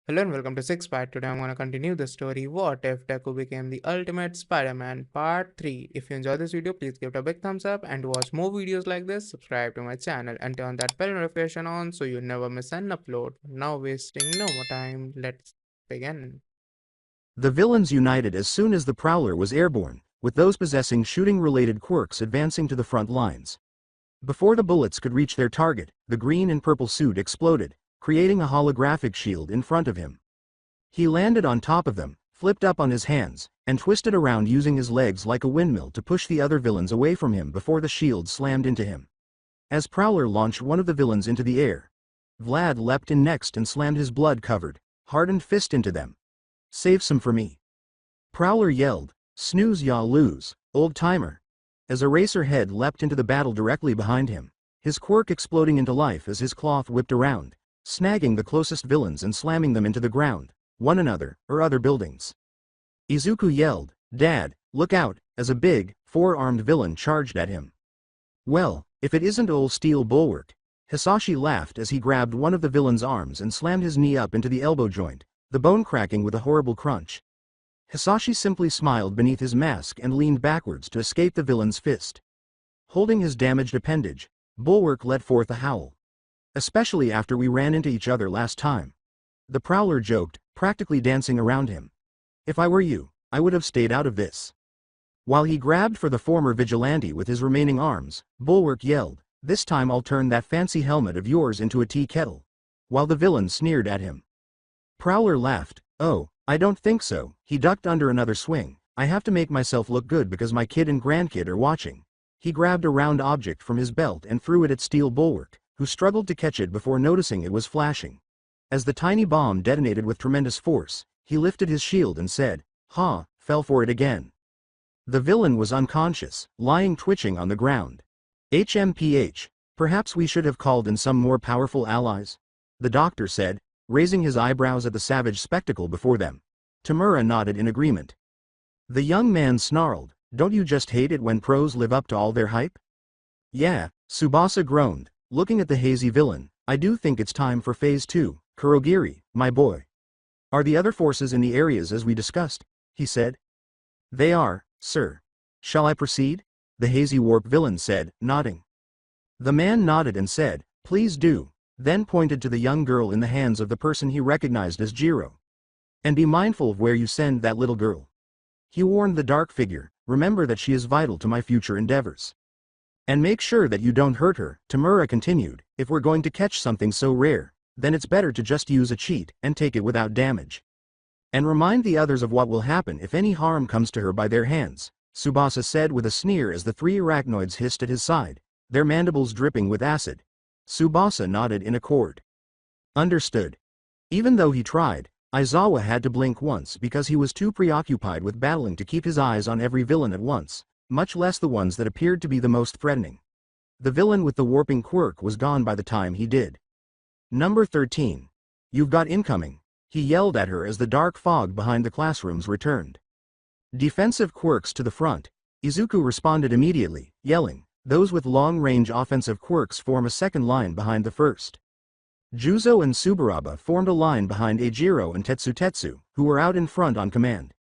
Hello and welcome to Six Part. Today I'm gonna continue the story What If Deku Became the Ultimate Spider-Man Part 3. If you enjoyed this video, please give it a big thumbs up, and to watch more videos like this, subscribe to my channel and turn that bell notification on so you never miss an upload. Now wasting no more time, let's begin. The villains united as soon as the Prowler was airborne, with those possessing shooting-related quirks advancing to the front lines. Before the bullets could reach their target, the green and purple suit exploded, creating a holographic shield in front of him. He landed on top of them, flipped up on his hands, and twisted around using his legs like a windmill to push the other villains away from him before the shield slammed into him. As Prowler launched one of the villains into the air, Vlad leapt in next and slammed his blood-covered, hardened fist into them. "Save some for me." Prowler yelled, "Snooze ya lose, old-timer," as Eraserhead leapt into the battle directly behind him, his quirk exploding into life as his cloth whipped around, snagging the closest villains and slamming them into the ground, one another, or other buildings. Izuku yelled, "Dad, look out," as a big, four-armed villain charged at him. "Well, if it isn't old Steel Bulwark," Hisashi laughed as he grabbed one of the villain's arms and slammed his knee up into the elbow joint, the bone cracking with a horrible crunch. Hisashi simply smiled beneath his mask and leaned backwards to escape the villain's fist. Holding his damaged appendage, Bulwark let forth a howl. "Especially after we ran into each other last time." The Prowler joked, practically dancing around him. "If I were you, I would have stayed out of this." While he grabbed for the former vigilante with his remaining arms, Bulwark yelled, "This time I'll turn that fancy helmet of yours into a tea kettle," while the villain sneered at him. Prowler laughed, "Oh, I don't think so." He ducked under another swing. "I have to make myself look good because my kid and grandkid are watching." He grabbed a round object from his belt and threw it at Steel Bulwark, who struggled to catch it before noticing it was flashing. As the tiny bomb detonated with tremendous force, he lifted his shield and said, "Ha," fell for it again. The villain was unconscious, lying twitching on the ground. "HMPH, perhaps we should have called in some more powerful allies," the doctor said, raising his eyebrows at the savage spectacle before them. Tamura nodded in agreement. The young man snarled, "Don't you just hate it when pros live up to all their hype?" "Yeah," Tsubasa groaned, looking at the hazy villain, "I do think it's time for Phase 2, Kurogiri, my boy." "Are the other forces in the areas as we discussed?" he said. "They are, sir." "Shall I proceed?" the hazy warp villain said, nodding. The man nodded and said, "Please do," then pointed to the young girl in the hands of the person he recognized as Jiro. "And be mindful of where you send that little girl," he warned the dark figure. "Remember that she is vital to my future endeavors. And make sure that you don't hurt her." Tamura continued, "If we're going to catch something so rare, then it's better to just use a cheat and take it without damage. And remind the others of what will happen if any harm comes to her by their hands," Tsubasa said with a sneer as the three arachnoids hissed at his side, their mandibles dripping with acid. Tsubasa nodded in accord. "Understood." Even though he tried, Aizawa had to blink once because he was too preoccupied with battling to keep his eyes on every villain at once, much less the ones that appeared to be the most threatening. The villain with the warping quirk was gone by the time he did. "Number 13. You've got incoming," he yelled at her as the dark fog behind the classrooms returned. "Defensive quirks to the front." Izuku responded immediately, yelling, "Those with long-range offensive quirks form a second line behind the first." Juzo and Subaraba formed a line behind Eijiro and Tetsutetsu, who were out in front on command.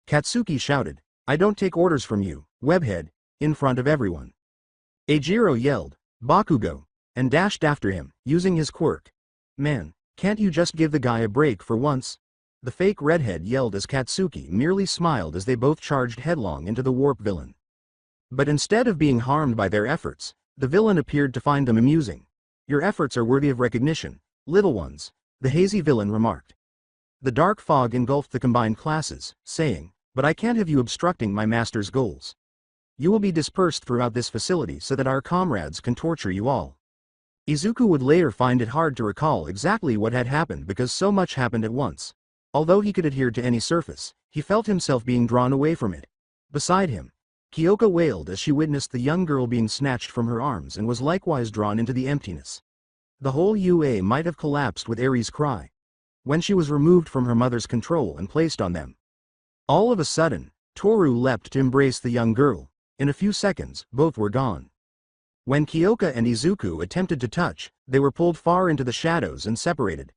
Katsuki shouted, "I don't take orders from you, webhead," in front of everyone. Eijiro yelled, "Bakugo," and dashed after him, using his quirk. "Man, can't you just give the guy a break for once?" the fake redhead yelled as Katsuki merely smiled as they both charged headlong into the warp villain. But instead of being harmed by their efforts, the villain appeared to find them amusing. "Your efforts are worthy of recognition, little ones," the hazy villain remarked. The dark fog engulfed the combined classes, saying, "But I can't have you obstructing my master's goals. You will be dispersed throughout this facility so that our comrades can torture you all." Izuku would later find it hard to recall exactly what had happened because so much happened at once. Although he could adhere to any surface, he felt himself being drawn away from it. Beside him, Kyoka wailed as she witnessed the young girl being snatched from her arms and was likewise drawn into the emptiness. The whole UA might have collapsed with Eri's cry when she was removed from her mother's control and placed on them. All of a sudden, Toru leapt to embrace the young girl. In a few seconds, both were gone. When Kyoka and Izuku attempted to touch, they were pulled far into the shadows and separated.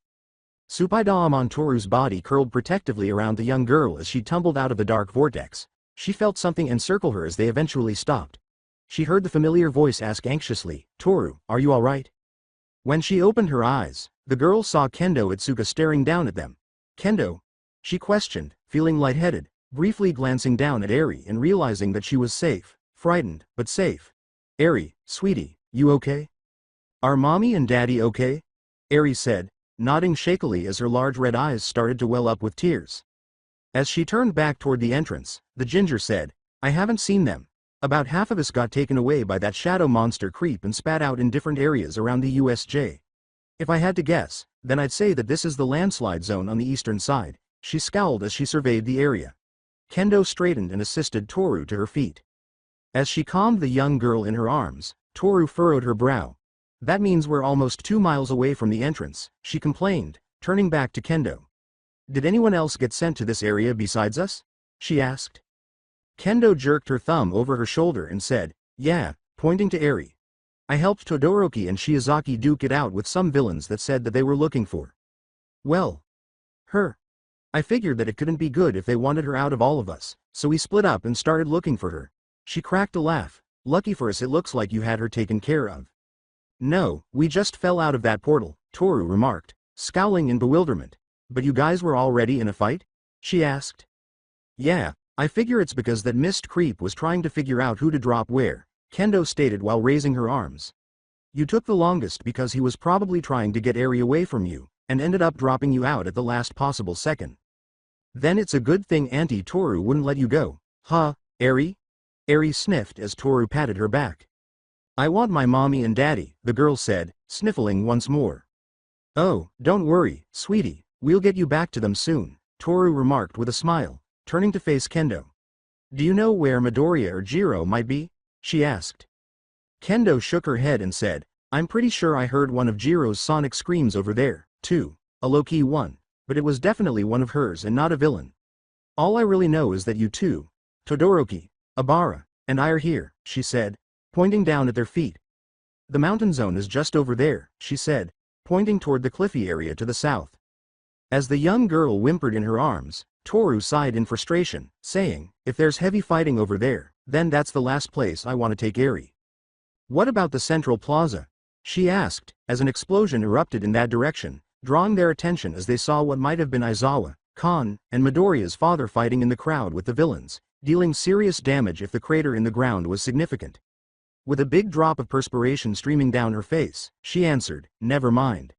Supaidamon Toru's body curled protectively around the young girl as she tumbled out of the dark vortex. She felt something encircle her as they eventually stopped. She heard the familiar voice ask anxiously, "Toru, are you alright?" When she opened her eyes, the girl saw Kendo Itsuka staring down at them. "Kendo?" she questioned, feeling lightheaded, briefly glancing down at Eri and realizing that she was safe, frightened, but safe. "Eri, sweetie, you okay? Are mommy and daddy okay?" Eri said, nodding shakily as her large red eyes started to well up with tears. As she turned back toward the entrance, the ginger said, "I haven't seen them. About half of us got taken away by that shadow monster creep and spat out in different areas around the USJ. If I had to guess, then I'd say that this is the landslide zone on the eastern side." She scowled as she surveyed the area. Kendo straightened and assisted Toru to her feet. As she calmed the young girl in her arms, Toru furrowed her brow. "That means we're almost 2 miles away from the entrance," she complained, turning back to Kendo. "Did anyone else get sent to this area besides us?" she asked. Kendo jerked her thumb over her shoulder and said, "Yeah," pointing to Eri. "I helped Todoroki and Shiozaki duke it out with some villains that said that they were looking for, well, her. I figured that it couldn't be good if they wanted her out of all of us, so we split up and started looking for her." She cracked a laugh. "Lucky for us it looks like you had her taken care of." "No, we just fell out of that portal," Toru remarked, scowling in bewilderment. "But you guys were already in a fight?" she asked. "Yeah, I figure it's because that mist creep was trying to figure out who to drop where," Kendo stated while raising her arms. "You took the longest because he was probably trying to get Eri away from you, and ended up dropping you out at the last possible second. Then it's a good thing Auntie Toru wouldn't let you go, huh, Eri?" Eri sniffed as Toru patted her back. "I want my mommy and daddy," the girl said, sniffling once more. "Oh, don't worry, sweetie, we'll get you back to them soon," Toru remarked with a smile, turning to face Kendo. "Do you know where Midoriya or Jiro might be?" she asked. Kendo shook her head and said, "I'm pretty sure I heard one of Jiro's sonic screams over there, too, a low-key one, but it was definitely one of hers and not a villain. All I really know is that you two, Todoroki, Abara, and I are here," she said, pointing down at their feet. "The mountain zone is just over there," she said, pointing toward the cliffy area to the south. As the young girl whimpered in her arms, Toru sighed in frustration, saying, "If there's heavy fighting over there, then that's the last place I want to take Eri." "What about the central plaza?" she asked, as an explosion erupted in that direction, drawing their attention as they saw what might have been Aizawa, Khan, and Midoriya's father fighting in the crowd with the villains, dealing serious damage if the crater in the ground was significant. With a big drop of perspiration streaming down her face, she answered, "Never mind."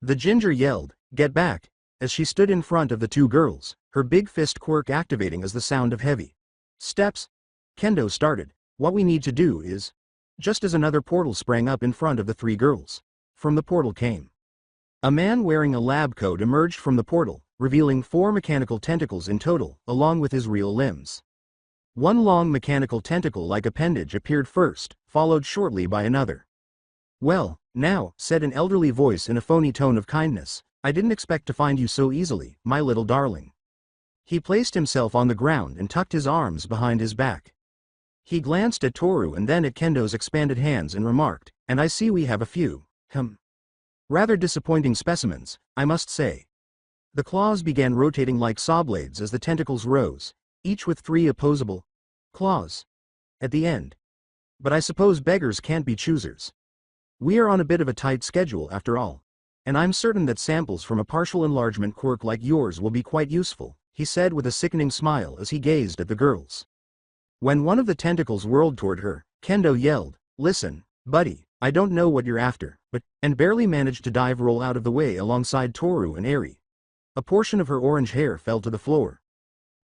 The ginger yelled, "Get back," as she stood in front of the two girls, her big fist quirk activating as the sound of heavy steps. Kendo started, "What we need to do is..." Just as another portal sprang up in front of the three girls. From the portal came a man wearing a lab coat emerged from the portal, revealing 4 mechanical tentacles in total, along with his real limbs. One long mechanical tentacle-like appendage appeared first, followed shortly by another. "Well, now," said an elderly voice in a phony tone of kindness, "I didn't expect to find you so easily, my little darling." He placed himself on the ground and tucked his arms behind his back. He glanced at Toru and then at Kendo's expanded hands and remarked, "And I see we have a few, rather disappointing specimens, I must say." The claws began rotating like saw blades as the tentacles rose, each with 3 opposable claws at the end. "But I suppose beggars can't be choosers. We are on a bit of a tight schedule after all. And I'm certain that samples from a partial enlargement quirk like yours will be quite useful," he said with a sickening smile as he gazed at the girls. When one of the tentacles whirled toward her, Kendo yelled, "Listen, buddy, I don't know what you're after, but," and barely managed to roll out of the way alongside Toru and Eri. A portion of her orange hair fell to the floor.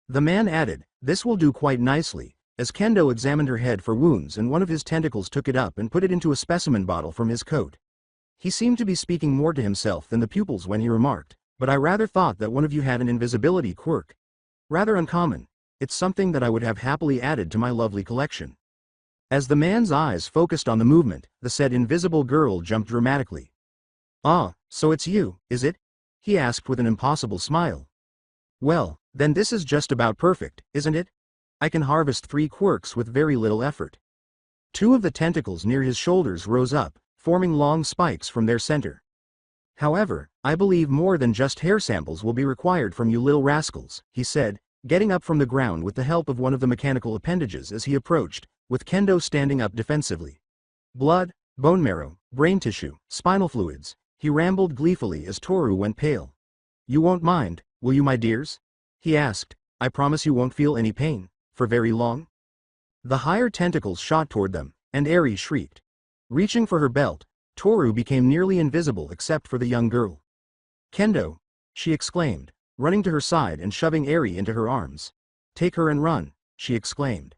The man added, "This will do quite nicely," as Kendo examined her head for wounds and one of his tentacles took it up and put it into a specimen bottle from his coat. He seemed to be speaking more to himself than the pupils when he remarked, "But I rather thought that one of you had an invisibility quirk. Rather uncommon. It's something that I would have happily added to my lovely collection." As the man's eyes focused on the movement, the said invisible girl jumped dramatically. "Ah, so it's you, is it?" he asked with an impossible smile. "Well, then this is just about perfect, isn't it? I can harvest 3 quirks with very little effort." 2 of the tentacles near his shoulders rose up, forming long spikes from their center. However, I believe more than just hair samples will be required from you little rascals, he said, getting up from the ground with the help of one of the mechanical appendages as he approached, with Kendo standing up defensively. Blood, bone marrow, brain tissue, spinal fluids, he rambled gleefully as Toru went pale. You won't mind, will you my dears? He asked. I promise you won't feel any pain, for very long. The higher tentacles shot toward them, and Eri shrieked. Reaching for her belt, Toru became nearly invisible except for the young girl. Kendo, she exclaimed, running to her side and shoving Eri into her arms. Take her and run, she exclaimed.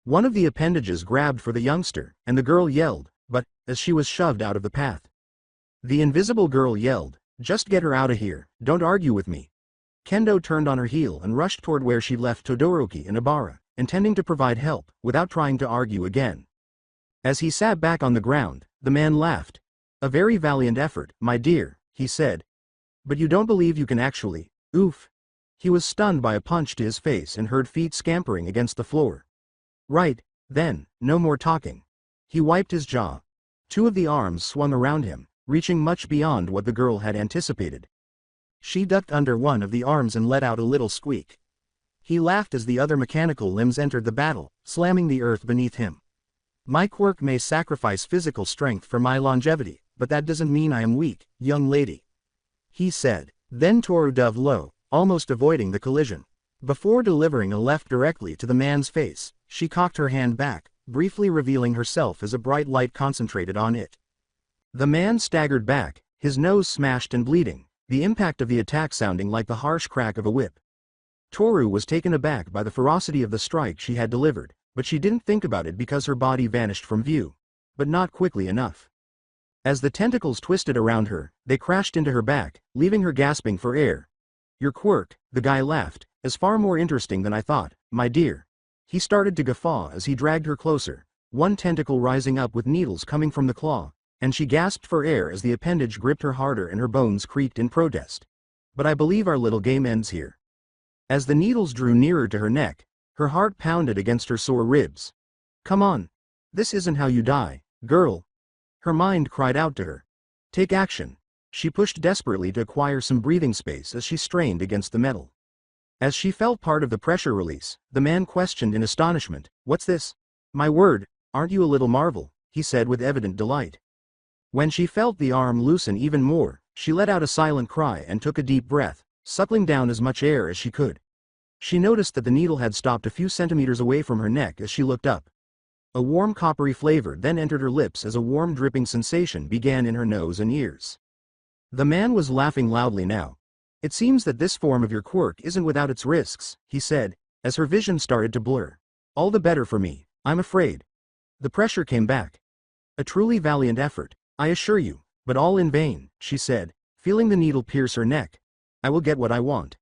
One of the appendages grabbed for the youngster, and the girl yelled, but, as she was shoved out of the path. The invisible girl yelled, just get her out of here, don't argue with me. Kendo turned on her heel and rushed toward where she'd left Todoroki and Ibara, intending to provide help, without trying to argue again. As he sat back on the ground, the man laughed. A very valiant effort, my dear, he said. But you don't believe you can actually, oof. He was stunned by a punch to his face and heard feet scampering against the floor. Right, then, no more talking. He wiped his jaw. Two of the arms swung around him, reaching much beyond what the girl had anticipated. She ducked under one of the arms and let out a little squeak. He laughed as the other mechanical limbs entered the battle, slamming the earth beneath him. My quirk may sacrifice physical strength for my longevity, but that doesn't mean I am weak, young lady. He said. Then Toru dove low, almost avoiding the collision. Before delivering a left directly to the man's face, she cocked her hand back, briefly revealing herself as a bright light concentrated on it. The man staggered back, his nose smashed and bleeding, the impact of the attack sounding like the harsh crack of a whip. Toru was taken aback by the ferocity of the strike she had delivered, but she didn't think about it because her body vanished from view. But not quickly enough. As the tentacles twisted around her, they crashed into her back, leaving her gasping for air. Your quirk, the guy laughed, is far more interesting than I thought, my dear. He started to guffaw as he dragged her closer, one tentacle rising up with needles coming from the claw, and she gasped for air as the appendage gripped her harder and her bones creaked in protest. But I believe our little game ends here. As the needles drew nearer to her neck, her heart pounded against her sore ribs. Come on. This isn't how you die, girl. Her mind cried out to her. Take action. She pushed desperately to acquire some breathing space as she strained against the metal. As she felt part of the pressure release, the man questioned in astonishment, What's this? My word, aren't you a little marvel? He said with evident delight. When she felt the arm loosen even more, she let out a silent cry and took a deep breath, suckling down as much air as she could. She noticed that the needle had stopped a few centimeters away from her neck as she looked up. A warm coppery flavor then entered her lips as a warm dripping sensation began in her nose and ears. The man was laughing loudly now. It seems that this form of your quirk isn't without its risks, he said, as her vision started to blur. All the better for me, I'm afraid. The pressure came back. A truly valiant effort, I assure you, but all in vain, she said, feeling the needle pierce her neck. I will get what I want.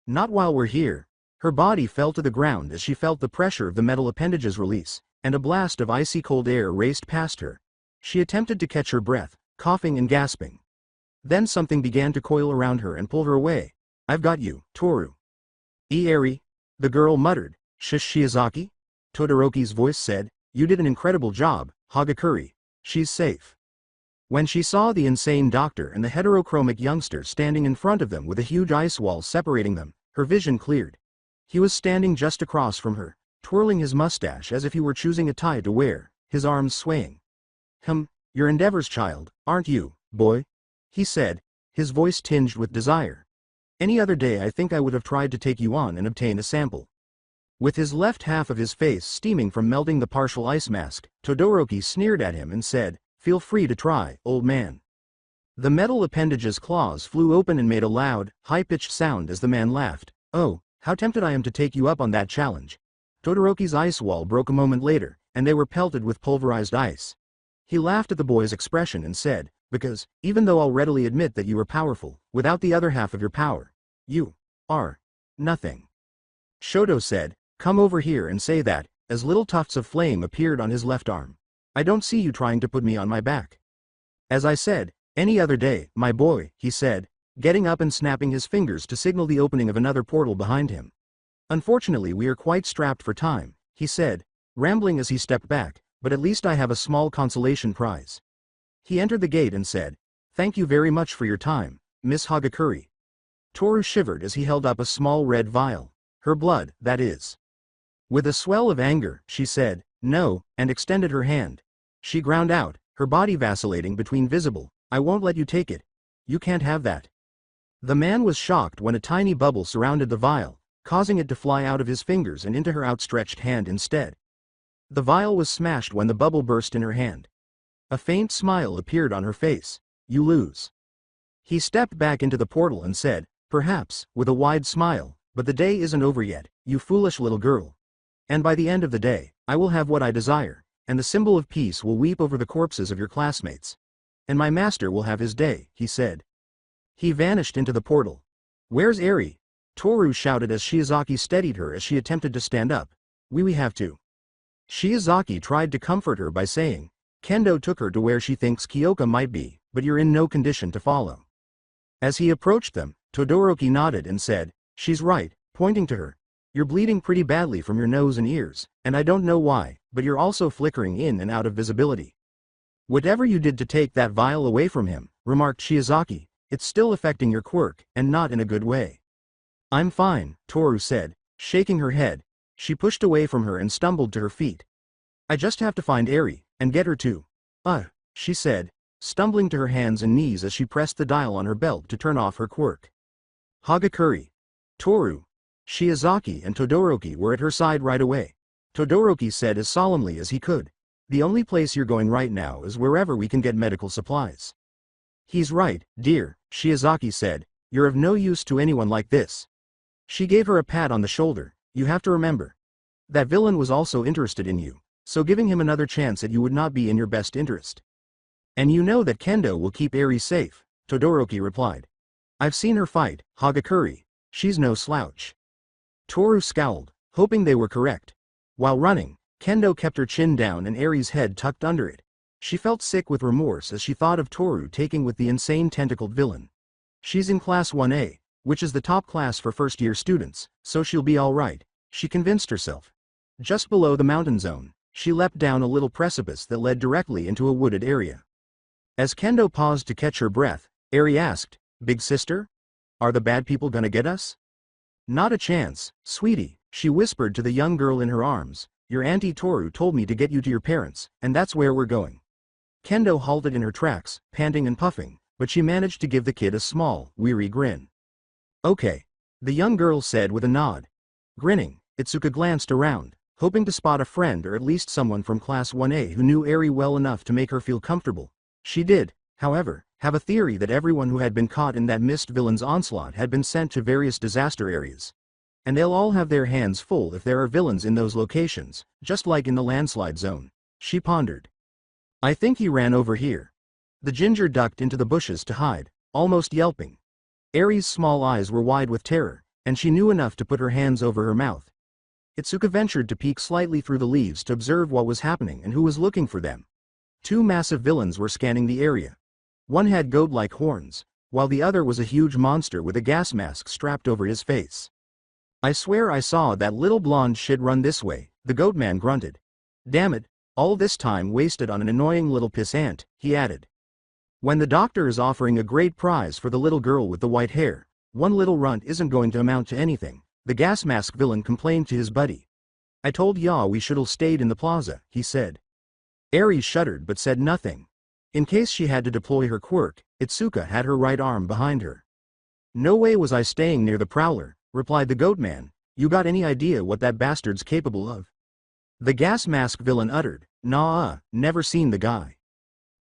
Not while we're here. Her body fell to the ground as she felt the pressure of the metal appendages release, and a blast of icy cold air raced past her. She attempted to catch her breath, coughing and gasping. Then something began to coil around her and pull her away. I've got you, Toru. Eri, the girl muttered. Shiozaki? Todoroki's voice said, You did an incredible job, Hagakure. She's safe. When she saw the insane doctor and the heterochromic youngster standing in front of them with a huge ice wall separating them, her vision cleared. He was standing just across from her, twirling his mustache as if he were choosing a tie to wear, his arms swaying. Your endeavors, child, aren't you, boy? He said, his voice tinged with desire. Any other day I think I would have tried to take you on and obtain a sample. With his left half of his face steaming from melting the partial ice mask, Todoroki sneered at him and said, Feel free to try, old man. The metal appendage's claws flew open and made a loud, high-pitched sound as the man laughed. Oh, how tempted I am to take you up on that challenge. Todoroki's ice wall broke a moment later, and they were pelted with pulverized ice. He laughed at the boy's expression and said, Because, even though I'll readily admit that you are powerful, without the other half of your power, you are nothing. Shoto said, Come over here and say that, as little tufts of flame appeared on his left arm. I don't see you trying to put me on my back. As I said, any other day, my boy, he said, getting up and snapping his fingers to signal the opening of another portal behind him. Unfortunately we are quite strapped for time, he said, rambling as he stepped back, but at least I have a small consolation prize. He entered the gate and said, Thank you very much for your time, Miss Hagakure. Toru shivered as he held up a small red vial. Her blood, that is. With a swell of anger, she said, "No," and extended her hand. She ground out, her body vacillating between visible, "I won't let you take it. You can't have that." The man was shocked when a tiny bubble surrounded the vial, causing it to fly out of his fingers and into her outstretched hand instead. The vial was smashed when the bubble burst in her hand. A faint smile appeared on her face. "You lose." He stepped back into the portal and said, "Perhaps," with a wide smile, "but the day isn't over yet, you foolish little girl. And by the end of the day, I will have what I desire, and the symbol of peace will weep over the corpses of your classmates. And my master will have his day," he said. He vanished into the portal. "Where's Eri?" Toru shouted as Shiozaki steadied her as she attempted to stand up. We have to." Shiozaki tried to comfort her by saying, "Kendo took her to where she thinks Kyoka might be, but you're in no condition to follow." As he approached them, Todoroki nodded and said, "She's right," pointing to her. "You're bleeding pretty badly from your nose and ears, and I don't know why, but you're also flickering in and out of visibility." "Whatever you did to take that vial away from him," remarked Shiozaki, "it's still affecting your quirk, and not in a good way." "I'm fine," Toru said, shaking her head. She pushed away from her and stumbled to her feet. "I just have to find Eri, and get her too." She said, stumbling to her hands and knees as she pressed the dial on her belt to turn off her quirk. Hagakure. Toru, Shiozaki and Todoroki were at her side right away. Todoroki said as solemnly as he could, "The only place you're going right now is wherever we can get medical supplies." "He's right, dear," Shiozaki said, "you're of no use to anyone like this." She gave her a pat on the shoulder. "You have to remember. That villain was also interested in you, so giving him another chance at you would not be in your best interest." "And you know that Kendo will keep Eri safe," Todoroki replied. "I've seen her fight, Hagakure. She's no slouch." Toru scowled, hoping they were correct. While running, Kendo kept her chin down and Eri's head tucked under it. She felt sick with remorse as she thought of Toru taking with the insane tentacled villain. "She's in Class 1A, which is the top class for first-year students, so she'll be all right," she convinced herself. Just below the mountain zone, she leapt down a little precipice that led directly into a wooded area. As Kendo paused to catch her breath, Eri asked, "Big sister? Are the bad people gonna get us?" "Not a chance, sweetie," she whispered to the young girl in her arms. "Your auntie Toru told me to get you to your parents, and that's where we're going." Kendo halted in her tracks, panting and puffing, but she managed to give the kid a small, weary grin. "Okay," the young girl said with a nod. Grinning, Itsuka glanced around, hoping to spot a friend or at least someone from Class 1A who knew Eri well enough to make her feel comfortable. She did, however, have a theory that everyone who had been caught in that mist villain's onslaught had been sent to various disaster areas. And they'll all have their hands full if there are villains in those locations, just like in the landslide zone, she pondered. "I think he ran over here." The ginger ducked into the bushes to hide, almost yelping. Eri's small eyes were wide with terror, and she knew enough to put her hands over her mouth. Itsuka ventured to peek slightly through the leaves to observe what was happening and who was looking for them. Two massive villains were scanning the area. One had goat-like horns, while the other was a huge monster with a gas mask strapped over his face. "I swear I saw that little blonde shit run this way," the goat man grunted. "Damn it, all this time wasted on an annoying little pissant," he added. "When the doctor is offering a great prize for the little girl with the white hair, one little runt isn't going to amount to anything," the gas mask villain complained to his buddy. "I told ya we should've stayed in the plaza," he said. Eri shuddered but said nothing. In case she had to deploy her quirk, Itsuka had her right arm behind her. "No way was I staying near the Prowler," replied the goat man. "You got any idea what that bastard's capable of?" The gas mask villain uttered, "Nah, never seen the guy."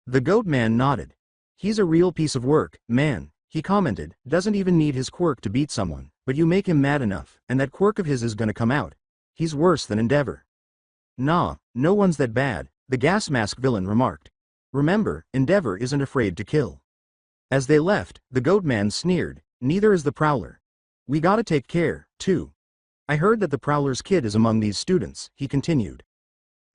The goat man nodded. "He's a real piece of work, man," he commented. "Doesn't even need his quirk to beat someone, but you make him mad enough, and that quirk of his is gonna come out. He's worse than Endeavor." "Nah, no one's that bad," the gas mask villain remarked. "Remember, Endeavor isn't afraid to kill." As they left, the goat man sneered, "Neither is the Prowler. We gotta take care, too. I heard that the Prowler's kid is among these students," he continued.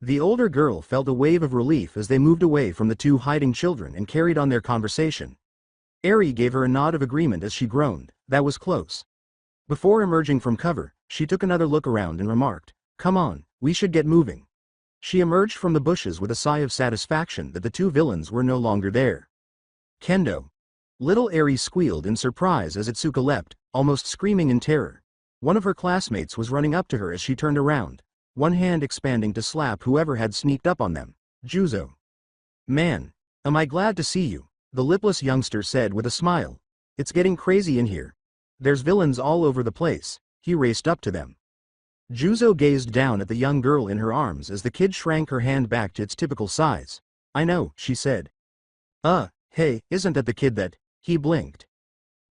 The older girl felt a wave of relief as they moved away from the two hiding children and carried on their conversation. Eri gave her a nod of agreement as she groaned, "That was close." Before emerging from cover, she took another look around and remarked, "Come on, we should get moving." She emerged from the bushes with a sigh of satisfaction that the two villains were no longer there. Kendo, Little Eri squealed in surprise as Itsuka leapt, almost screaming in terror. One of her classmates was running up to her as she turned around, one hand expanding to slap whoever had sneaked up on them. Juzo. Man. Am I glad to see you, the lipless youngster said with a smile. It's getting crazy in here. There's villains all over the place. He raced up to them. Juzo gazed down at the young girl in her arms as the kid shrank her hand back to its typical size. I know, she said. Hey, isn't that the kid that... He blinked.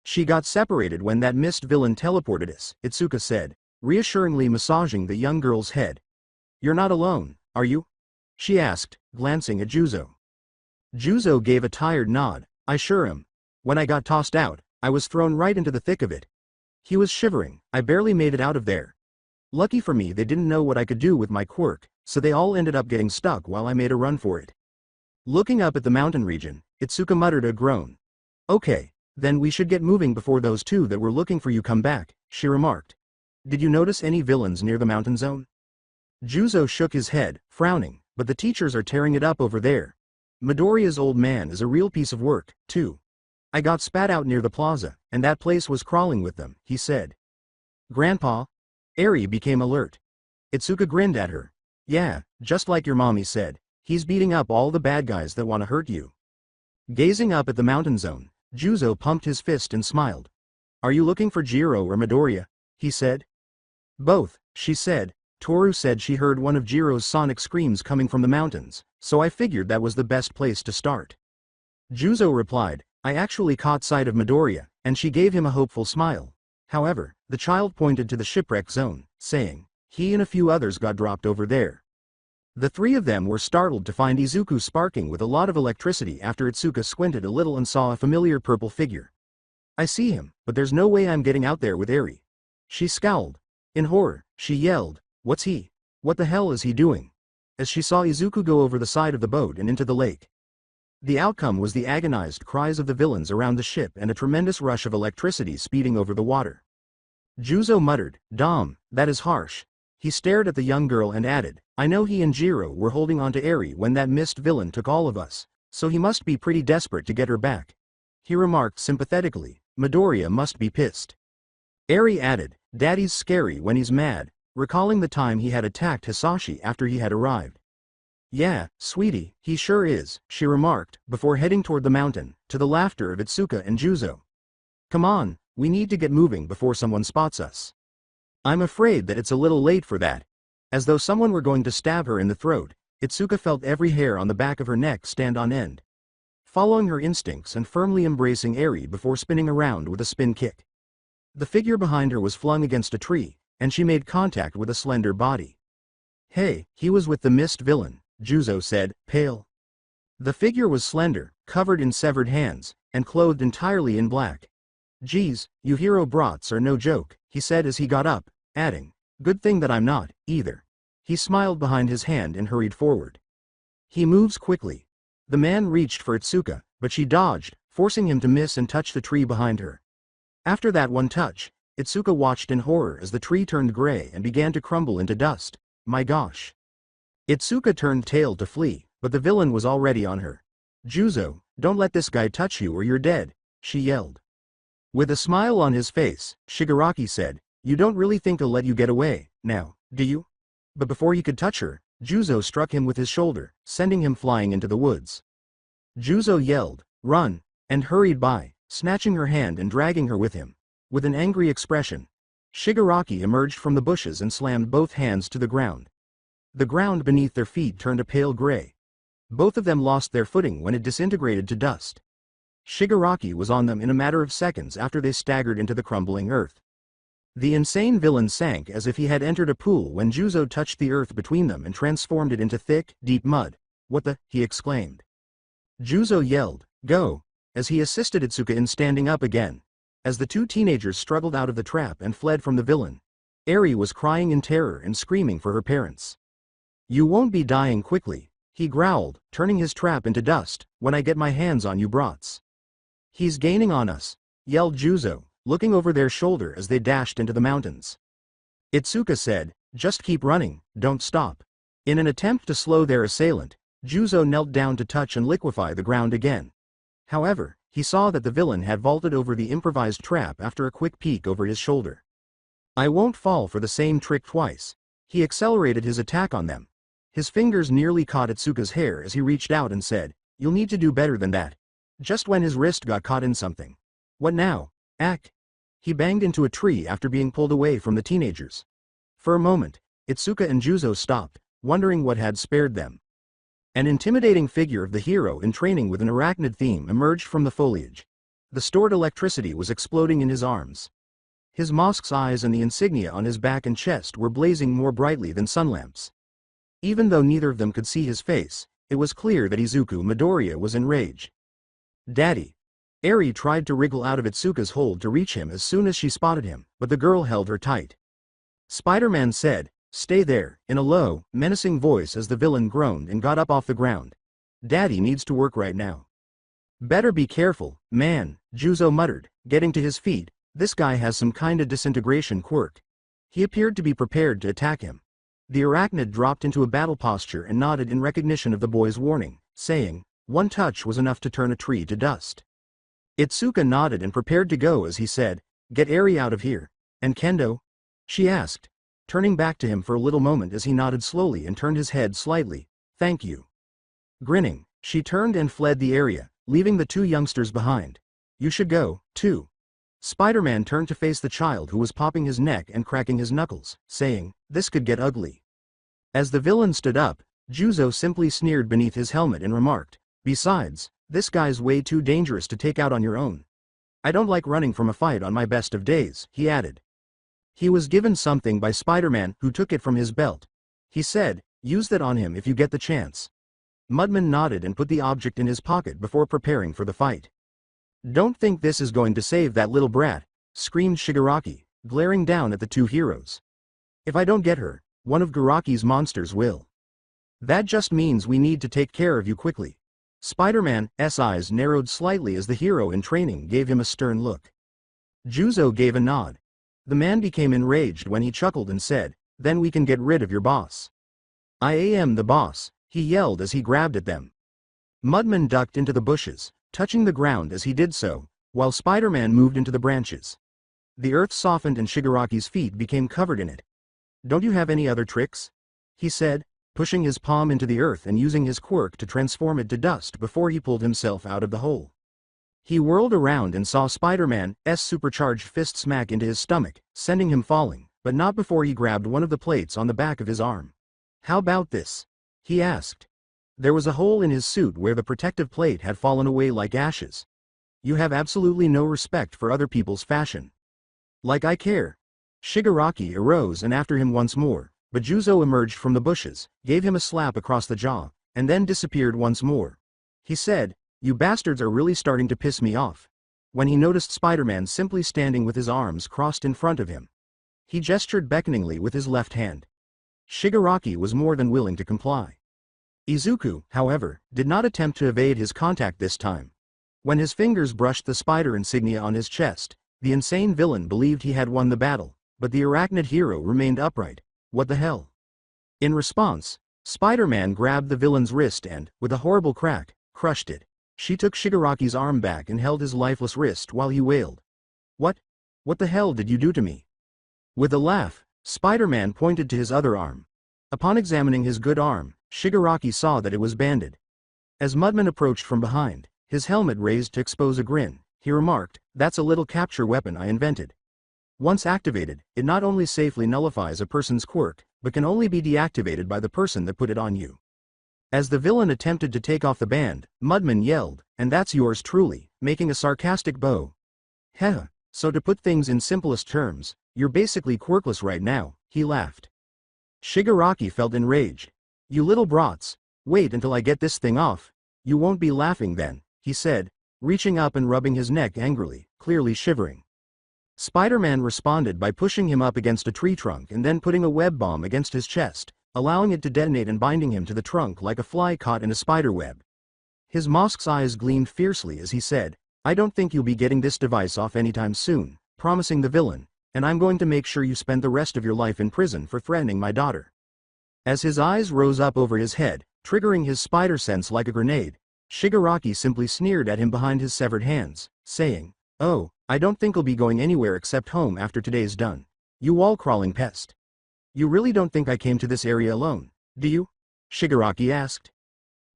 She got separated when that mist villain teleported us, Itsuka said, reassuringly massaging the young girl's head. You're not alone, are you? She asked, glancing at Juzo. Juzo gave a tired nod. I sure am. When I got tossed out, I was thrown right into the thick of it. He was shivering. I barely made it out of there. Lucky for me they didn't know what I could do with my quirk, so they all ended up getting stuck while I made a run for it. Looking up at the mountain region, Itsuka muttered a groan. Okay, then we should get moving before those two that were looking for you come back, she remarked. Did you notice any villains near the mountain zone? Juzo shook his head, frowning, but the teachers are tearing it up over there. Midoriya's old man is a real piece of work, too. I got spat out near the plaza, and that place was crawling with them, he said. Grandpa? Eri became alert. Itsuka grinned at her. Yeah, just like your mommy said, he's beating up all the bad guys that want to hurt you. Gazing up at the mountain zone, Juzo pumped his fist and smiled. Are you looking for Jiro or Midoriya? He said. Both, she said. Toru said she heard one of Jiro's sonic screams coming from the mountains, so I figured that was the best place to start. Juzo replied, I actually caught sight of Midoriya, and she gave him a hopeful smile. However, the child pointed to the shipwreck zone, saying, he and a few others got dropped over there. The three of them were startled to find Izuku sparking with a lot of electricity after Itsuka squinted a little and saw a familiar purple figure. I see him, but there's no way I'm getting out there with Eri. She scowled. In horror, she yelled, what's he? What the hell is he doing? As she saw Izuku go over the side of the boat and into the lake. The outcome was the agonized cries of the villains around the ship and a tremendous rush of electricity speeding over the water. Juzo muttered, Dom, that is harsh. He stared at the young girl and added, I know he and Jiro were holding on to Eri when that mist villain took all of us, so he must be pretty desperate to get her back. He remarked sympathetically, Midoriya must be pissed. Eri added, Daddy's scary when he's mad, recalling the time he had attacked Hisashi after he had arrived. Yeah, sweetie, he sure is, she remarked, before heading toward the mountain, to the laughter of Itsuka and Juzo. Come on, we need to get moving before someone spots us. I'm afraid that it's a little late for that. As though someone were going to stab her in the throat, Itsuka felt every hair on the back of her neck stand on end. Following her instincts and firmly embracing Eri before spinning around with a spin kick. The figure behind her was flung against a tree, and she made contact with a slender body. Hey, he was with the mist villain, Juzo said, pale. The figure was slender, covered in severed hands, and clothed entirely in black. Geez, you hero brats are no joke, he said as he got up, adding, good thing that I'm not, either. He smiled behind his hand and hurried forward. He moves quickly. The man reached for Itsuka, but she dodged, forcing him to miss and touch the tree behind her. After that one touch, Itsuka watched in horror as the tree turned gray and began to crumble into dust. My gosh. Itsuka turned tail to flee, but the villain was already on her. Juzo, don't let this guy touch you or you're dead, she yelled. With a smile on his face, Shigaraki said, you don't really think he'll let you get away, now, do you? But before he could touch her, Juzo struck him with his shoulder, sending him flying into the woods. Juzo yelled, run, and hurried by, snatching her hand and dragging her with him. With an angry expression, Shigaraki emerged from the bushes and slammed both hands to the ground. The ground beneath their feet turned a pale gray. Both of them lost their footing when it disintegrated to dust. Shigaraki was on them in a matter of seconds after they staggered into the crumbling earth. The insane villain sank as if he had entered a pool when Juzo touched the earth between them and transformed it into thick, deep mud. What the? He exclaimed. Juzo yelled, go, as he assisted Itsuka in standing up again. As the two teenagers struggled out of the trap and fled from the villain, Eri was crying in terror and screaming for her parents. You won't be dying quickly, he growled, turning his trap into dust, when I get my hands on you brats. He's gaining on us, yelled Juzo, looking over their shoulder as they dashed into the mountains. Itsuka said, just keep running, don't stop. In an attempt to slow their assailant, Juzo knelt down to touch and liquefy the ground again. However, he saw that the villain had vaulted over the improvised trap after a quick peek over his shoulder. I won't fall for the same trick twice. He accelerated his attack on them. His fingers nearly caught Itsuka's hair as he reached out and said, "You'll need to do better than that." Just when his wrist got caught in something. "What now? Act." He banged into a tree after being pulled away from the teenagers. For a moment, Itsuka and Juzo stopped, wondering what had spared them. An intimidating figure of the hero in training with an arachnid theme emerged from the foliage. The stored electricity was exploding in his arms. His mosque's eyes and the insignia on his back and chest were blazing more brightly than sunlamps. Even though neither of them could see his face, it was clear that Izuku Midoriya was enraged. "Daddy." Eri tried to wriggle out of Itsuka's hold to reach him as soon as she spotted him, but the girl held her tight. Spider-Man said, "Stay there," in a low, menacing voice as the villain groaned and got up off the ground. "Daddy needs to work right now." "Better be careful, man," Juzo muttered, getting to his feet. "This guy has some kinda disintegration quirk." He appeared to be prepared to attack him. The arachnid dropped into a battle posture and nodded in recognition of the boy's warning, saying, "One touch was enough to turn a tree to dust." Itsuka nodded and prepared to go as he said, "Get Eri out of here." "And Kendo?" she asked, turning back to him for a little moment as he nodded slowly and turned his head slightly. "Thank you." Grinning, she turned and fled the area, leaving the two youngsters behind. "You should go, too." Spider-Man turned to face the child who was popping his neck and cracking his knuckles, saying, "This could get ugly." As the villain stood up, Juzo simply sneered beneath his helmet and remarked, "Besides, this guy's way too dangerous to take out on your own. I don't like running from a fight on my best of days," he added. He was given something by Spider-Man, who took it from his belt. He said, "Use that on him if you get the chance." Mudman nodded and put the object in his pocket before preparing for the fight. "Don't think this is going to save that little brat," screamed Shigaraki, glaring down at the two heroes. "If I don't get her, one of Garaki's monsters will. That just means we need to take care of you quickly." Spider-Man's eyes narrowed slightly as the hero in training gave him a stern look. Juzo gave a nod. The man became enraged when he chuckled and said, "Then we can get rid of your boss." "I am the boss," he yelled as he grabbed at them. Mudman ducked into the bushes, touching the ground as he did so, while Spider-Man moved into the branches. The earth softened and Shigaraki's feet became covered in it. "Don't you have any other tricks?" he said, pushing his palm into the earth and using his quirk to transform it to dust before he pulled himself out of the hole. He whirled around and saw Spider-Man's supercharged fist smack into his stomach, sending him falling, but not before he grabbed one of the plates on the back of his arm. "How about this?" he asked. There was a hole in his suit where the protective plate had fallen away like ashes. "You have absolutely no respect for other people's fashion." "Like I care." Shigaraki arose and after him once more, but Juzo emerged from the bushes, gave him a slap across the jaw, and then disappeared once more. He said, "You bastards are really starting to piss me off," when he noticed Spider-Man simply standing with his arms crossed in front of him. He gestured beckoningly with his left hand. Shigaraki was more than willing to comply. Izuku, however, did not attempt to evade his contact this time. When his fingers brushed the spider insignia on his chest, the insane villain believed he had won the battle, but the arachnid hero remained upright. "What the hell?" In response, Spider-Man grabbed the villain's wrist and, with a horrible crack, crushed it. She took Shigaraki's arm back and held his lifeless wrist while he wailed. What the hell did you do to me?" With a laugh, Spider-Man pointed to his other arm. Upon examining his good arm, Shigaraki saw that it was banded. As Mudman approached from behind, his helmet raised to expose a grin, he remarked, "That's a little capture weapon I invented. Once activated, it not only safely nullifies a person's quirk, but can only be deactivated by the person that put it on you." As the villain attempted to take off the band, Mudman yelled, "And that's yours truly," making a sarcastic bow. "Heh, so to put things in simplest terms, you're basically quirkless right now," he laughed. Shigaraki felt enraged. "You little brats, wait until I get this thing off. You won't be laughing then," he said, reaching up and rubbing his neck angrily, clearly shivering. Spider-Man responded by pushing him up against a tree trunk and then putting a web bomb against his chest, allowing it to detonate and binding him to the trunk like a fly caught in a spider web. His mosque's eyes gleamed fiercely as he said, "I don't think you'll be getting this device off anytime soon," promising the villain, "and I'm going to make sure you spend the rest of your life in prison for threatening my daughter." As his eyes rose up over his head, triggering his spider sense like a grenade, Shigaraki simply sneered at him behind his severed hands, saying, "Oh, I don't think I'll be going anywhere except home after today's done. You wall-crawling pest. You really don't think I came to this area alone, do you?" Shigaraki asked.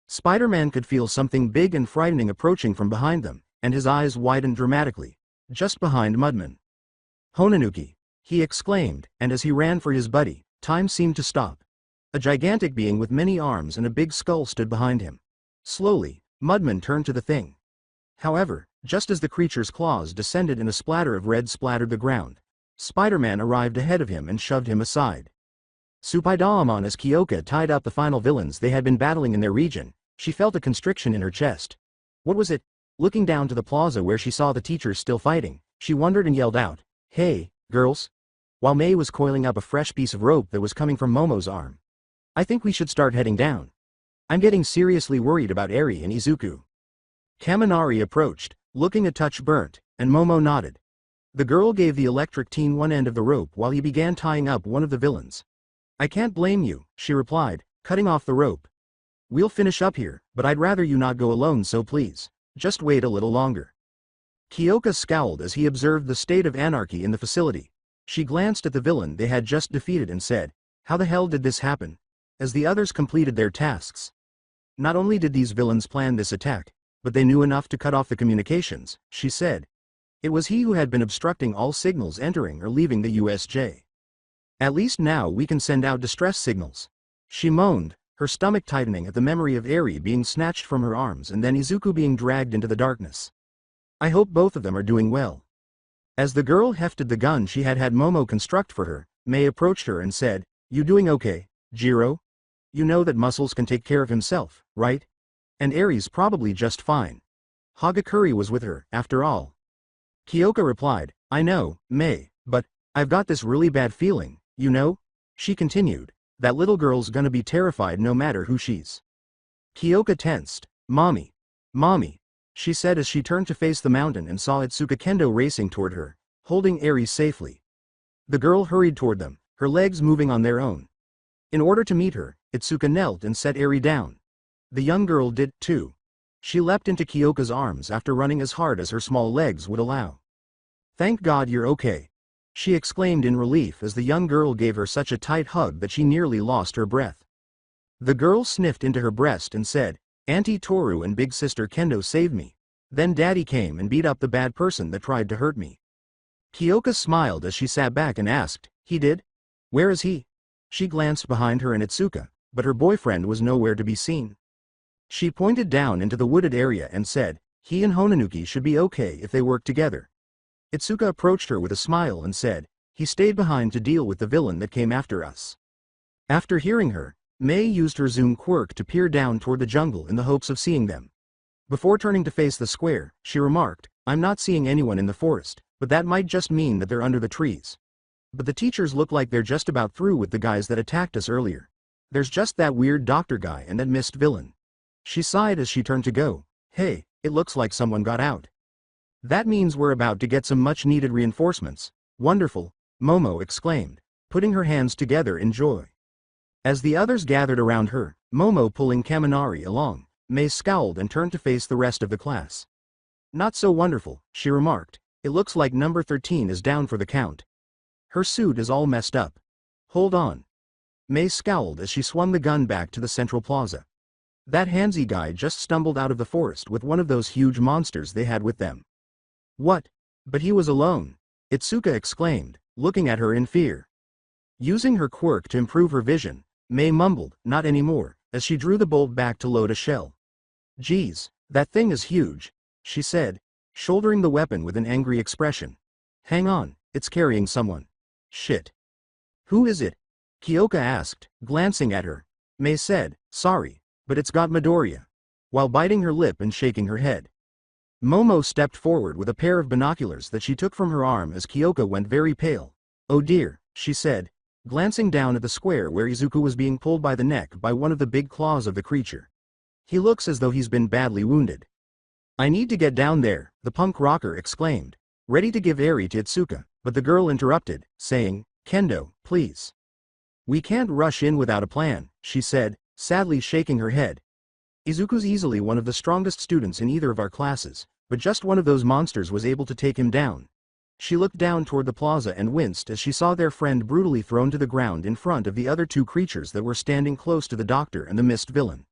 Spider-Man could feel something big and frightening approaching from behind them, and his eyes widened dramatically, just behind Mudman. "Honanuki!" he exclaimed, and as he ran for his buddy, time seemed to stop. A gigantic being with many arms and a big skull stood behind him. Slowly, Mudman turned to the thing. However, just as the creature's claws descended and a splatter of red splattered the ground, Spider-Man arrived ahead of him and shoved him aside. Supaidaamon. As Kyoka tied up the final villains they had been battling in their region, she felt a constriction in her chest. What was it? Looking down to the plaza where she saw the teachers still fighting, she wondered and yelled out, "Hey, girls!" While Mei was coiling up a fresh piece of rope that was coming from Momo's arm. "I think we should start heading down. I'm getting seriously worried about Eri and Izuku." Kaminari approached, looking a touch burnt, and Momo nodded. The girl gave the electric teen one end of the rope while he began tying up one of the villains. "I can't blame you," she replied, cutting off the rope. "We'll finish up here, but I'd rather you not go alone, so please, just wait a little longer." Kyoka scowled as he observed the state of anarchy in the facility. She glanced at the villain they had just defeated and said, "How the hell did this happen?" As the others completed their tasks. Not only did these villains plan this attack, but they knew enough to cut off the communications, she said. It was he who had been obstructing all signals entering or leaving the USJ. "At least now we can send out distress signals," she moaned, her stomach tightening at the memory of Eri being snatched from her arms and then Izuku being dragged into the darkness. "I hope both of them are doing well." As the girl hefted the gun she had had Momo construct for her, Mei approached her and said, "You doing okay, Jiro? You know that Muscles can take care of himself, right? And Eri's probably just fine. Hagakure was with her, after all." Kyoka replied, "I know, Mei, but I've got this really bad feeling, you know?" She continued, "That little girl's gonna be terrified no matter who she's." Kyoka tensed. Mommy, she said as she turned to face the mountain and saw Itsuka Kendo racing toward her, holding Eri safely. The girl hurried toward them, her legs moving on their own. In order to meet her, Itsuka knelt and set Eri down. The young girl did, too. She leapt into Kyoka's arms after running as hard as her small legs would allow. "Thank God you're okay," she exclaimed in relief as the young girl gave her such a tight hug that she nearly lost her breath. The girl sniffed into her breast and said, "Auntie Toru and big sister Kendo saved me. Then Daddy came and beat up the bad person that tried to hurt me." Kyoka smiled as she sat back and asked, "He did? Where is he?" She glanced behind her and Itsuka, but her boyfriend was nowhere to be seen. She pointed down into the wooded area and said, "He and Honanuki should be okay if they work together." Itsuka approached her with a smile and said, "He stayed behind to deal with the villain that came after us." After hearing her, Mei used her zoom quirk to peer down toward the jungle in the hopes of seeing them. Before turning to face the square, she remarked, "I'm not seeing anyone in the forest, but that might just mean that they're under the trees. But the teachers look like they're just about through with the guys that attacked us earlier. There's just that weird doctor guy and that missed villain." She sighed as she turned to go. "Hey, it looks like someone got out. That means we're about to get some much-needed reinforcements." "Wonderful," Momo exclaimed, putting her hands together in joy. As the others gathered around her, Momo pulling Kaminari along, Mei scowled and turned to face the rest of the class. "Not so wonderful," she remarked. "It looks like number 13 is down for the count. Her suit is all messed up. Hold on." Mei scowled as she swung the gun back to the central plaza. "That handsy guy just stumbled out of the forest with one of those huge monsters they had with them." "What? But he was alone," Itsuka exclaimed, looking at her in fear. Using her quirk to improve her vision, Mei mumbled, "Not anymore," as she drew the bolt back to load a shell. "Geez, that thing is huge," she said, shouldering the weapon with an angry expression. "Hang on, it's carrying someone. Shit. Who is it?" Kyoka asked, glancing at her. Mei said, "Sorry, but it's got Midoriya," while biting her lip and shaking her head. Momo stepped forward with a pair of binoculars that she took from her arm as Kyoka went very pale. "Oh dear," she said, glancing down at the square where Izuku was being pulled by the neck by one of the big claws of the creature. "He looks as though he's been badly wounded." "I need to get down there," the punk rocker exclaimed, ready to give Eri to Itsuka, but the girl interrupted, saying, "Kendo, please. We can't rush in without a plan," she said, sadly shaking her head. Izuku's easily one of the strongest students in either of our classes, but just one of those monsters was able to take him down. She looked down toward the plaza and winced as she saw their friend brutally thrown to the ground in front of the other two creatures that were standing close to the doctor and the mist villain.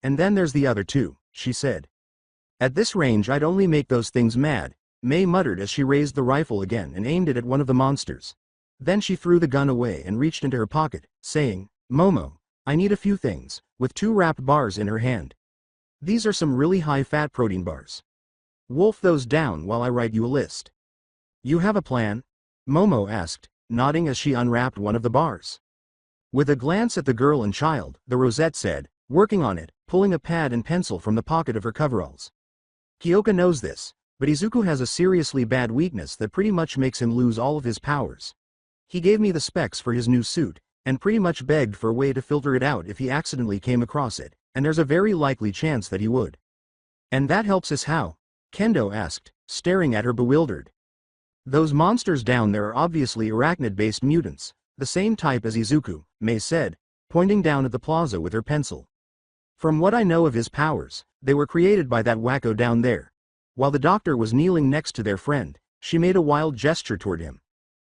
And then there's the other two, she said. At this range I'd only make those things mad, May muttered as she raised the rifle again and aimed it at one of the monsters. Then she threw the gun away and reached into her pocket, saying, Momo, I need a few things, with 2 wrapped bars in her hand. These are some really high-fat protein bars. Wolf those down while I write you a list. You have a plan? Momo asked, nodding as she unwrapped one of the bars. With a glance at the girl and child, the rosette said, working on it, pulling a pad and pencil from the pocket of her coveralls. Kyoka knows this, but Izuku has a seriously bad weakness that pretty much makes him lose all of his powers. He gave me the specs for his new suit, and pretty much begged for a way to filter it out if he accidentally came across it, and there's a very likely chance that he would. And that helps us how? Kendo asked, staring at her bewildered. Those monsters down there are obviously arachnid-based mutants, the same type as Izuku, May said, pointing down at the plaza with her pencil. From what I know of his powers, they were created by that wacko down there. While the doctor was kneeling next to their friend, she made a wild gesture toward him.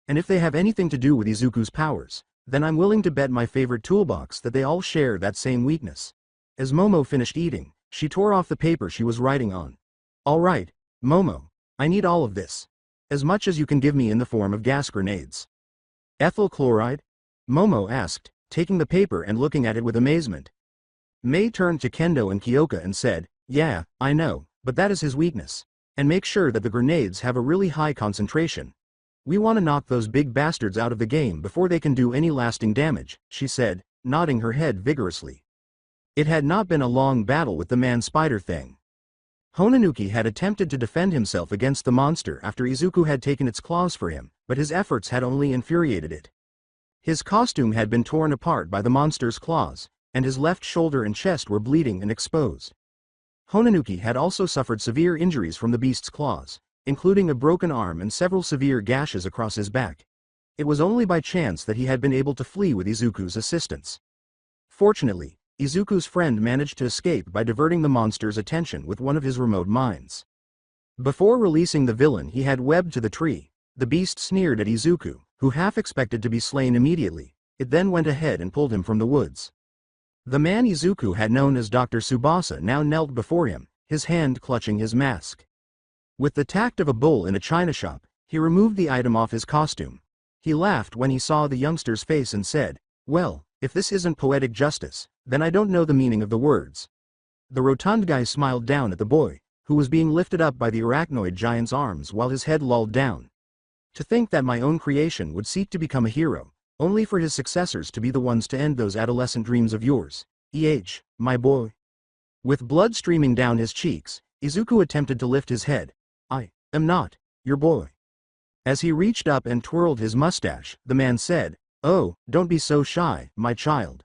And if they have anything to do with Izuku's powers, then I'm willing to bet my favorite toolbox that they all share that same weakness. As Momo finished eating, she tore off the paper she was writing on. All right, Momo, I need all of this. As much as you can give me in the form of gas grenades. Ethyl chloride? Momo asked, taking the paper and looking at it with amazement. May turned to Kendo and Kyoka and said, yeah, I know, but that is his weakness. And make sure that the grenades have a really high concentration. We want to knock those big bastards out of the game before they can do any lasting damage, she said, nodding her head vigorously. It had not been a long battle with the man-spider thing. Honanuki had attempted to defend himself against the monster after Izuku had taken its claws for him, but his efforts had only infuriated it. His costume had been torn apart by the monster's claws, and his left shoulder and chest were bleeding and exposed. Honanuki had also suffered severe injuries from the beast's claws, including a broken arm and several severe gashes across his back. It was only by chance that he had been able to flee with Izuku's assistance. Fortunately, Izuku's friend managed to escape by diverting the monster's attention with one of his remote mines. Before releasing the villain he had webbed to the tree, the beast sneered at Izuku, who half expected to be slain immediately. It then went ahead and pulled him from the woods. The man Izuku had known as Dr. Tsubasa now knelt before him, his hand clutching his mask. With the tact of a bull in a china shop, he removed the item off his costume. He laughed when he saw the youngster's face and said, well, if this isn't poetic justice, then I don't know the meaning of the words. The rotund guy smiled down at the boy, who was being lifted up by the arachnoid giant's arms while his head lolled down. To think that my own creation would seek to become a hero, only for his successors to be the ones to end those adolescent dreams of yours. My boy. With blood streaming down his cheeks, Izuku attempted to lift his head. I am not your boy. As he reached up and twirled his mustache, the man said, oh, don't be so shy, my child.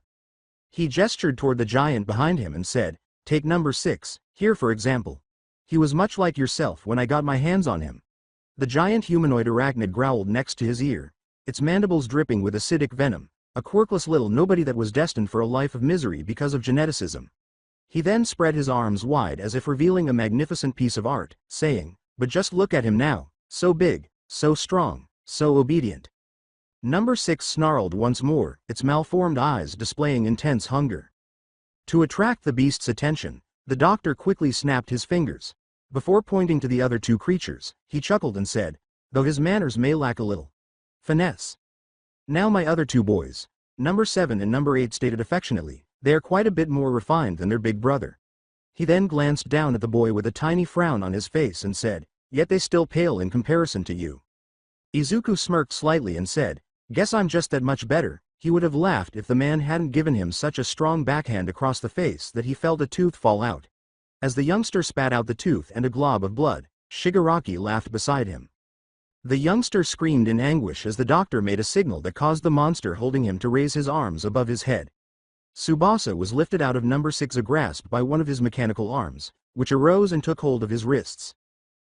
He gestured toward the giant behind him and said, take number 6, here for example. He was much like yourself when I got my hands on him. The giant humanoid arachnid growled next to his ear, its mandibles dripping with acidic venom, a quirkless little nobody that was destined for a life of misery because of geneticism. He then spread his arms wide as if revealing a magnificent piece of art, saying, but just look at him now, so big, so strong, so obedient. Number 6 snarled once more, its malformed eyes displaying intense hunger. To attract the beast's attention, the doctor quickly snapped his fingers. Before pointing to the other two creatures, he chuckled and said, though his manners may lack a little finesse. Now my other two boys, number 7 and number 8 stated affectionately, they are quite a bit more refined than their big brother. He then glanced down at the boy with a tiny frown on his face and said, yet they still pale in comparison to you. Izuku smirked slightly and said, guess I'm just that much better. He would have laughed if the man hadn't given him such a strong backhand across the face that he felt a tooth fall out. As the youngster spat out the tooth and a glob of blood, Shigaraki laughed beside him. The youngster screamed in anguish as the doctor made a signal that caused the monster holding him to raise his arms above his head. Tsubasa was lifted out of number 6 a grasp by one of his mechanical arms, which arose and took hold of his wrists.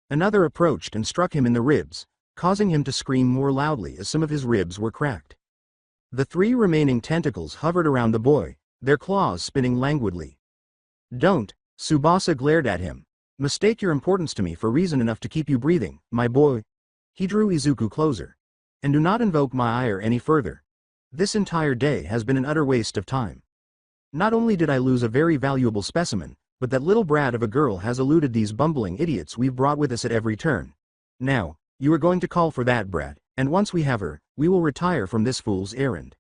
Another approached and struck him in the ribs, causing him to scream more loudly as some of his ribs were cracked. The 3 remaining tentacles hovered around the boy, their claws spinning languidly. Don't, Tsubasa glared at him. Mistake your importance to me for reason enough to keep you breathing, my boy. He drew Izuku closer. And do not invoke my ire any further. This entire day has been an utter waste of time. Not only did I lose a very valuable specimen, but that little brat of a girl has eluded these bumbling idiots we've brought with us at every turn. Now, you are going to call for that brat, and once we have her, we will retire from this fool's errand.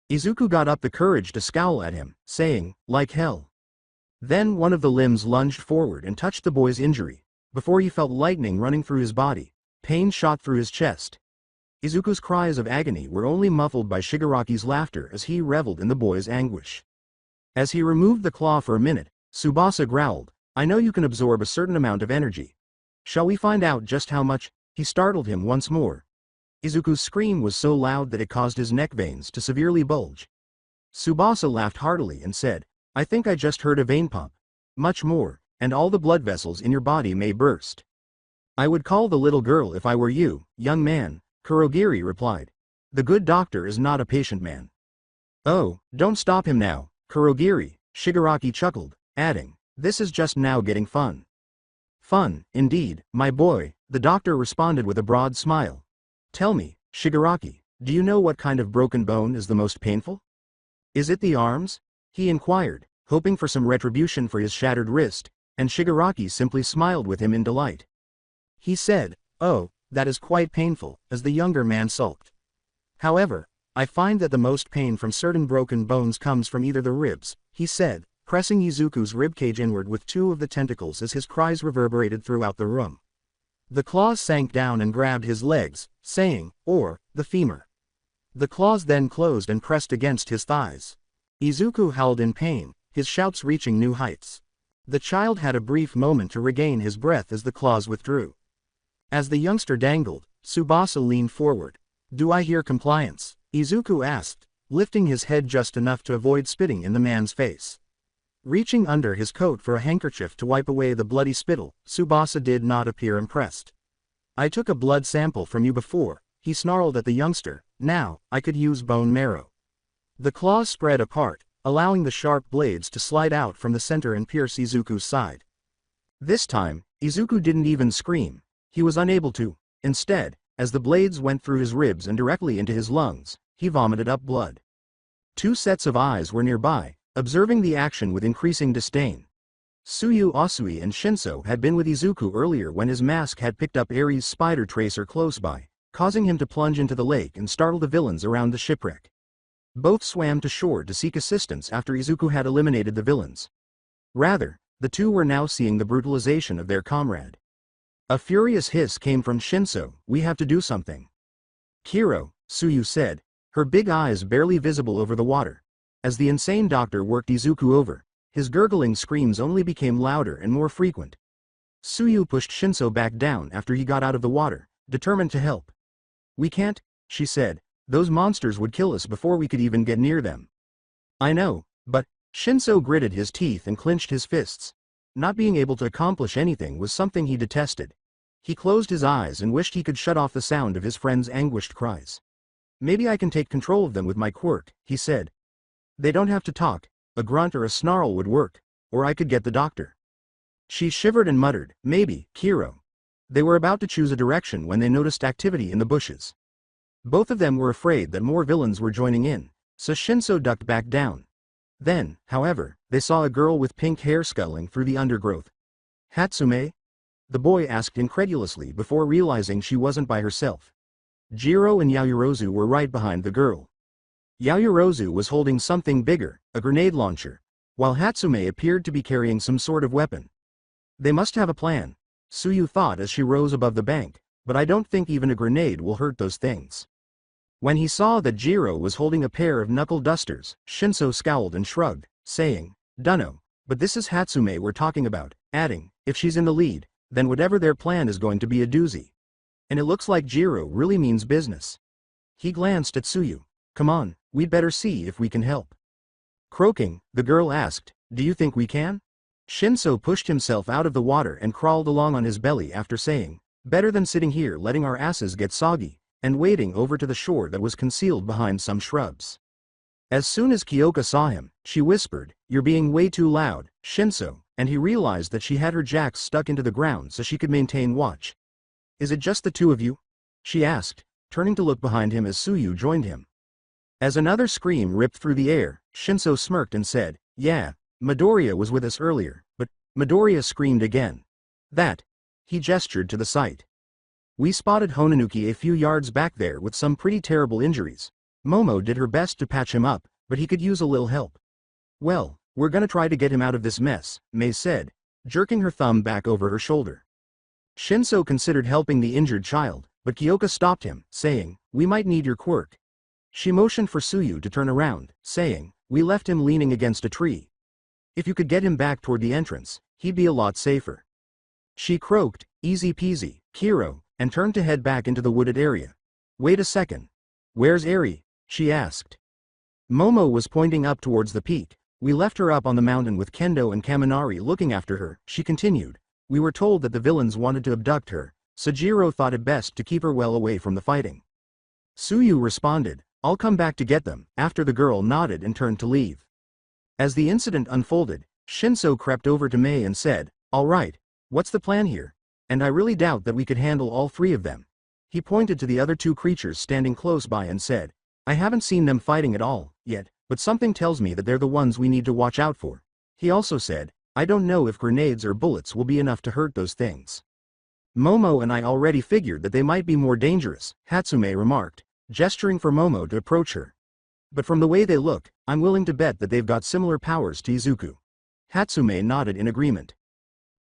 Izuku got up the courage to scowl at him, saying, like hell. Then one of the limbs lunged forward and touched the boy's injury. Before he felt lightning running through his body, pain shot through his chest. Izuku's cries of agony were only muffled by Shigaraki's laughter as he reveled in the boy's anguish. As he removed the claw for a minute, Tsubasa growled, I know you can absorb a certain amount of energy. Shall we find out just how much? He startled him once more. Izuku's scream was so loud that it caused his neck veins to severely bulge. Tsubasa laughed heartily and said, I think I just heard a vein pop. Much more, and all the blood vessels in your body may burst. I would call the little girl if I were you, young man, Kurogiri replied. The good doctor is not a patient man. Oh, don't stop him now, Kurogiri, Shigaraki chuckled, adding, this is just now getting fun. Fun, indeed, my boy, the doctor responded with a broad smile. Tell me, Shigaraki, do you know what kind of broken bone is the most painful? Is it the arms? He inquired, hoping for some retribution for his shattered wrist, and Shigaraki simply smiled with him in delight. He said, oh, that is quite painful, as the younger man sulked. However, I find that the most pain from certain broken bones comes from either the ribs, he said, pressing Izuku's ribcage inward with two of the tentacles as his cries reverberated throughout the room. The claws sank down and grabbed his legs, saying, or, the femur. The claws then closed and pressed against his thighs. Izuku howled in pain, his shouts reaching new heights. The child had a brief moment to regain his breath as the claws withdrew. As the youngster dangled, Tsubasa leaned forward. Do I hear compliance? Izuku asked, lifting his head just enough to avoid spitting in the man's face. Reaching under his coat for a handkerchief to wipe away the bloody spittle, Tsubasa did not appear impressed. I took a blood sample from you before, he snarled at the youngster, now, I could use bone marrow. The claws spread apart, allowing the sharp blades to slide out from the center and pierce Izuku's side. This time, Izuku didn't even scream. He was unable to. Instead, as the blades went through his ribs and directly into his lungs, he vomited up blood. Two sets of eyes were nearby, observing the action with increasing disdain. Tsuyu Asui and Shinso had been with Izuku earlier when his mask had picked up Ares' spider tracer close by, causing him to plunge into the lake and startle the villains around the shipwreck. Both swam to shore to seek assistance after Izuku had eliminated the villains. Rather, the two were now seeing the brutalization of their comrade. A furious hiss came from Shinso, we have to do something. Kiro, Tsuyu said, her big eyes barely visible over the water. As the insane doctor worked Izuku over, his gurgling screams only became louder and more frequent. Tsuyu pushed Shinso back down after he got out of the water, determined to help. We can't, she said, those monsters would kill us before we could even get near them. I know, but, Shinso gritted his teeth and clenched his fists. Not being able to accomplish anything was something he detested. He closed his eyes and wished he could shut off the sound of his friend's anguished cries. Maybe I can take control of them with my quirk, he said. They don't have to talk, a grunt or a snarl would work, or I could get the doctor. She shivered and muttered, maybe, Kiro. They were about to choose a direction when they noticed activity in the bushes. Both of them were afraid that more villains were joining in, so Shinso ducked back down. Then, however, they saw a girl with pink hair scuttling through the undergrowth. Hatsume? The boy asked incredulously before realizing she wasn't by herself. Jiro and Yaoyorozu were right behind the girl. Yaoyorozu was holding something bigger, a grenade launcher, while Hatsume appeared to be carrying some sort of weapon. They must have a plan, Tsuyu thought as she rose above the bank, but I don't think even a grenade will hurt those things. When he saw that Jiro was holding a pair of knuckle dusters, Shinso scowled and shrugged, saying, Dunno, but this is Hatsume we're talking about, adding, if she's in the lead, then whatever their plan is going to be a doozy. And it looks like Jiro really means business. He glanced at Tsuyu. Come on, we'd better see if we can help. Croaking, the girl asked, do you think we can? Shinso pushed himself out of the water and crawled along on his belly after saying, better than sitting here letting our asses get soggy, and wading over to the shore that was concealed behind some shrubs. As soon as Kyoka saw him, she whispered, you're being way too loud, Shinso, and he realized that she had her jacks stuck into the ground so she could maintain watch. "Is it just the two of you?" she asked, turning to look behind him as Suyu joined him. As another scream ripped through the air, Shinso smirked and said, "Yeah, Midoriya was with us earlier, but..." Midoriya screamed again. "That." He gestured to the site. "We spotted Honanuki a few yards back there with some pretty terrible injuries. Momo did her best to patch him up, but he could use a little help." "Well, we're gonna try to get him out of this mess," Mei said, jerking her thumb back over her shoulder. Shinso considered helping the injured child, but Kyoka stopped him, saying, "We might need your quirk." She motioned for Suyu to turn around, saying, "We left him leaning against a tree. If you could get him back toward the entrance, he'd be a lot safer." She croaked, "Easy peasy, Kiro," and turned to head back into the wooded area. "Wait a second. Where's Eri?" she asked. Momo was pointing up towards the peak. "We left her up on the mountain with Kendo and Kaminari looking after her," she continued. "We were told that the villains wanted to abduct her, so Jiro thought it best to keep her well away from the fighting." Suyu responded, "I'll come back to get them," after the girl nodded and turned to leave. As the incident unfolded, Shinso crept over to Mei and said, "All right, what's the plan here? And I really doubt that we could handle all three of them." He pointed to the other two creatures standing close by and said, "I haven't seen them fighting at all, yet, but something tells me that they're the ones we need to watch out for." He also said, "I don't know if grenades or bullets will be enough to hurt those things. Momo and I already figured that they might be more dangerous," Hatsume remarked, gesturing for Momo to approach her. "But from the way they look, I'm willing to bet that they've got similar powers to Izuku." Hatsume nodded in agreement.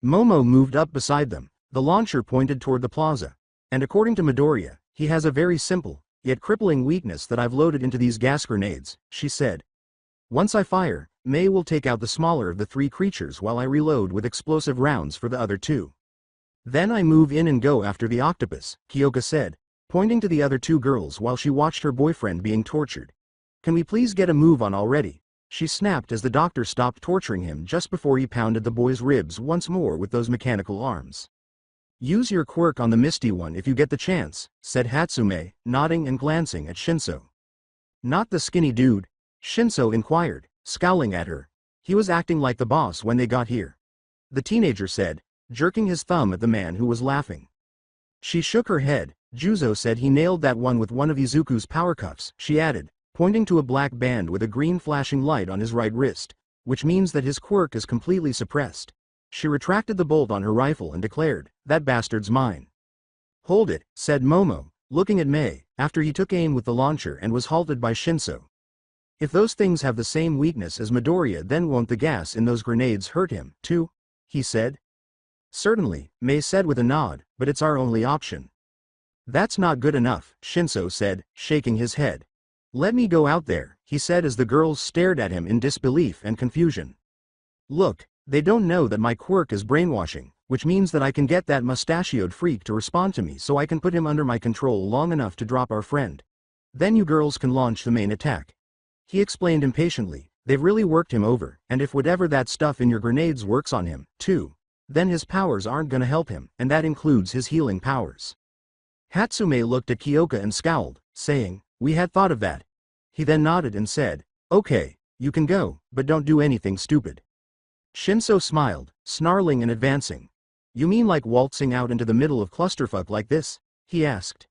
Momo moved up beside them. The launcher pointed toward the plaza. "And according to Midoriya, he has a very simple, yet crippling weakness that I've loaded into these gas grenades," she said. "Once I fire, Mei will take out the smaller of the three creatures while I reload with explosive rounds for the other two. Then I move in and go after the octopus," Kyoka said, pointing to the other two girls while she watched her boyfriend being tortured. "Can we please get a move on already?" she snapped as the doctor stopped torturing him just before he pounded the boy's ribs once more with those mechanical arms. "Use your quirk on the misty one if you get the chance," said Hatsume, nodding and glancing at Shinso. "Not the skinny dude?" Shinso inquired, scowling at her. "He was acting like the boss when they got here," the teenager said, jerking his thumb at the man who was laughing. She shook her head. "Juzo said he nailed that one with one of Izuku's power cuffs," she added, pointing to a black band with a green flashing light on his right wrist, "which means that his quirk is completely suppressed." She retracted the bolt on her rifle and declared, "That bastard's mine." "Hold it," said Momo, looking at Mei, after he took aim with the launcher and was halted by Shinso. "If those things have the same weakness as Midoriya, then won't the gas in those grenades hurt him, too?" he said. "Certainly," Mei said with a nod, "but it's our only option." "That's not good enough," Shinso said, shaking his head. "Let me go out there," he said as the girls stared at him in disbelief and confusion. "Look, they don't know that my quirk is brainwashing, which means that I can get that mustachioed freak to respond to me so I can put him under my control long enough to drop our friend. Then you girls can launch the main attack." He explained impatiently, "They've really worked him over, and if whatever that stuff in your grenades works on him, too, then his powers aren't gonna help him, and that includes his healing powers." Hatsume looked at Kyoka and scowled, saying, "We had thought of that." He then nodded and said, "Okay, you can go, but don't do anything stupid." Shinso smiled, snarling and advancing. "You mean like waltzing out into the middle of clusterfuck like this?" he asked.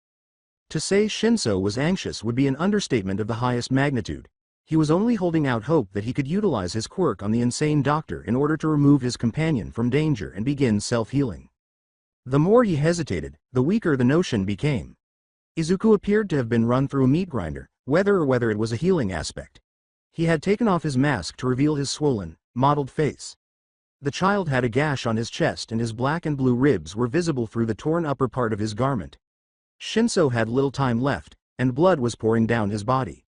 To say Shinso was anxious would be an understatement of the highest magnitude. He was only holding out hope that he could utilize his quirk on the insane doctor in order to remove his companion from danger and begin self-healing. The more he hesitated, the weaker the notion became. Izuku appeared to have been run through a meat grinder, whether it was a healing aspect. He had taken off his mask to reveal his swollen, mottled face. The child had a gash on his chest and his black and blue ribs were visible through the torn upper part of his garment. Shinso had little time left, and blood was pouring down his body.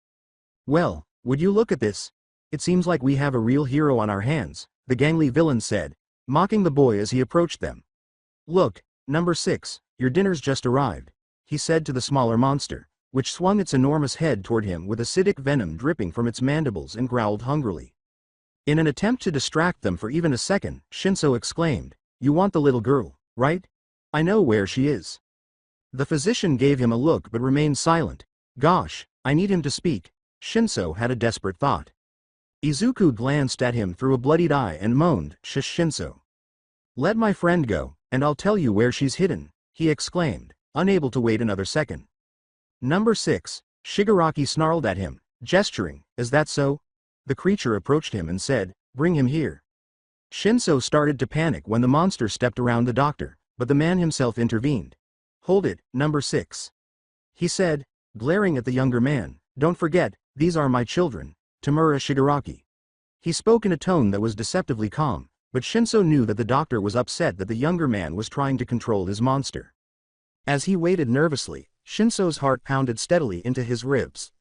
"Well, would you look at this? It seems like we have a real hero on our hands," the gangly villain said, mocking the boy as he approached them. "Look, number 6, your dinner's just arrived," he said to the smaller monster, which swung its enormous head toward him with acidic venom dripping from its mandibles and growled hungrily. In an attempt to distract them for even a second, Shinso exclaimed, "You want the little girl, right? I know where she is." The physician gave him a look but remained silent. "Gosh, I need him to speak." Shinso had a desperate thought. Izuku glanced at him through a bloodied eye and moaned, "Shush, Shinso. Let my friend go, and I'll tell you where she's hidden," he exclaimed, unable to wait another second. Number 6, Shigaraki snarled at him, gesturing, "Is that so?" The creature approached him and said, "Bring him here." Shinso started to panic when the monster stepped around the doctor, but the man himself intervened. "Hold it, Number 6. He said, glaring at the younger man, "Don't forget, these are my children, Tamura Shigaraki." He spoke in a tone that was deceptively calm, but Shinso knew that the doctor was upset that the younger man was trying to control his monster. As he waited nervously, Shinso's heart pounded steadily into his ribs.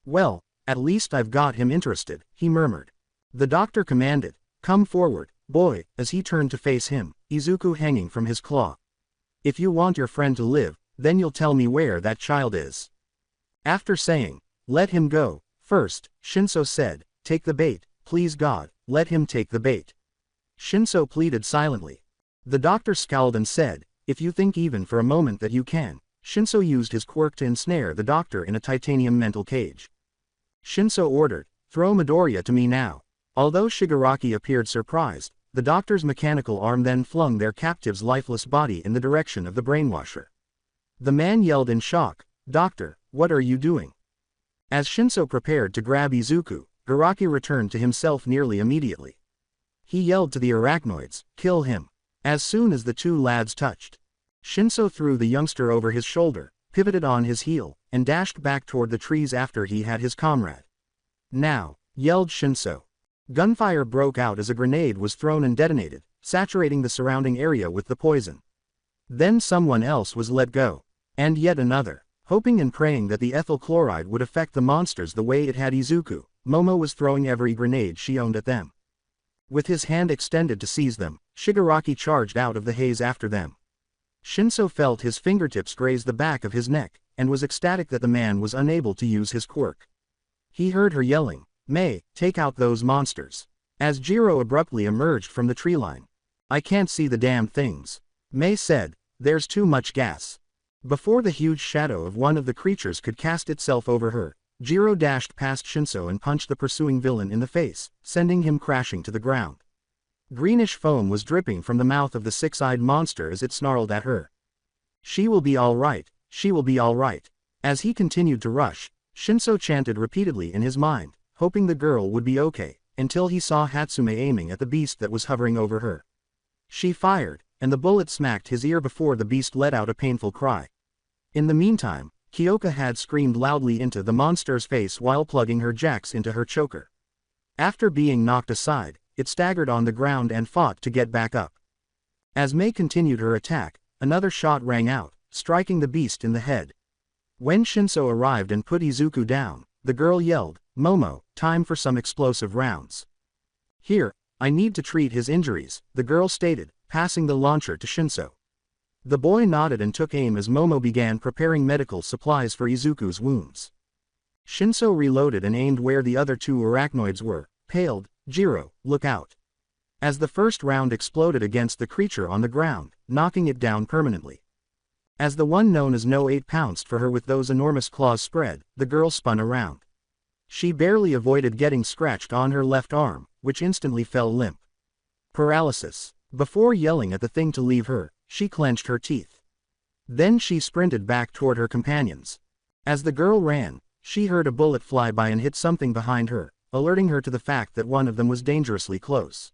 "Well, at least I've got him interested," he murmured. The doctor commanded, "Come forward, boy," as he turned to face him, Izuku hanging from his claw. "If you want your friend to live, then you'll tell me where that child is." After saying, "Let him go," first, Shinso said, "Take the bait, please God, let him take the bait." Shinso pleaded silently. The doctor scowled and said, "If you think even for a moment that you can." Shinso used his quirk to ensnare the doctor in a titanium mental cage. Shinso ordered, "Throw Midoriya to me now." Although Shigaraki appeared surprised, the doctor's mechanical arm then flung their captive's lifeless body in the direction of the brainwasher. The man yelled in shock, "Doctor, what are you doing?" As Shinso prepared to grab Izuku, Shigaraki returned to himself nearly immediately. He yelled to the arachnoids, "Kill him." As soon as the two lads touched, Shinso threw the youngster over his shoulder, pivoted on his heel, and dashed back toward the trees after he had his comrade. "Now," yelled Shinso. Gunfire broke out as a grenade was thrown and detonated, saturating the surrounding area with the poison. Then someone else was let go. And yet another. Hoping and praying that the ethyl chloride would affect the monsters the way it had Izuku, Momo was throwing every grenade she owned at them. With his hand extended to seize them, Shigaraki charged out of the haze after them. Shinso felt his fingertips graze the back of his neck, and was ecstatic that the man was unable to use his quirk. He heard her yelling, "May, take out those monsters." As Jiro abruptly emerged from the tree line. "I can't see the damn things," May said, "there's too much gas." Before the huge shadow of one of the creatures could cast itself over her, Jiro dashed past Shinso and punched the pursuing villain in the face, sending him crashing to the ground. Greenish foam was dripping from the mouth of the six-eyed monster as it snarled at her. "She will be all right, she will be all right." As he continued to rush, Shinso chanted repeatedly in his mind, hoping the girl would be okay, until he saw Hatsume aiming at the beast that was hovering over her. She fired, and the bullet smacked his ear before the beast let out a painful cry. In the meantime, Kyoka had screamed loudly into the monster's face while plugging her jacks into her choker. After being knocked aside, it staggered on the ground and fought to get back up. As May continued her attack, another shot rang out, striking the beast in the head. When Shinso arrived and put Izuku down, the girl yelled, "Momo, time for some explosive rounds." "Here, I need to treat his injuries," the girl stated, passing the launcher to Shinso. The boy nodded and took aim as Momo began preparing medical supplies for Izuku's wounds. Shinso reloaded and aimed where the other two arachnoids were, paled, "Jiro, look out." As the first round exploded against the creature on the ground, knocking it down permanently. As the one known as No 8 pounced for her with those enormous claws spread, the girl spun around. She barely avoided getting scratched on her left arm, which instantly fell limp. Paralysis. Before yelling at the thing to leave her, she clenched her teeth. Then she sprinted back toward her companions. As the girl ran, she heard a bullet fly by and hit something behind her, alerting her to the fact that one of them was dangerously close.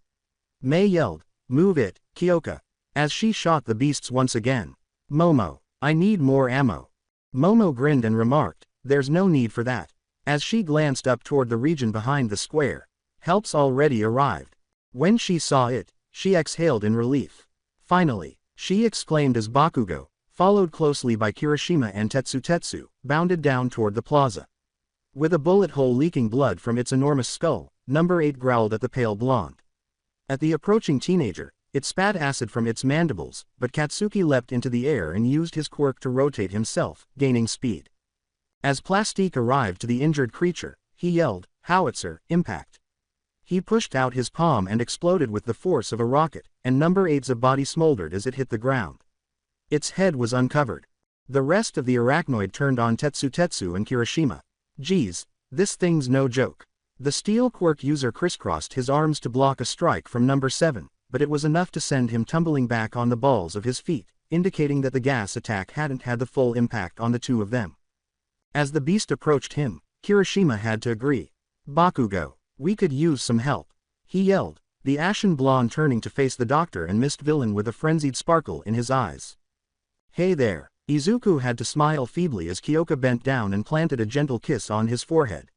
May yelled, "Move it, Kyoka," as she shot the beasts once again. "Momo, I need more ammo." Momo grinned and remarked, "There's no need for that." As she glanced up toward the region behind the square, help's already arrived. When she saw it, she exhaled in relief. Finally, she exclaimed as Bakugo, followed closely by Kirishima and Tetsu, bounded down toward the plaza. With a bullet hole leaking blood from its enormous skull, Number 8 growled at the pale blonde. At the approaching teenager, it spat acid from its mandibles, but Katsuki leapt into the air and used his quirk to rotate himself, gaining speed. As Plastique arrived to the injured creature, he yelled, "Howitzer, impact." He pushed out his palm and exploded with the force of a rocket, and Number 8's body smoldered as it hit the ground. Its head was uncovered. The rest of the arachnoid turned on Tetsu and Kirishima. "Geez, this thing's no joke." The steel quirk user crisscrossed his arms to block a strike from number 7, but it was enough to send him tumbling back on the balls of his feet, indicating that the gas attack hadn't had the full impact on the two of them. As the beast approached him, Kirishima had to agree. "Bakugo, we could use some help," he yelled, the ashen blonde turning to face the doctor and mist villain with a frenzied sparkle in his eyes. "Hey there." Izuku had to smile feebly as Kyoka bent down and planted a gentle kiss on his forehead.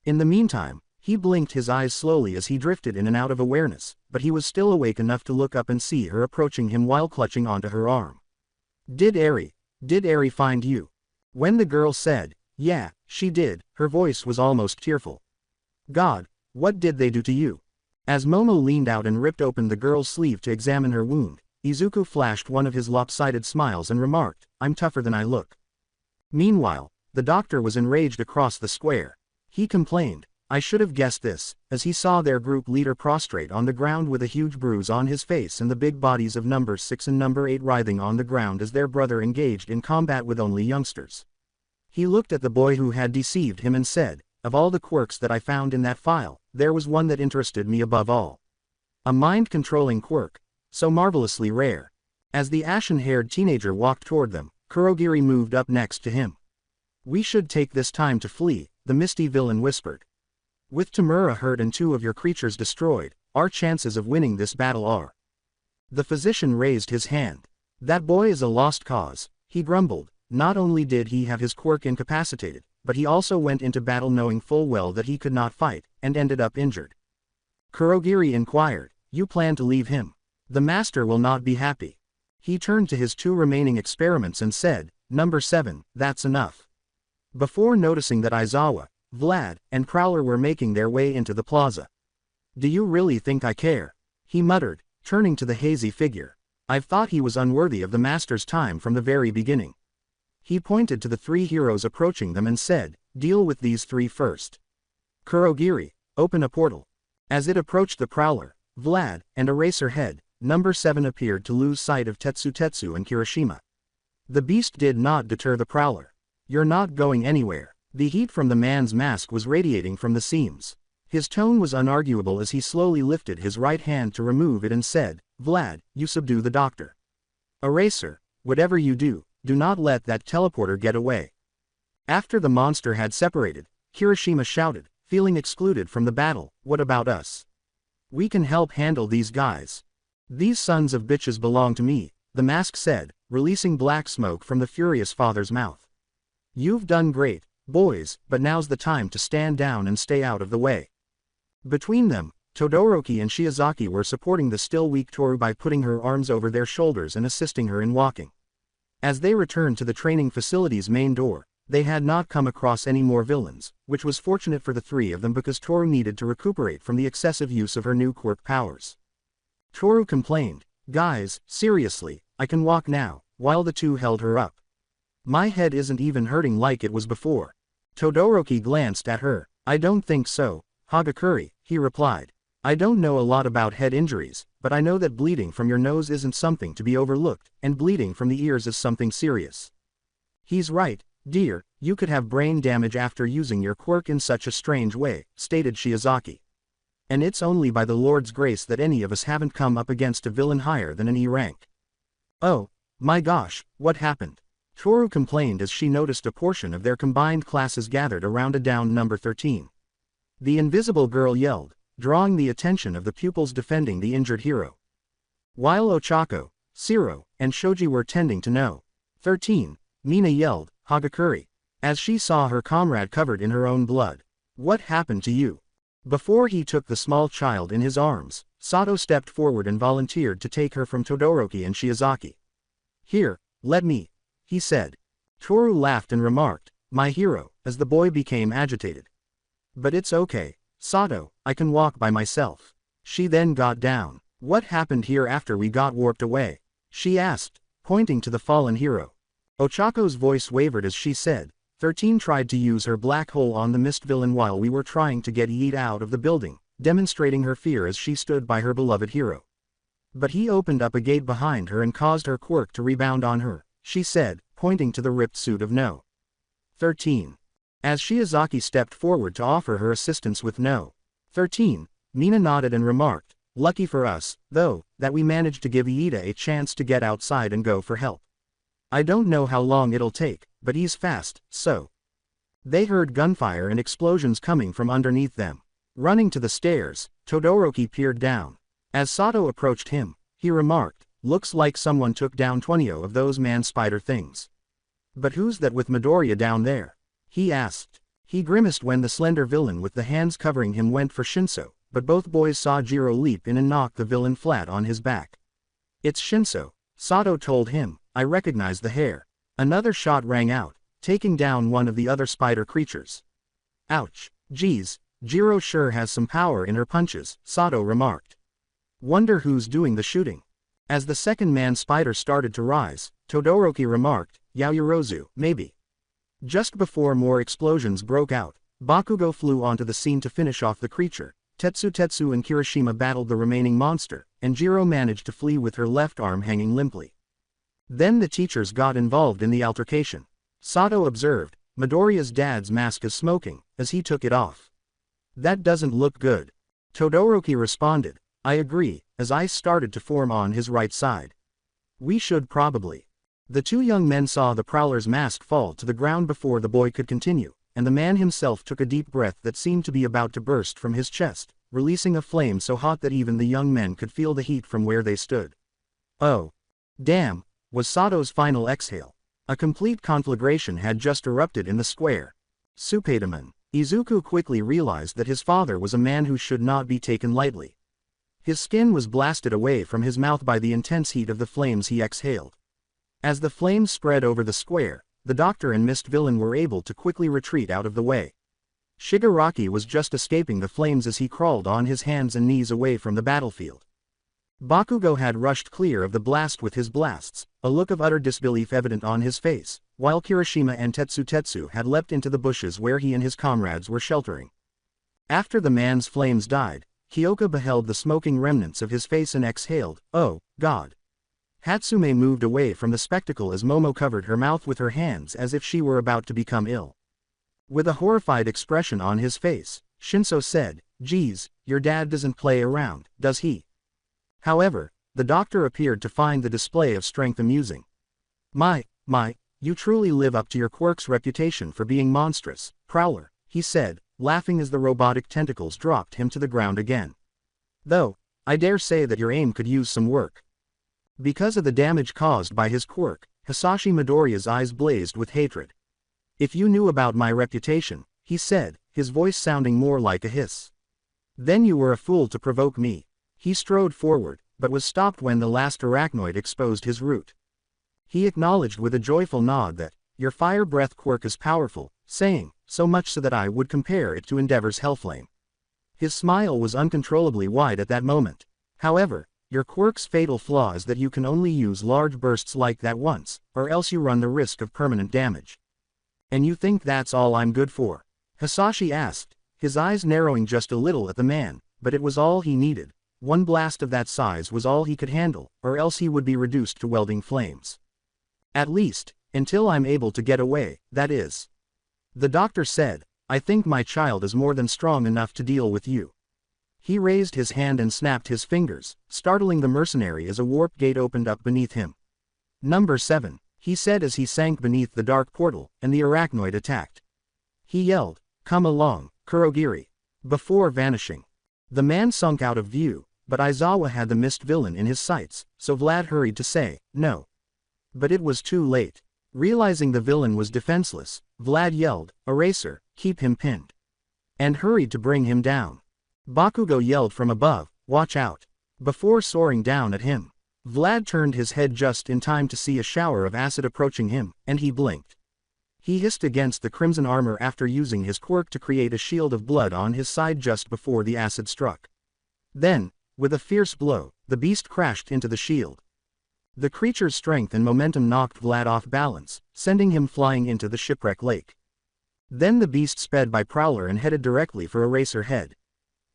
In the meantime, he blinked his eyes slowly as he drifted in and out of awareness, but he was still awake enough to look up and see her approaching him while clutching onto her arm. Did Eri find you?" When the girl said, "Yeah, she did," her voice was almost tearful. "God, what did they do to you?" As Momo leaned out and ripped open the girl's sleeve to examine her wound, Izuku flashed one of his lopsided smiles and remarked, "I'm tougher than I look." Meanwhile, the doctor was enraged across the square. He complained, "I should have guessed this," as he saw their group leader prostrate on the ground with a huge bruise on his face and the big bodies of number 6 and number 8 writhing on the ground as their brother engaged in combat with only youngsters. He looked at the boy who had deceived him and said, "Of all the quirks that I found in that file, there was one that interested me above all. A mind-controlling quirk, so marvelously rare." As the ashen-haired teenager walked toward them, Kurogiri moved up next to him. "We should take this time to flee," the misty villain whispered. "With Tamura hurt and 2 of your creatures destroyed, our chances of winning this battle are." The physician raised his hand. "That boy is a lost cause," he grumbled. Not only did he have his quirk incapacitated, but he also went into battle knowing full well that he could not fight, and ended up injured. Kurogiri inquired, "You plan to leave him? The master will not be happy." He turned to his 2 remaining experiments and said, "Number 7, that's enough." Before noticing that Aizawa, Vlad, and Prowler were making their way into the plaza. "Do you really think I care?" he muttered, turning to the hazy figure. "I've thought he was unworthy of the master's time from the very beginning." He pointed to the 3 heroes approaching them and said, "Deal with these 3 first. Kurogiri, open a portal." As it approached the Prowler, Vlad, and Eraserhead, number 7 appeared to lose sight of Tetsu and Kirishima. The beast did not deter the Prowler. "You're not going anywhere." The heat from the man's mask was radiating from the seams. His tone was unarguable as he slowly lifted his right hand to remove it and said, "Vlad, you subdue the doctor. Eraser, whatever you do, do not let that teleporter get away." After the monster had separated, Kirishima shouted, feeling excluded from the battle, "What about us? We can help handle these guys." "These sons of bitches belong to me," the mask said, releasing black smoke from the furious father's mouth. "You've done great, boys, but now's the time to stand down and stay out of the way." Between them, Todoroki and Shiozaki were supporting the still weak Toru by putting her arms over their shoulders and assisting her in walking. As they returned to the training facility's main door, they had not come across any more villains, which was fortunate for the 3 of them because Toru needed to recuperate from the excessive use of her new quirk powers. Toru complained, "Guys, seriously, I can walk now," while the 2 held her up. "My head isn't even hurting like it was before." Todoroki glanced at her. "I don't think so, Hagakure," he replied. "I don't know a lot about head injuries, but I know that bleeding from your nose isn't something to be overlooked, and bleeding from the ears is something serious." "He's right, dear, you could have brain damage after using your quirk in such a strange way," stated Shiozaki. "And it's only by the Lord's grace that any of us haven't come up against a villain higher than an E rank." "Oh, my gosh, what happened?" Toru complained as she noticed a portion of their combined classes gathered around a downed number 13. The invisible girl yelled, drawing the attention of the pupils defending the injured hero. While Ochako, Siro, and Shoji were tending to No. 13, Mina yelled, "Hagakure," as she saw her comrade covered in her own blood. "What happened to you?" Before he took the small child in his arms, Sato stepped forward and volunteered to take her from Todoroki and Shiozaki. "Here, let me," he said. Toru laughed and remarked, "My hero," as the boy became agitated. "But it's okay, Sato, I can walk by myself." She then got down. "What happened here after we got warped away?" she asked, pointing to the fallen hero. Ochako's voice wavered as she said, 13 tried to use her black hole on the mist villain while we were trying to get Yeet out of the building, demonstrating her fear as she stood by her beloved hero. But he opened up a gate behind her and caused her quirk to rebound on her, she said, pointing to the ripped suit of No. 13. As Shiozaki stepped forward to offer her assistance with No. 13, Mina nodded and remarked, "Lucky for us, though, that we managed to give Iida a chance to get outside and go for help. I don't know how long it'll take, but he's fast, so." They heard gunfire and explosions coming from underneath them. Running to the stairs, Todoroki peered down. As Sato approached him, he remarked, "Looks like someone took down 20 of those man-spider things. But who's that with Midoriya down there?" he asked. He grimaced when the slender villain with the hands covering him went for Shinso, but both boys saw Jiro leap in and knock the villain flat on his back. "It's Shinso," Sato told him. "I recognize the hair." Another shot rang out, taking down one of the other spider creatures. "Ouch. Geez, Jiro sure has some power in her punches," Sato remarked. "Wonder who's doing the shooting." As the second man spider started to rise, Todoroki remarked, "Yaoyorozu, maybe." Just before more explosions broke out, Bakugo flew onto the scene to finish off the creature. Tetsu and Kirishima battled the remaining monster, and Jiro managed to flee with her left arm hanging limply. Then the teachers got involved in the altercation. Sato observed, "Midoriya's dad's mask is smoking," as he took it off. "That doesn't look good." Todoroki responded, "I agree," as ice started to form on his right side. "We should probably." The two young men saw the Prowler's mask fall to the ground before the boy could continue, and the man himself took a deep breath that seemed to be about to burst from his chest, releasing a flame so hot that even the young men could feel the heat from where they stood. "Oh. Damn," was Sato's final exhale. A complete conflagration had just erupted in the square. Spiderman. Izuku quickly realized that his father was a man who should not be taken lightly. His skin was blasted away from his mouth by the intense heat of the flames he exhaled. As the flames spread over the square, the doctor and Mist Villain were able to quickly retreat out of the way. Shigaraki was just escaping the flames as he crawled on his hands and knees away from the battlefield. Bakugo had rushed clear of the blast with his blasts, a look of utter disbelief evident on his face, while Kirishima and Tetsu had leapt into the bushes where he and his comrades were sheltering. After the man's flames died, Kyoka beheld the smoking remnants of his face and exhaled, "Oh, God." Hatsume moved away from the spectacle as Momo covered her mouth with her hands as if she were about to become ill. With a horrified expression on his face, Shinso said, "Geez, your dad doesn't play around, does he?" However, the doctor appeared to find the display of strength amusing. My, you truly live up to your quirk's reputation for being monstrous, Prowler," he said, laughing as the robotic tentacles dropped him to the ground again. "Though, I dare say that your aim could use some work." Because of the damage caused by his quirk, Hisashi Midoriya's eyes blazed with hatred. "If you knew about my reputation," he said, his voice sounding more like a hiss, "then you were a fool to provoke me." He strode forward, but was stopped when the last arachnoid exposed his root. He acknowledged with a joyful nod that, "Your fire breath quirk is powerful," saying, "so much so that I would compare it to Endeavor's Hellflame." His smile was uncontrollably wide at that moment. "However, your quirk's fatal flaw is that you can only use large bursts like that once, or else you run the risk of permanent damage." "And you think that's all I'm good for?" Hisashi asked, his eyes narrowing just a little at the man, but it was all he needed. One blast of that size was all he could handle, or else he would be reduced to welding flames. "At least, until I'm able to get away, that is." The doctor said, "I think my child is more than strong enough to deal with you." He raised his hand and snapped his fingers, startling the mercenary as a warp gate opened up beneath him. "Number 7, he said as he sank beneath the dark portal, and the arachnoid attacked. He yelled, "Come along, Kurogiri," before vanishing. The man sunk out of view, but Aizawa had the Mist Villain in his sights, so Vlad hurried to say, "No." But it was too late. Realizing the villain was defenseless, Vlad yelled, "Eraser, keep him pinned," and hurried to bring him down. Bakugo yelled from above, "Watch out," before soaring down at him. Vlad turned his head just in time to see a shower of acid approaching him, and he blinked. He hissed against the crimson armor after using his quirk to create a shield of blood on his side just before the acid struck. Then, with a fierce blow, the beast crashed into the shield. The creature's strength and momentum knocked Vlad off balance, sending him flying into the shipwreck lake. Then the beast sped by Prowler and headed directly for Eraser Head.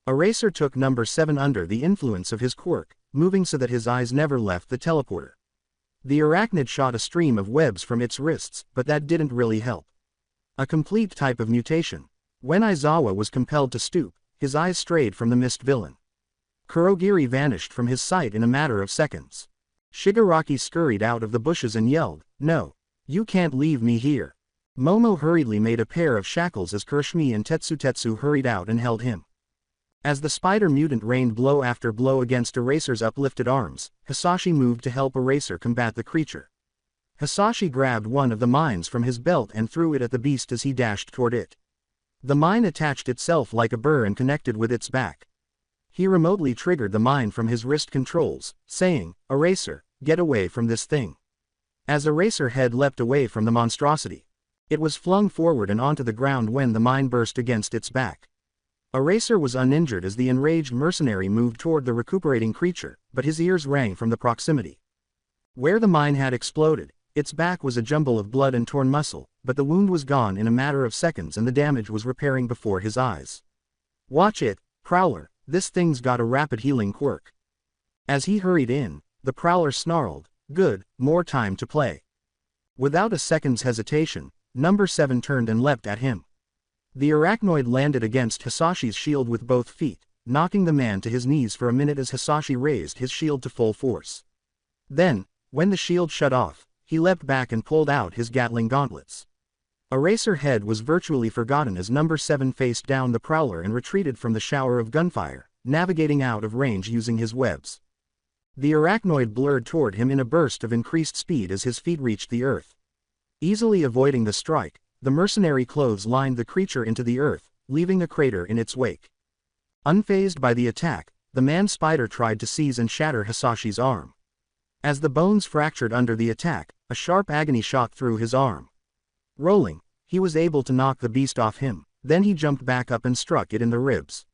Eraser took number 7 under the influence of his quirk, moving so that his eyes never left the teleporter. The arachnid shot a stream of webs from its wrists, but that didn't really help. A complete type of mutation. When Aizawa was compelled to stoop, his eyes strayed from the mist villain. Kurogiri vanished from his sight in a matter of seconds. Shigaraki scurried out of the bushes and yelled, "No! You can't leave me here!" Momo hurriedly made a pair of shackles as Kirishimi and Tetsutetsu hurried out and held him. As the spider mutant rained blow after blow against Eraser's uplifted arms, Hisashi moved to help Eraser combat the creature. Hisashi grabbed one of the mines from his belt and threw it at the beast as he dashed toward it. The mine attached itself like a burr and connected with its back. He remotely triggered the mine from his wrist controls, saying, "Eraser, get away from this thing." As Eraser head leapt away from the monstrosity, it was flung forward and onto the ground when the mine burst against its back. Eraser was uninjured as the enraged mercenary moved toward the recuperating creature, but his ears rang from the proximity. Where the mine had exploded, its back was a jumble of blood and torn muscle, but the wound was gone in a matter of seconds and the damage was repairing before his eyes. "Watch it, Prowler, this thing's got a rapid healing quirk." As he hurried in, the Prowler snarled, "Good, more time to play." Without a second's hesitation, Number 7 turned and leapt at him. The arachnoid landed against Hisashi's shield with both feet, knocking the man to his knees for a minute as Hisashi raised his shield to full force. Then, when the shield shut off, he leapt back and pulled out his Gatling gauntlets. Eraser head was virtually forgotten as Number 7 faced down the Prowler and retreated from the shower of gunfire, navigating out of range using his webs. The arachnoid blurred toward him in a burst of increased speed as his feet reached the earth. Easily avoiding the strike, the mercenary clothes lined the creature into the earth, leaving a crater in its wake. Unfazed by the attack, the man-spider tried to seize and shatter Hisashi's arm. As the bones fractured under the attack, a sharp agony shot through his arm. Rolling, he was able to knock the beast off him, then he jumped back up and struck it in the ribs.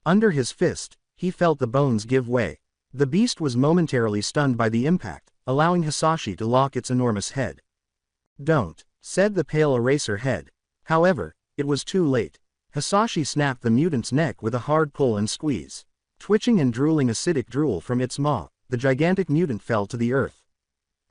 Under his fist, he felt the bones give way. The beast was momentarily stunned by the impact, allowing Hisashi to lock its enormous head. "Don't," said the pale Eraser head. However, it was too late. Hisashi snapped the mutant's neck with a hard pull and squeeze. Twitching and drooling acidic drool from its maw, the gigantic mutant fell to the earth.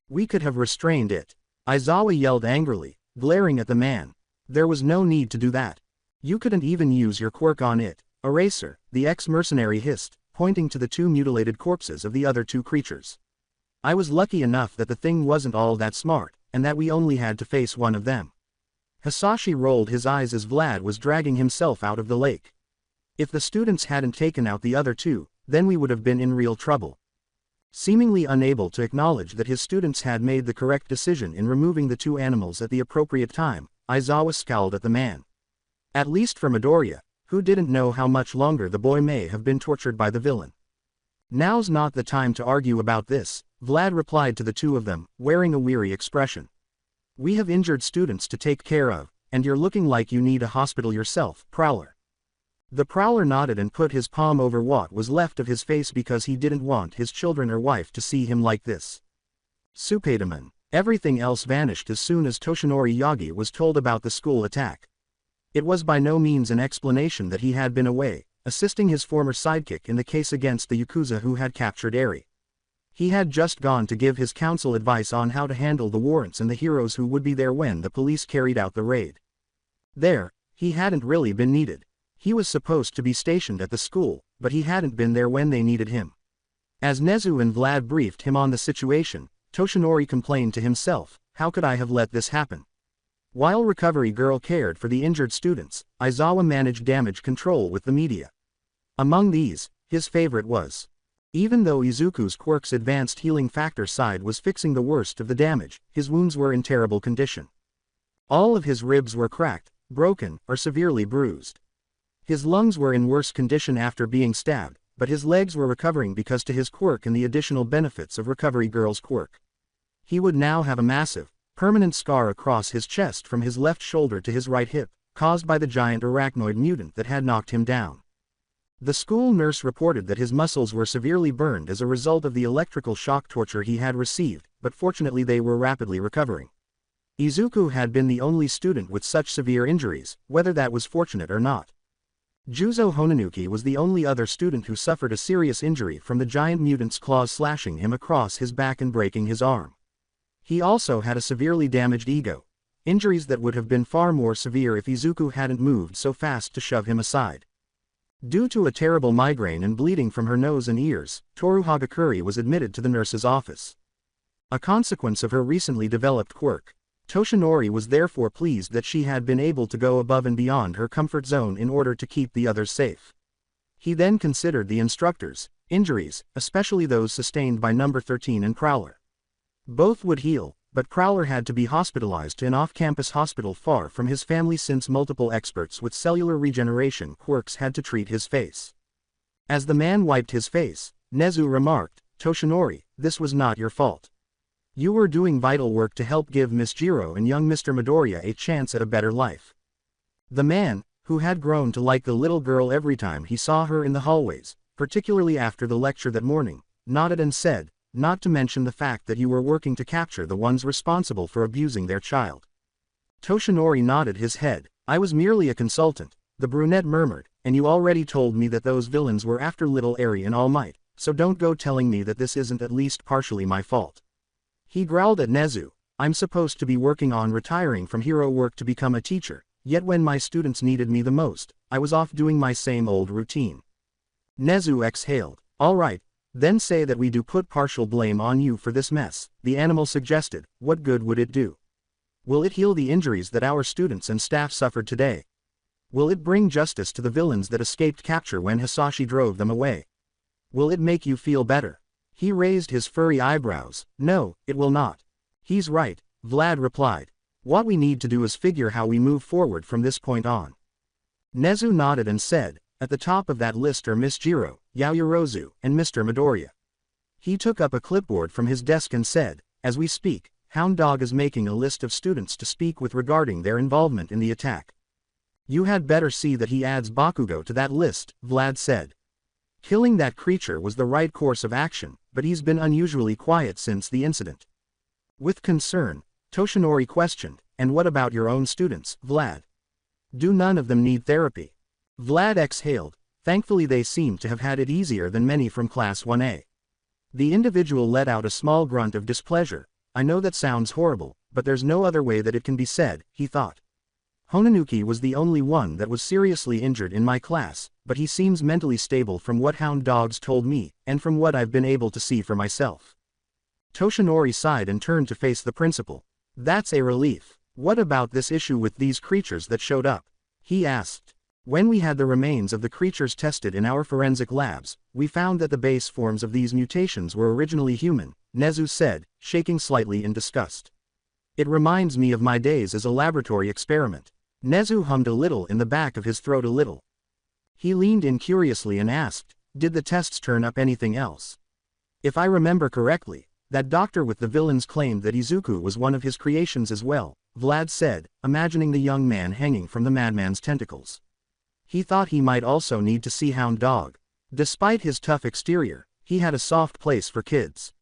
"We could have restrained it," Aizawa yelled angrily, glaring at the man. "There was no need to do that. You couldn't even use your quirk on it, Eraser," the ex-mercenary hissed, pointing to the two mutilated corpses of the other two creatures. "I was lucky enough that the thing wasn't all that smart, and that we only had to face one of them." Hisashi rolled his eyes as Vlad was dragging himself out of the lake. "If the students hadn't taken out the other two, then we would have been in real trouble." Seemingly unable to acknowledge that his students had made the correct decision in removing the two animals at the appropriate time, Aizawa scowled at the man. At least for Midoriya, who didn't know how much longer the boy may have been tortured by the villain. "Now's not the time to argue about this," Vlad replied to the two of them, wearing a weary expression. "We have injured students to take care of, and you're looking like you need a hospital yourself, Prowler." The Prowler nodded and put his palm over what was left of his face because he didn't want his children or wife to see him like this. Spiderman. Everything else vanished as soon as Toshinori Yagi was told about the school attack. It was by no means an explanation that he had been away, assisting his former sidekick in the case against the Yakuza who had captured Eri. He had just gone to give his counsel advice on how to handle the warrants and the heroes who would be there when the police carried out the raid. There, he hadn't really been needed. He was supposed to be stationed at the school, but he hadn't been there when they needed him. As Nezu and Vlad briefed him on the situation, Toshinori complained to himself, "How could I have let this happen?" While Recovery Girl cared for the injured students, Aizawa managed damage control with the media. Among these, his favorite was. Even though Izuku's quirk's advanced healing factor side was fixing the worst of the damage, his wounds were in terrible condition. All of his ribs were cracked, broken, or severely bruised. His lungs were in worse condition after being stabbed, but his legs were recovering because to his quirk and the additional benefits of Recovery Girl's quirk. He would now have a massive, permanent scar across his chest from his left shoulder to his right hip, caused by the giant arachnoid mutant that had knocked him down. The school nurse reported that his muscles were severely burned as a result of the electrical shock torture he had received, but fortunately they were rapidly recovering. Izuku had been the only student with such severe injuries, whether that was fortunate or not. Juzo Hononuki was the only other student who suffered a serious injury from the giant mutant's claws slashing him across his back and breaking his arm. He also had a severely damaged ego. injuries that would have been far more severe if Izuku hadn't moved so fast to shove him aside. Due to a terrible migraine and bleeding from her nose and ears, Toru Hagakure was admitted to the nurse's office. A consequence of her recently developed quirk. Toshinori was therefore pleased that she had been able to go above and beyond her comfort zone in order to keep the others safe. He then considered the instructors' injuries, especially those sustained by number 13 and Prowler. Both would heal, but Prowler had to be hospitalized to an off-campus hospital far from his family since multiple experts with cellular regeneration quirks had to treat his face. As the man wiped his face, Nezu remarked, "Toshinori, this was not your fault. You were doing vital work to help give Miss Jiro and young Mr. Midoriya a chance at a better life." The man, who had grown to like the little girl every time he saw her in the hallways, particularly after the lecture that morning, nodded and said, "Not to mention the fact that you were working to capture the ones responsible for abusing their child." Toshinori nodded his head. "I was merely a consultant," the brunette murmured, "and you already told me that those villains were after little Eri and All Might, so don't go telling me that this isn't at least partially my fault." He growled at Nezu, "I'm supposed to be working on retiring from hero work to become a teacher, yet when my students needed me the most, I was off doing my same old routine." Nezu exhaled. "All right, then say that we do put partial blame on you for this mess," the animal suggested. "What good would it do? Will it heal the injuries that our students and staff suffered today? Will it bring justice to the villains that escaped capture when Hisashi drove them away? Will it make you feel better?" He raised his furry eyebrows. "No, it will not." "He's right," Vlad replied. "What we need to do is figure how we move forward from this point on." Nezu nodded and said, "At the top of that list are Miss Jiro, Yaoyorozu, and Mr. Midoriya." He took up a clipboard from his desk and said, "As we speak, Hound Dog is making a list of students to speak with regarding their involvement in the attack. You had better see that he adds Bakugo to that list," Vlad said. Killing that creature was the right course of action, but he's been unusually quiet since the incident. With concern, Toshinori questioned, "And what about your own students, Vlad? Do none of them need therapy?" Vlad exhaled. "Thankfully they seem to have had it easier than many from Class 1A. The individual let out a small grunt of displeasure. "I know that sounds horrible, but there's no other way that it can be said," he thought. "Honanuki was the only one that was seriously injured in my class, but he seems mentally stable from what Hound Dog's told me, and from what I've been able to see for myself." Toshinori sighed and turned to face the principal. "That's a relief. What about this issue with these creatures that showed up?" he asked. "When we had the remains of the creatures tested in our forensic labs, we found that the base forms of these mutations were originally human," Nezu said, shaking slightly in disgust. "It reminds me of my days as a laboratory experiment." Nezu hummed a little in the back of his throat a little. He leaned in curiously and asked, "Did the tests turn up anything else? If I remember correctly, that doctor with the villains claimed that Izuku was one of his creations as well," Vlad said, imagining the young man hanging from the madman's tentacles. He thought he might also need to see Hound Dog. Despite his tough exterior, he had a soft place for kids.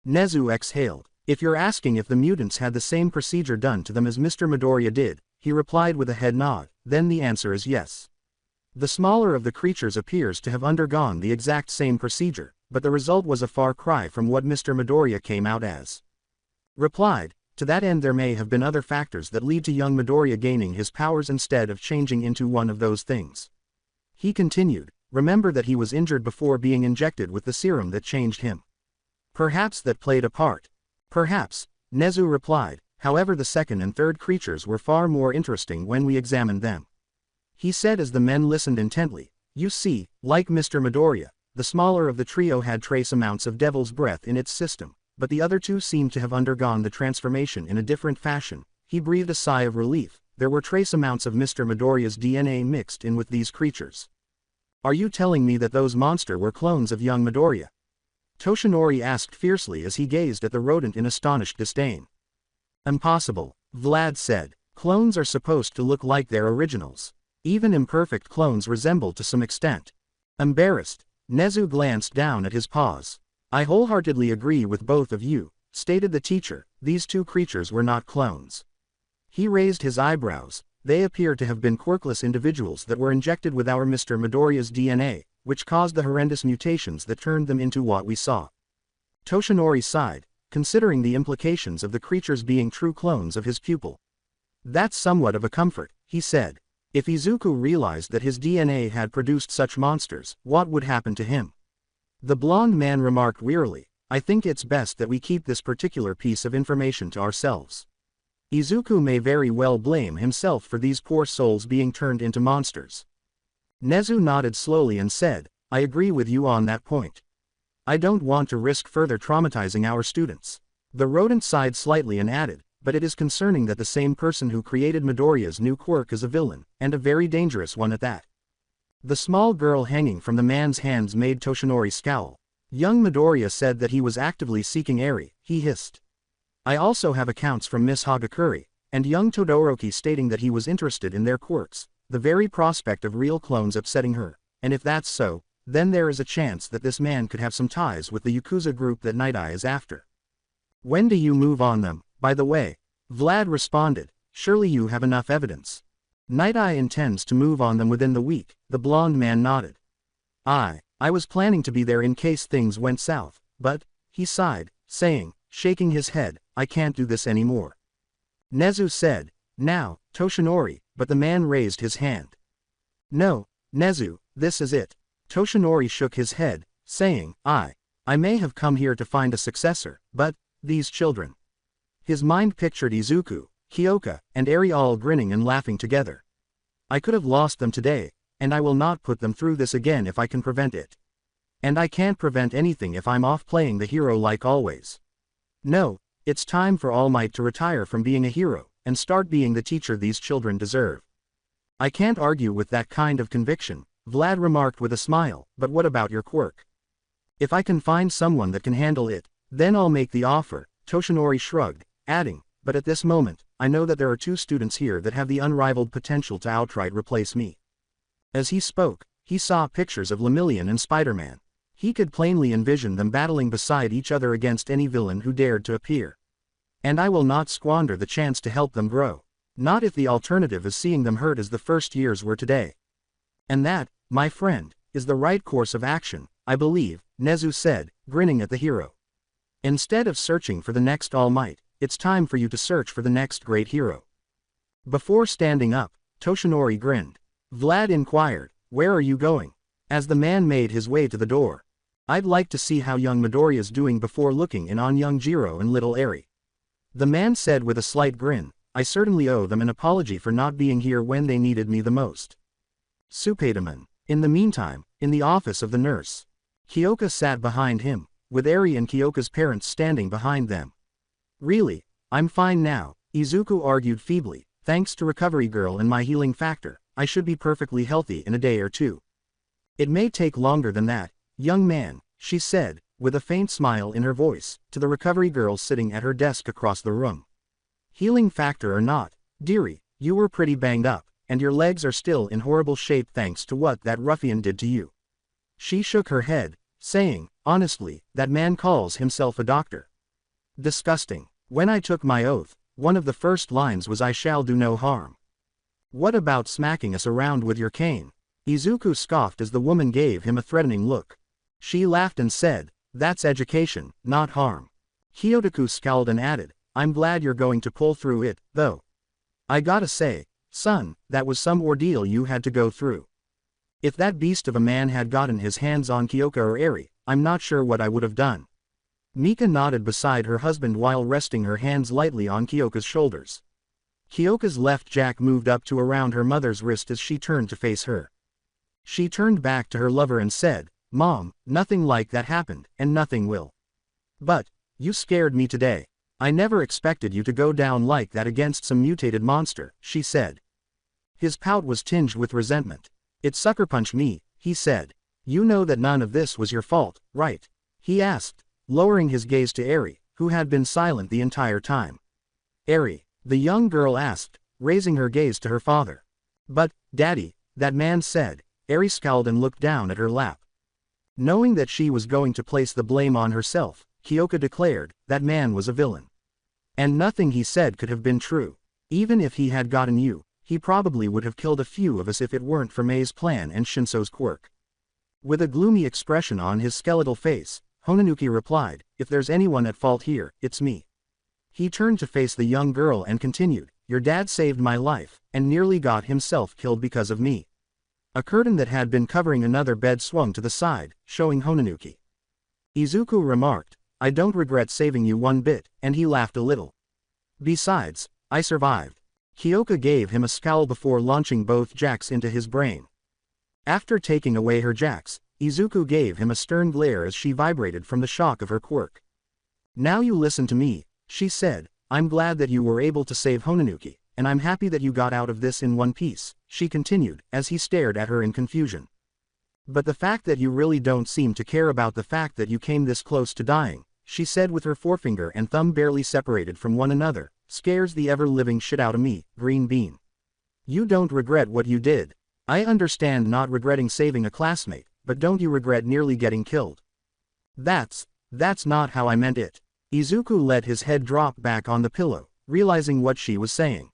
Nezu exhaled. "If you're asking if the mutants had the same procedure done to them as Mr. Midoriya did," he replied with a head nod, "then the answer is yes. The smaller of the creatures appears to have undergone the exact same procedure, but the result was a far cry from what Mr. Midoriya came out as." Replied, "To that end there may have been other factors that lead to young Midoriya gaining his powers instead of changing into one of those things." He continued, "Remember that he was injured before being injected with the serum that changed him. Perhaps that played a part." "Perhaps," Nezu replied, "however the second and third creatures were far more interesting when we examined them." He said as the men listened intently, "You see, like Mr. Midoriya, the smaller of the trio had trace amounts of Devil's Breath in its system, but the other two seemed to have undergone the transformation in a different fashion." He breathed a sigh of relief. "There were trace amounts of Mr. Midoriya's DNA mixed in with these creatures. Are you telling me that those monsters were clones of young Midoriya?" Toshinori asked fiercely as he gazed at the rodent in astonished disdain. "Impossible," Vlad said. "Clones are supposed to look like their originals. Even imperfect clones resemble to some extent." Embarrassed, Nezu glanced down at his paws. "I wholeheartedly agree with both of you," stated the teacher. "These two creatures were not clones." He raised his eyebrows. "They appear to have been quirkless individuals that were injected with our Mr. Midoriya's DNA, which caused the horrendous mutations that turned them into what we saw." Toshinori sighed, considering the implications of the creatures being true clones of his pupil. That's somewhat of a comfort, he said. If Izuku realized that his DNA had produced such monsters, what would happen to him? The blonde man remarked wearily, I think it's best that we keep this particular piece of information to ourselves. Izuku may very well blame himself for these poor souls being turned into monsters. Nezu nodded slowly and said, I agree with you on that point. I don't want to risk further traumatizing our students. The rodent sighed slightly and added, but it is concerning that the same person who created Midoriya's new quirk is a villain, and a very dangerous one at that. The small girl hanging from the man's hands made Toshinori scowl. Young Midoriya said that he was actively seeking Eri, he hissed. I also have accounts from Miss Hagakure, and young Todoroki stating that he was interested in their quirks, the very prospect of real clones upsetting her, and if that's so, then there is a chance that this man could have some ties with the Yakuza group that Nighteye is after. When do you move on them, by the way? Vlad responded, surely you have enough evidence. Nighteye intends to move on them within the week, the blonde man nodded. I was planning to be there in case things went south, but, he sighed, saying, shaking his head, I can't do this anymore. Nezu said, now, Toshinori, but the man raised his hand. No, Nezu, this is it. Toshinori shook his head, saying, I may have come here to find a successor, but, these children. His mind pictured Izuku, Kyoka, and Eri all grinning and laughing together. I could have lost them today, and I will not put them through this again if I can prevent it. And I can't prevent anything if I'm off playing the hero like always. No, it's time for All Might to retire from being a hero, and start being the teacher these children deserve. I can't argue with that kind of conviction, Vlad remarked with a smile, but what about your quirk? If I can find someone that can handle it, then I'll make the offer, Toshinori shrugged, adding, but at this moment, I know that there are 2 students here that have the unrivaled potential to outright replace me. As he spoke, he saw pictures of Lemillion and Spiderman. He could plainly envision them battling beside each other against any villain who dared to appear. And I will not squander the chance to help them grow. Not if the alternative is seeing them hurt as the first years were today. And that, my friend, is the right course of action, I believe, Nezu said, grinning at the hero. Instead of searching for the next All Might, it's time for you to search for the next great hero. Before standing up, Toshinori grinned. Vlad inquired, where are you going? As the man made his way to the door. I'd like to see how young Midoriya's doing before looking in on young Jiro and little Eri. The man said with a slight grin, I certainly owe them an apology for not being here when they needed me the most. Spiderman. In the meantime, in the office of the nurse. Kyoka sat behind him, with Eri and Kyoka's parents standing behind them. Really, I'm fine now, Izuku argued feebly, thanks to Recovery Girl and my healing factor, I should be perfectly healthy in a day or 2. It may take longer than that, young man, she said, with a faint smile in her voice, to the Recovery Girl sitting at her desk across the room. Healing factor or not, dearie, you were pretty banged up, and your legs are still in horrible shape thanks to what that ruffian did to you. She shook her head, saying, honestly, that man calls himself a doctor. Disgusting. When I took my oath, one of the first lines was I shall do no harm. What about smacking us around with your cane? Izuku scoffed as the woman gave him a threatening look. She laughed and said, that's education, not harm. Kyotaku scowled and added, I'm glad you're going to pull through it, though. I gotta say, son, that was some ordeal you had to go through. If that beast of a man had gotten his hands on Kyoka or Eri, I'm not sure what I would have done. Mika nodded beside her husband while resting her hands lightly on Kyoka's shoulders. Kyoka's left jack moved up to around her mother's wrist as she turned to face her. She turned back to her lover and said, Mom, nothing like that happened, and nothing will. But, you scared me today. I never expected you to go down like that against some mutated monster, she said. His pout was tinged with resentment. It sucker punched me, he said. You know that none of this was your fault, right? He asked, lowering his gaze to Eri, who had been silent the entire time. Eri, the young girl asked, raising her gaze to her father. But, Daddy, that man said. Eri scowled and looked down at her lap. Knowing that she was going to place the blame on herself, Kyoka declared, that man was a villain. And nothing he said could have been true. Even if he had gotten you, he probably would have killed a few of us if it weren't for Mei's plan and Shinso's quirk. With a gloomy expression on his skeletal face, Honanuki replied, if there's anyone at fault here, it's me. He turned to face the young girl and continued, your dad saved my life, and nearly got himself killed because of me. A curtain that had been covering another bed swung to the side, showing Honanuki. Izuku remarked, I don't regret saving you one bit, and he laughed a little. Besides, I survived. Kyoka gave him a scowl before launching both jacks into his brain. After taking away her jacks, Izuku gave him a stern glare as she vibrated from the shock of her quirk. Now you listen to me, she said, I'm glad that you were able to save Honanuki, and I'm happy that you got out of this in one piece, she continued, as he stared at her in confusion. But the fact that you really don't seem to care about the fact that you came this close to dying, she said with her forefinger and thumb barely separated from one another, scares the ever-living shit out of me, Green Bean. You don't regret what you did. I understand not regretting saving a classmate, but don't you regret nearly getting killed? That's not how I meant it. Izuku let his head drop back on the pillow, realizing what she was saying.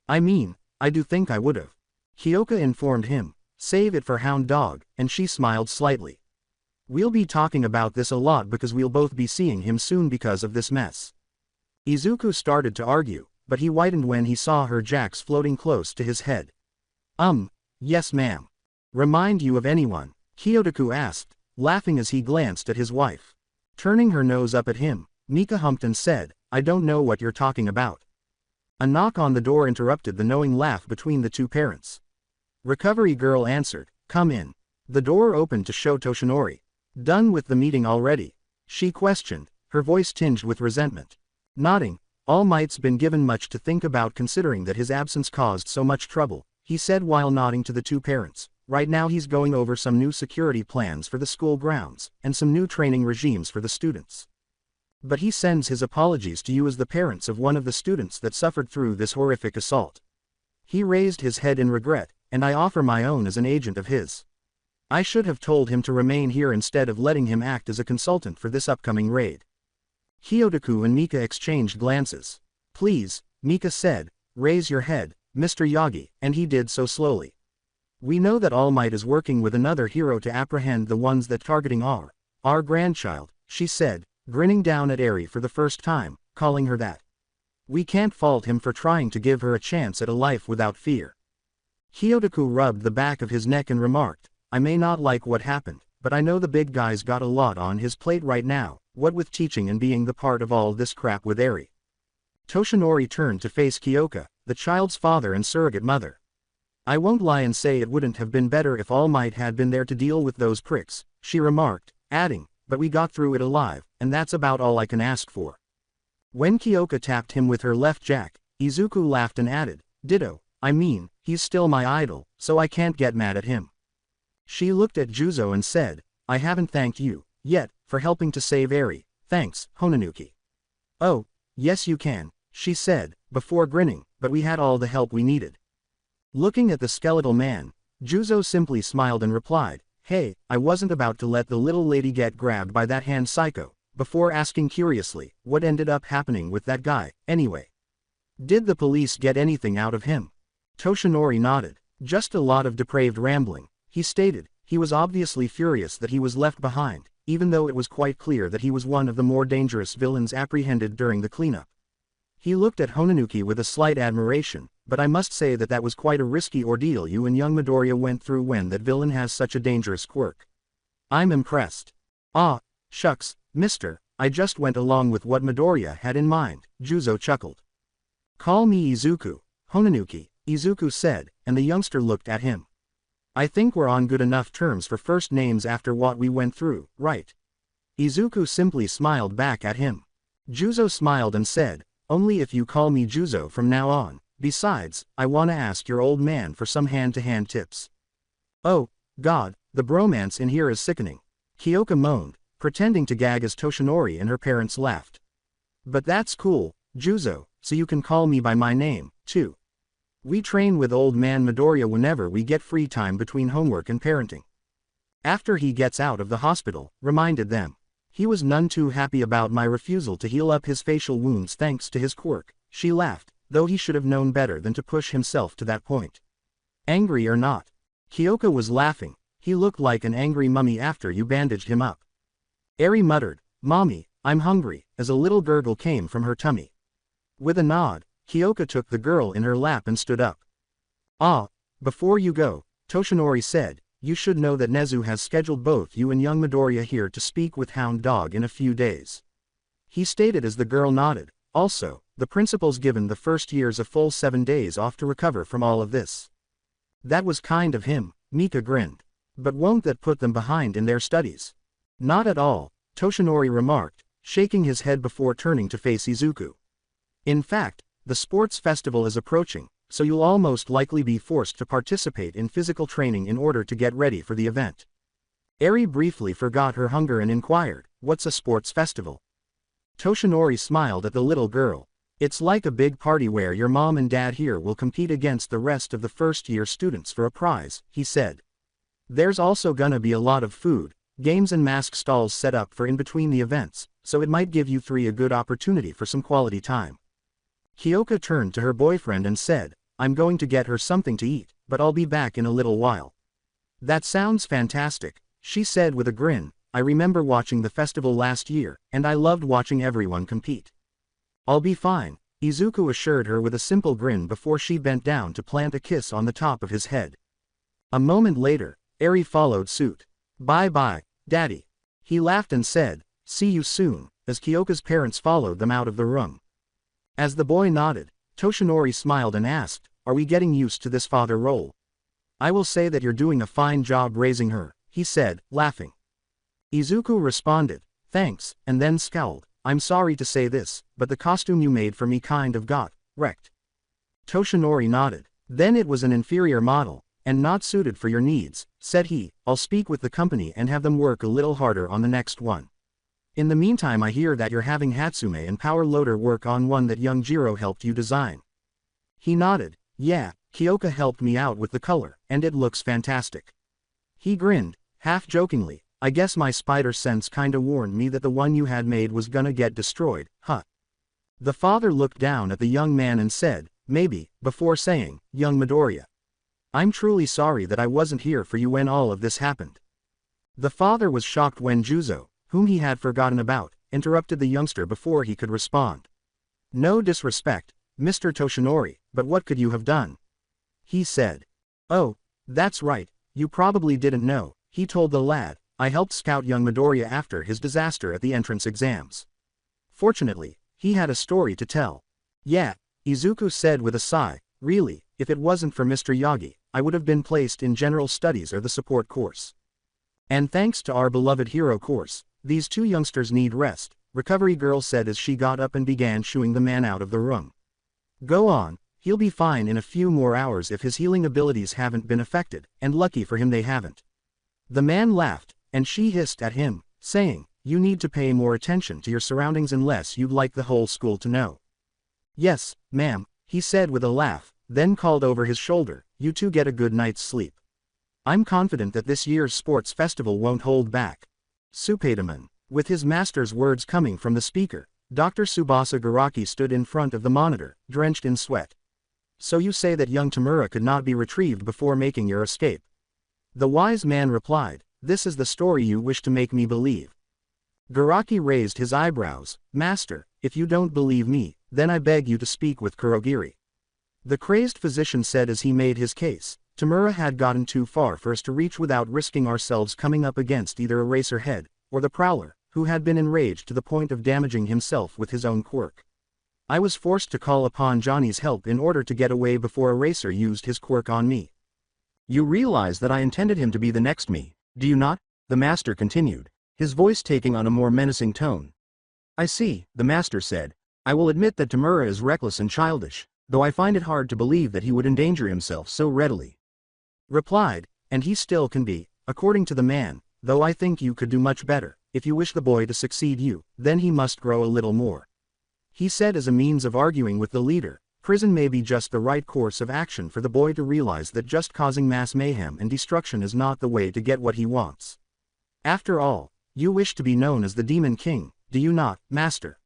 I mean, I do think I would've. Kyoka informed him, save it for Hound Dog, and she smiled slightly. We'll be talking about this a lot because we'll both be seeing him soon because of this mess. Izuku started to argue, but he whitened when he saw her jacks floating close to his head. Yes ma'am. Remind you of anyone? Kyotoku asked, laughing as he glanced at his wife. Turning her nose up at him, Mika humped and said, I don't know what you're talking about. A knock on the door interrupted the knowing laugh between the two parents. Recovery Girl answered, come in. The door opened to show Toshinori. Done with the meeting already? She questioned, her voice tinged with resentment. Nodding, All Might's been given much to think about considering that his absence caused so much trouble, he said while nodding to the two parents. Right now he's going over some new security plans for the school grounds, and some new training regimes for the students. But he sends his apologies to you as the parents of one of the students that suffered through this horrific assault. He raised his head in regret, and I offer my own as an agent of his. I should have told him to remain here instead of letting him act as a consultant for this upcoming raid. Kyotoku and Mika exchanged glances. Please, Mika said, raise your head, Mr. Yagi, and he did so slowly. We know that All Might is working with another hero to apprehend the ones that targeting our grandchild, she said, grinning down at Eri for the first time, calling her that. We can't fault him for trying to give her a chance at a life without fear. Kyotoku rubbed the back of his neck and remarked, I may not like what happened, but I know the big guy's got a lot on his plate right now, what with teaching and being the part of all this crap with Eri. Toshinori turned to face Kyoka, the child's father and surrogate mother. I won't lie and say it wouldn't have been better if All Might had been there to deal with those pricks, she remarked, adding, but we got through it alive, and that's about all I can ask for. When Kyoka tapped him with her left jack, Izuku laughed and added, ditto, I mean, he's still my idol, so I can't get mad at him. She looked at Juzo and said, I haven't thanked you, yet, for helping to save Eri, thanks, Honanuki. Oh, yes you can, she said, before grinning, but we had all the help we needed. Looking at the skeletal man, Juzo simply smiled and replied, hey, I wasn't about to let the little lady get grabbed by that hand psycho, before asking curiously, what ended up happening with that guy, anyway? Did the police get anything out of him? Toshinori nodded. Just a lot of depraved rambling, he stated. He was obviously furious that he was left behind, even though it was quite clear that he was one of the more dangerous villains apprehended during the cleanup. He looked at Honanuki with a slight admiration, but I must say that that was quite a risky ordeal you and young Midoriya went through when that villain has such a dangerous quirk. I'm impressed. Ah, shucks, mister, I just went along with what Midoriya had in mind, Juzo chuckled. Call me Izuku, Honanuki, Izuku said, and the youngster looked at him. I think we're on good enough terms for first names after what we went through, right? Izuku simply smiled back at him. Juzo smiled and said, only if you call me Juzo from now on. Besides, I wanna ask your old man for some hand-to-hand tips. Oh, God, the bromance in here is sickening. Kyoka moaned, pretending to gag as Toshinori and her parents laughed. But that's cool, Juzo, so you can call me by my name, too. We train with old man Midoriya whenever we get free time between homework and parenting. After he gets out of the hospital, reminded them. He was none too happy about my refusal to heal up his facial wounds thanks to his quirk, she laughed, though he should have known better than to push himself to that point. Angry or not? Kyoka was laughing, he looked like an angry mummy after you bandaged him up. Eri muttered, Mommy, I'm hungry, as a little gurgle came from her tummy. With a nod, Kyoka took the girl in her lap and stood up. Ah, before you go, Toshinori said, you should know that Nezu has scheduled both you and young Midoriya here to speak with Hound Dog in a few days. He stated as the girl nodded. Also, the principal's given the first years a full 7 days off to recover from all of this. That was kind of him, Mika grinned. But won't that put them behind in their studies? Not at all, Toshinori remarked, shaking his head before turning to face Izuku. In fact, the sports festival is approaching, so you'll all most likely be forced to participate in physical training in order to get ready for the event. Eri briefly forgot her hunger and inquired, what's a sports festival? Toshinori smiled at the little girl. It's like a big party where your mom and dad here will compete against the rest of the first-year students for a prize, he said. There's also gonna be a lot of food, games and mask stalls set up for in between the events, so it might give you three a good opportunity for some quality time. Kyoka turned to her boyfriend and said, I'm going to get her something to eat, but I'll be back in a little while. That sounds fantastic, she said with a grin. I remember watching the festival last year, and I loved watching everyone compete. I'll be fine, Izuku assured her with a simple grin before she bent down to plant a kiss on the top of his head. A moment later, Eri followed suit. Bye-bye, Daddy. He laughed and said, see you soon, as Kyoka's parents followed them out of the room. As the boy nodded, Toshinori smiled and asked, are we getting used to this father role? I will say that you're doing a fine job raising her, he said, laughing. Izuku responded, thanks, and then scowled. I'm sorry to say this, but the costume you made for me kind of got wrecked. Toshinori nodded. Then it was an inferior model, and not suited for your needs, said he. I'll speak with the company and have them work a little harder on the next one. In the meantime, I hear that you're having Hatsume and Power Loader work on one that young Jiro helped you design. He nodded. Yeah, Kyoka helped me out with the color, and it looks fantastic. He grinned, half jokingly. I guess my spider sense kinda warned me that the one you had made was gonna get destroyed, huh? The father looked down at the young man and said, maybe, before saying, young Midoriya. I'm truly sorry that I wasn't here for you when all of this happened. The father was shocked when Juzo, whom he had forgotten about, interrupted the youngster before he could respond. No disrespect, Mr. Toshinori, but what could you have done? He said. Oh, that's right, you probably didn't know, he told the lad. I helped scout young Midoriya after his disaster at the entrance exams. Fortunately, he had a story to tell. Yeah, Izuku said with a sigh, really, if it wasn't for Mr. Yagi, I would have been placed in general studies or the support course. And thanks to our beloved hero course, these two youngsters need rest, Recovery Girl said as she got up and began shooing the man out of the room. Go on, he'll be fine in a few more hours if his healing abilities haven't been affected, and lucky for him they haven't. The man laughed, and she hissed at him, saying, you need to pay more attention to your surroundings unless you'd like the whole school to know. Yes, ma'am, he said with a laugh, then called over his shoulder, you two get a good night's sleep. I'm confident that this year's sports festival won't hold back. Spiderman. With his master's words coming from the speaker, Dr. Tsubasa Garaki stood in front of the monitor, drenched in sweat. So you say that young Tamura could not be retrieved before making your escape? The wise man replied, this is the story you wish to make me believe. Garaki raised his eyebrows. Master, if you don't believe me, then I beg you to speak with Kurogiri. The crazed physician said as he made his case, Tamura had gotten too far for us to reach without risking ourselves coming up against either Eraserhead, or the Prowler, who had been enraged to the point of damaging himself with his own quirk. I was forced to call upon Johnny's help in order to get away before Eraser used his quirk on me. You realize that I intended him to be the next me, do you not? The master continued, his voice taking on a more menacing tone. I see, the master said. I will admit that Tamura is reckless and childish, though I find it hard to believe that he would endanger himself so readily. Replied, and he still can be, according to the man, though I think you could do much better. If you wish the boy to succeed you, then he must grow a little more. He said as a means of arguing with the leader, prison may be just the right course of action for the boy to realize that just causing mass mayhem and destruction is not the way to get what he wants. After all, you wish to be known as the Demon King, do you not, Master?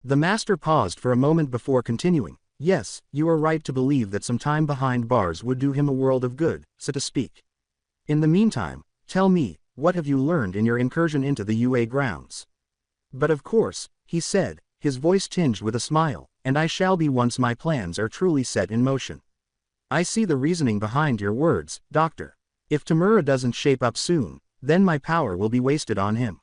The Master paused for a moment before continuing, yes, you are right to believe that some time behind bars would do him a world of good, so to speak. In the meantime, tell me, what have you learned in your incursion into the UA grounds? But of course, he said, his voice tinged with a smile, and I shall be once my plans are truly set in motion. I see the reasoning behind your words, Doctor. If Tamura doesn't shape up soon, then my power will be wasted on him.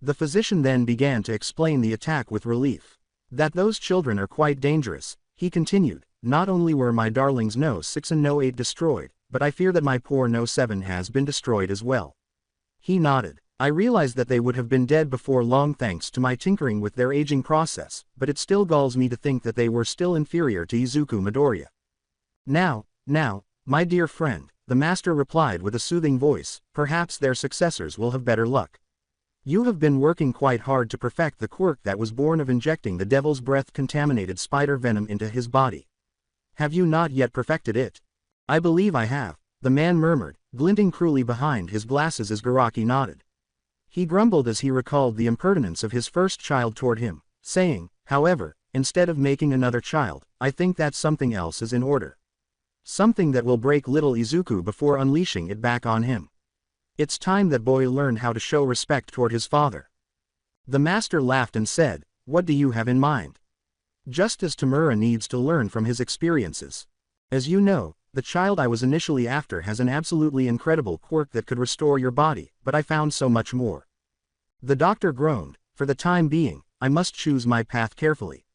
The physician then began to explain the attack with relief. That those children are quite dangerous, he continued. Not only were my darlings No 6 and No 8 destroyed, but I fear that my poor No 7 has been destroyed as well. He nodded. I realized that they would have been dead before long thanks to my tinkering with their aging process, but it still galls me to think that they were still inferior to Izuku Midoriya. Now, my dear friend, the master replied with a soothing voice, perhaps their successors will have better luck. You have been working quite hard to perfect the quirk that was born of injecting the devil's breath contaminated spider venom into his body. Have you not yet perfected it? I believe I have, the man murmured, glinting cruelly behind his glasses as Shigaraki nodded. He grumbled as he recalled the impertinence of his first child toward him, saying, however, instead of making another child, I think that something else is in order. Something that will break little Izuku before unleashing it back on him. It's time that boy learned how to show respect toward his father. The master laughed and said, what do you have in mind? Just as Tamura needs to learn from his experiences. As you know, the child I was initially after has an absolutely incredible quirk that could restore your body, but I found so much more. The doctor groaned, for the time being, I must choose my path carefully.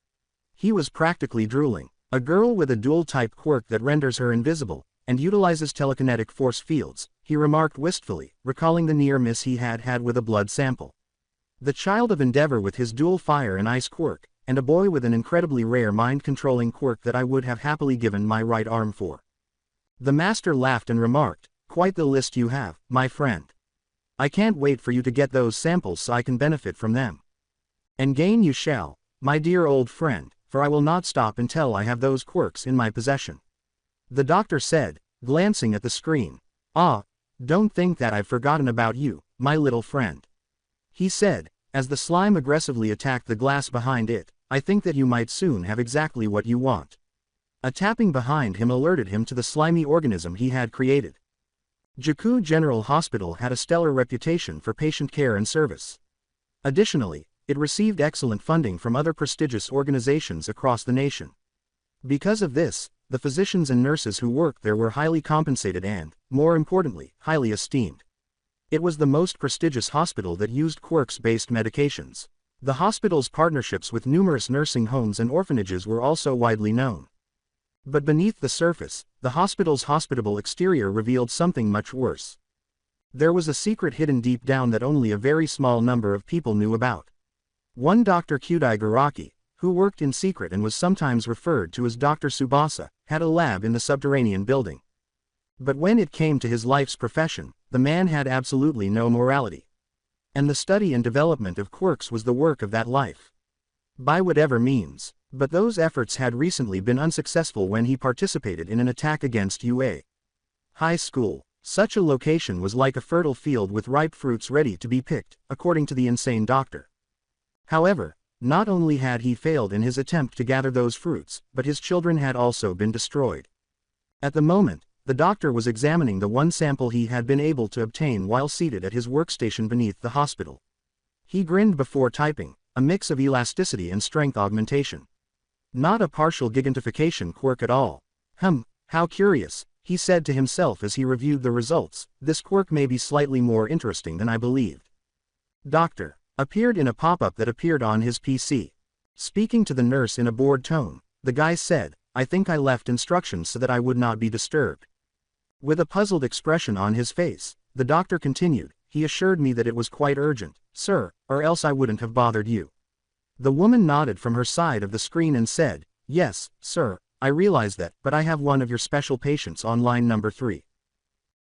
He was practically drooling. A girl with a dual-type quirk that renders her invisible, and utilizes telekinetic force fields, he remarked wistfully, recalling the near miss he had with a blood sample. The child of Endeavor with his dual fire and ice quirk, and a boy with an incredibly rare mind-controlling quirk that I would have happily given my right arm for. The master laughed and remarked, quite the list you have, my friend. I can't wait for you to get those samples so I can benefit from them. And gain you shall, my dear old friend, for I will not stop until I have those quirks in my possession. The doctor said, glancing at the screen. Ah, don't think that I've forgotten about you, my little friend. He said, as the slime aggressively attacked the glass behind it, I think that you might soon have exactly what you want. A tapping behind him alerted him to the slimy organism he had created. Jaku General Hospital had a stellar reputation for patient care and service. Additionally, it received excellent funding from other prestigious organizations across the nation. Because of this, the physicians and nurses who worked there were highly compensated and, more importantly, highly esteemed. It was the most prestigious hospital that used quirks-based medications. The hospital's partnerships with numerous nursing homes and orphanages were also widely known. But beneath the surface, the hospital's hospitable exterior revealed something much worse. There was a secret hidden deep down that only a very small number of people knew about. One Dr. Shigaraki, who worked in secret and was sometimes referred to as Dr. Tsubasa, had a lab in the subterranean building. But when it came to his life's profession, the man had absolutely no morality. And the study and development of quirks was the work of that life. By whatever means. But those efforts had recently been unsuccessful when he participated in an attack against UA High School. Such a location was like a fertile field with ripe fruits ready to be picked, according to the insane doctor. However, not only had he failed in his attempt to gather those fruits, but his children had also been destroyed. At the moment, the doctor was examining the one sample he had been able to obtain while seated at his workstation beneath the hospital. He grinned before typing, a mix of elasticity and strength augmentation. Not a partial gigantification quirk at all. How curious, he said to himself as he reviewed the results, this quirk may be slightly more interesting than I believed. Doctor appeared in a pop-up that appeared on his PC. Speaking to the nurse in a bored tone, the guy said, I think I left instructions so that I would not be disturbed. With a puzzled expression on his face, the doctor continued, he assured me that it was quite urgent, sir, or else I wouldn't have bothered you. The woman nodded from her side of the screen and said, yes, sir, I realize that, but I have one of your special patients on line number 3.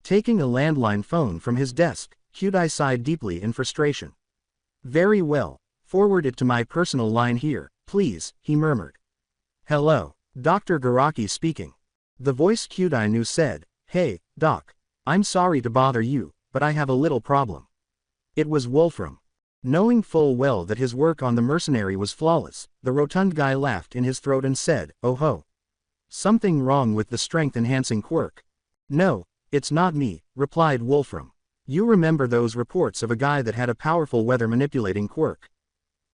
Taking a landline phone from his desk, Kyudai sighed deeply in frustration. Very well, forward it to my personal line here, please, he murmured. Hello, Dr. Shigaraki speaking. The voice Kyudai knew said, hey, Doc. I'm sorry to bother you, but I have a little problem. It was Wolfram. Knowing full well that his work on the mercenary was flawless, the rotund guy laughed in his throat and said, oh ho. Something wrong with the strength-enhancing quirk? No, it's not me, replied Wolfram. You remember those reports of a guy that had a powerful weather-manipulating quirk?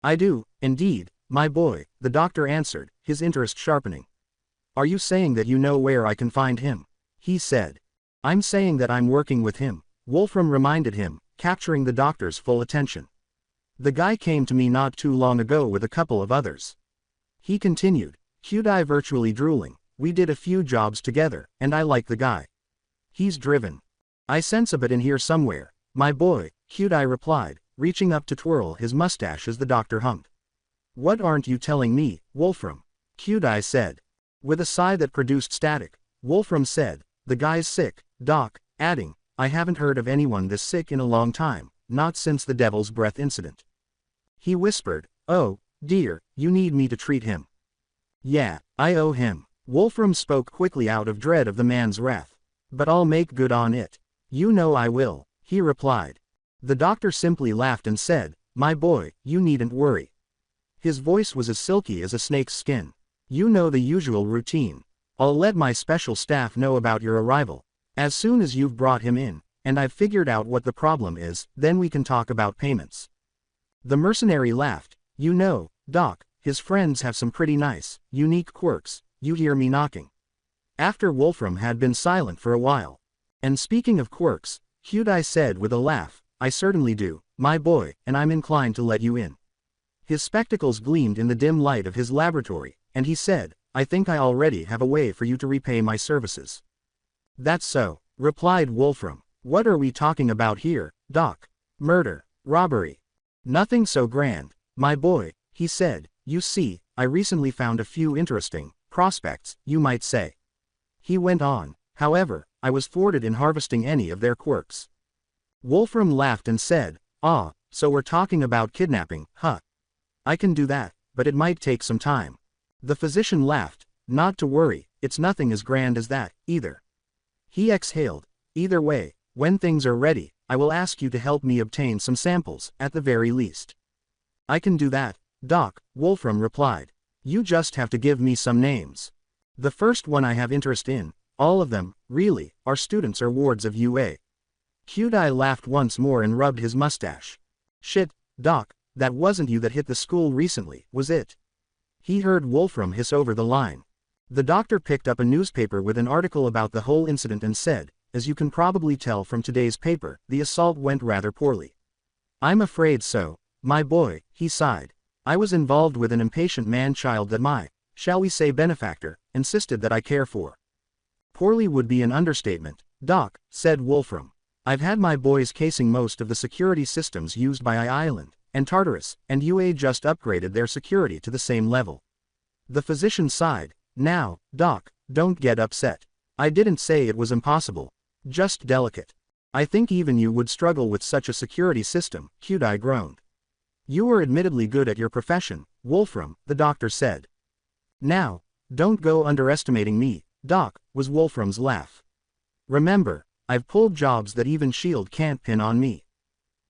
I do, indeed, My boy, the doctor answered, his interest sharpening. Are you saying that you know where I can find him? He said. I'm saying that I'm working with him, Wolfram reminded him, capturing the doctor's full attention. The guy came to me not too long ago with a couple of others. He continued, Nighteye virtually drooling. We did a few jobs together, and I like the guy. He's driven. I sense a bit in here somewhere, my boy, Nighteye replied, reaching up to twirl his mustache as the doctor hummed. What aren't you telling me, Wolfram? Nighteye said. With a sigh that produced static, Wolfram said, the guy's sick, Doc, adding, I haven't heard of anyone this sick in a long time, not since the Devil's Breath incident. He whispered, oh, dear, you need me to treat him. Yeah, I owe him. Wolfram spoke quickly out of dread of the man's wrath. But I'll make good on it. You know I will, he replied. The doctor simply laughed and said, my boy, you needn't worry. His voice was as silky as a snake's skin. You know the usual routine. I'll let my special staff know about your arrival. As soon as you've brought him in, and I've figured out what the problem is, then we can talk about payments. The mercenary laughed. You know, Doc, his friends have some pretty nice, unique quirks. You hear me knocking. After Wolfram had been silent for a while. And speaking of quirks, Nighteye said with a laugh, I certainly do, my boy, and I'm inclined to let you in. His spectacles gleamed in the dim light of his laboratory, and he said, I think I already have a way for you to repay my services. That's so, replied Wolfram. What are we talking about here, Doc? Murder, robbery. Nothing so grand, my boy, he said. You see, I recently found a few interesting prospects, you might say. He went on, however, I was thwarted in harvesting any of their quirks. Wolfram laughed and said, ah, so we're talking about kidnapping, huh? I can do that, but it might take some time. The physician laughed, not to worry, it's nothing as grand as that, either. He exhaled, either way, when things are ready, I will ask you to help me obtain some samples, at the very least. I can do that, Doc, Wolfram replied. You just have to give me some names. The first one I have interest in, all of them, really, are students or wards of UA. Nighteye laughed once more and rubbed his mustache. Shit, Doc, that wasn't you that hit the school recently, was it? He heard Wolfram hiss over the line. The doctor picked up a newspaper with an article about the whole incident and said, as you can probably tell from today's paper, the assault went rather poorly. I'm afraid so, my boy, he sighed. I was involved with an impatient man-child that my, shall we say benefactor, insisted that I care for. Poorly would be an understatement, Doc, said Wolfram. I've had my boys casing most of the security systems used by I-Island, and Tartarus, and UA just upgraded their security to the same level. The physician sighed. Now, Doc, don't get upset. I didn't say it was impossible. Just delicate. I think even you would struggle with such a security system, Nighteye groaned. You are admittedly good at your profession, Wolfram, the doctor said. Now, don't go underestimating me, Doc, was Wolfram's laugh. Remember, I've pulled jobs that even S.H.I.E.L.D. can't pin on me.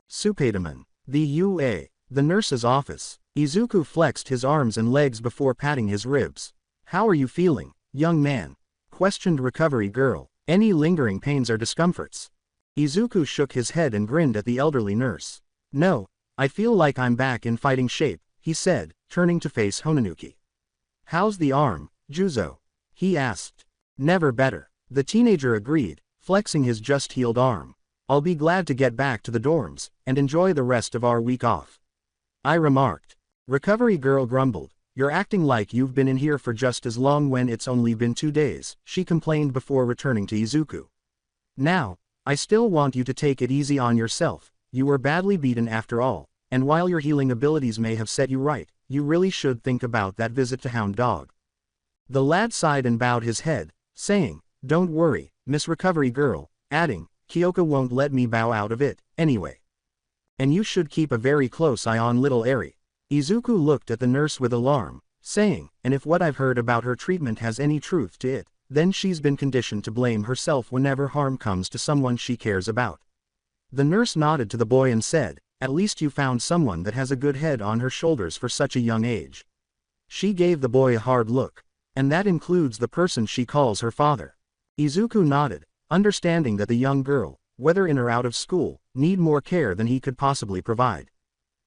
Spiderman. The UA. The nurse's office. Izuku flexed his arms and legs before patting his ribs. How are you feeling, young man? Questioned recovery girl. Any lingering pains or discomforts? Izuku shook his head and grinned at the elderly nurse. No, I feel like I'm back in fighting shape, he said, turning to face Honanuki. How's the arm, Juzo? He asked. Never better. The teenager agreed, flexing his just-healed arm. I'll be glad to get back to the dorms, and enjoy the rest of our week off. I remarked. Recovery girl grumbled. You're acting like you've been in here for just as long when it's only been 2 days, she complained before returning to Izuku. Now, I still want you to take it easy on yourself, you were badly beaten after all, and while your healing abilities may have set you right, you really should think about that visit to Hound Dog. The lad sighed and bowed his head, saying, Don't worry, Miss Recovery Girl, adding, Kyoka won't let me bow out of it, anyway. And you should keep a very close eye on little Eri. Izuku looked at the nurse with alarm, saying, and if what I've heard about her treatment has any truth to it, then she's been conditioned to blame herself whenever harm comes to someone she cares about. The nurse nodded to the boy and said, At least you found someone that has a good head on her shoulders for such a young age. She gave the boy a hard look. And that includes the person she calls her father. Izuku nodded, understanding that the young girl, whether in or out of school, need more care than he could possibly provide.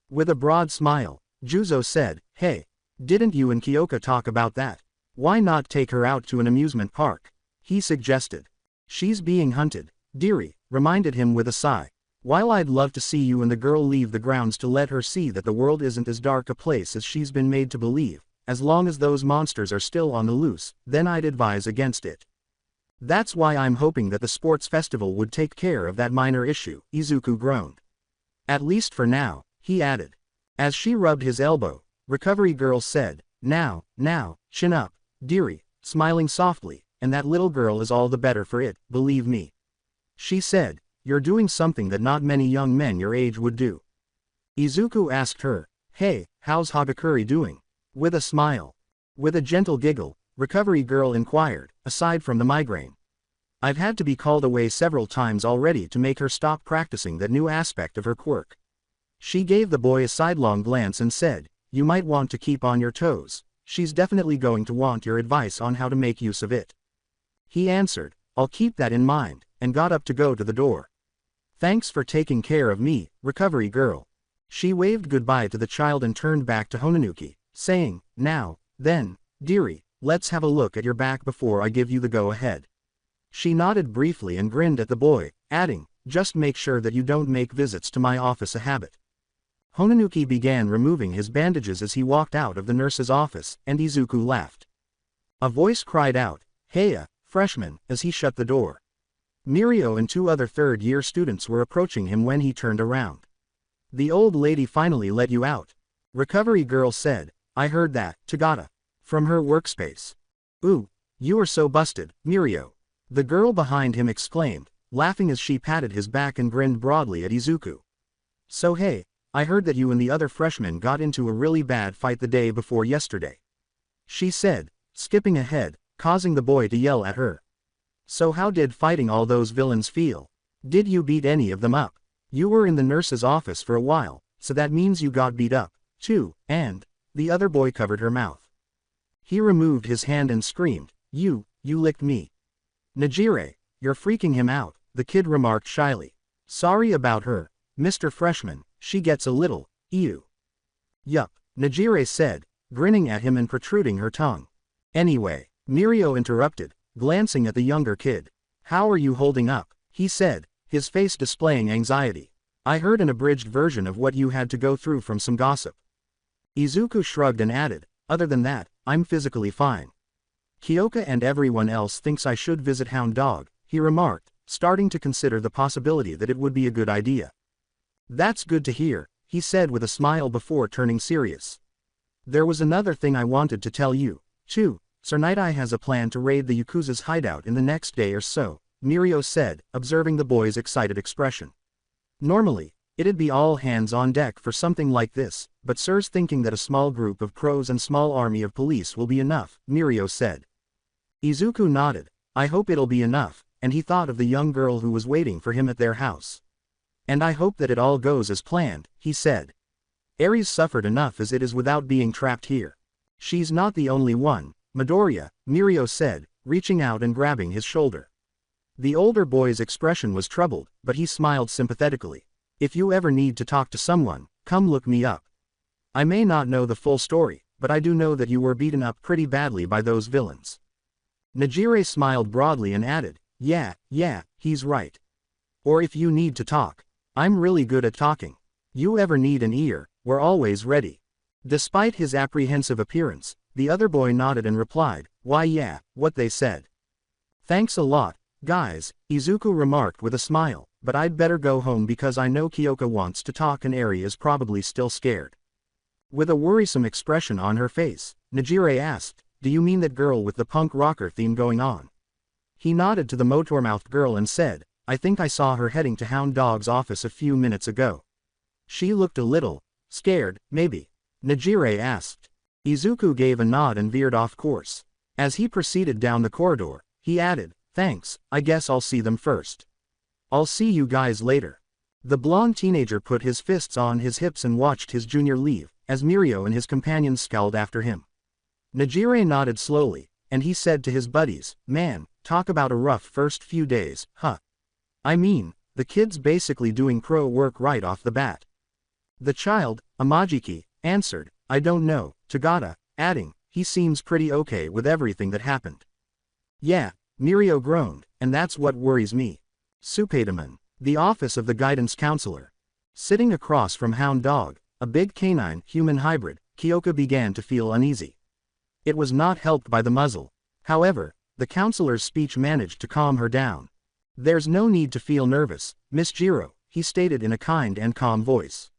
With a broad smile, Juzo said, Hey, Didn't you and Kyoka talk about that? Why not take her out to an amusement park? He suggested. She's being hunted, dearie, reminded him with a sigh. While I'd love to see you and the girl leave the grounds to let her see that the world isn't as dark a place as she's been made to believe, as long as those monsters are still on the loose, then I'd advise against it. That's why I'm hoping that the sports festival would take care of that minor issue, Izuku groaned. At least for now, he added. As she rubbed his elbow, Recovery Girl said, now, chin up, dearie, smiling softly, and that little girl is all the better for it, believe me. She said, you're doing something that not many young men your age would do. Izuku asked her, hey, how's Hagakure doing? With a smile. With a gentle giggle, Recovery Girl inquired, aside from the migraine. I've had to be called away several times already to make her stop practicing that new aspect of her quirk. She gave the boy a sidelong glance and said, you might want to keep on your toes, she's definitely going to want your advice on how to make use of it. He answered, I'll keep that in mind, and got up to go to the door. Thanks for taking care of me, Recovery Girl. She waved goodbye to the child and turned back to Honanuki, saying, now, then, dearie, let's have a look at your back before I give you the go-ahead. She nodded briefly and grinned at the boy, adding, just make sure that you don't make visits to my office a habit. Honanuki began removing his bandages as he walked out of the nurse's office, and Izuku laughed. A voice cried out, Heya, freshman, as he shut the door. Mirio and 2 other third-year students were approaching him when he turned around. The old lady finally let you out. Recovery Girl said, I heard that, Tagata. From her workspace. Ooh, you are so busted, Mirio. The girl behind him exclaimed, laughing as she patted his back and grinned broadly at Izuku. So hey, I heard that you and the other freshmen got into a really bad fight the day before yesterday. She said, skipping ahead, causing the boy to yell at her. So how did fighting all those villains feel? Did you beat any of them up? You were in the nurse's office for a while, so that means you got beat up, too, and, the other boy covered her mouth. He removed his hand and screamed, you licked me. Najire, you're freaking him out, the kid remarked shyly. Sorry about her, Mr. Freshman, she gets a little, ew. Yup, Najire said, grinning at him and protruding her tongue. Anyway, Mirio interrupted, glancing at the younger kid. How are you holding up? He said, his face displaying anxiety. I heard an abridged version of what you had to go through from some gossip. Izuku shrugged and added, other than that, I'm physically fine. Kyoka and everyone else thinks I should visit Hound Dog, he remarked, starting to consider the possibility that it would be a good idea. That's good to hear, he said with a smile before turning serious. There was another thing I wanted to tell you, too. Sir Nighteye has a plan to raid the Yakuza's hideout in the next day or so, Mirio said, observing the boy's excited expression. Normally, it'd be all hands on deck for something like this, but Sir's thinking that a small group of pros and small army of police will be enough, Mirio said. Izuku nodded, I hope it'll be enough, and he thought of the young girl who was waiting for him at their house. And I hope that it all goes as planned, he said. Ares suffered enough as it is without being trapped here. She's not the only one, Midoriya, Mirio said, reaching out and grabbing his shoulder. The older boy's expression was troubled, but he smiled sympathetically. If you ever need to talk to someone, come look me up. I may not know the full story, but I do know that you were beaten up pretty badly by those villains. Najire smiled broadly and added, yeah, he's right. Or if you need to talk. I'm really good at talking. You ever need an ear, we're always ready. Despite his apprehensive appearance, the other boy nodded and replied, why yeah, what they said. Thanks a lot, guys, Izuku remarked with a smile, but I'd better go home because I know Kyoka wants to talk and Eri is probably still scared. With a worrisome expression on her face, Najire asked, do you mean that girl with the punk rocker theme going on? He nodded to the motor-mouthed girl and said, I think I saw her heading to Hound Dog's office a few minutes ago. She looked a little scared, maybe. Najire asked. Izuku gave a nod and veered off course. As he proceeded down the corridor, he added, thanks, I guess I'll see them first. I'll see you guys later. The blonde teenager put his fists on his hips and watched his junior leave, as Mirio and his companions scowled after him. Najire nodded slowly, and he said to his buddies, man, talk about a rough first few days, huh? I mean, the kid's basically doing pro work right off the bat. The child, Amajiki, answered, I don't know, Tagata, adding, he seems pretty okay with everything that happened. Yeah, Mirio groaned, and that's what worries me. Spiderman, the office of the guidance counselor. Sitting across from Hound Dog, a big canine-human hybrid, Kyoka began to feel uneasy. It was not helped by the muzzle. However, the counselor's speech managed to calm her down. There's no need to feel nervous, Miss Jiro, he stated in a kind and calm voice.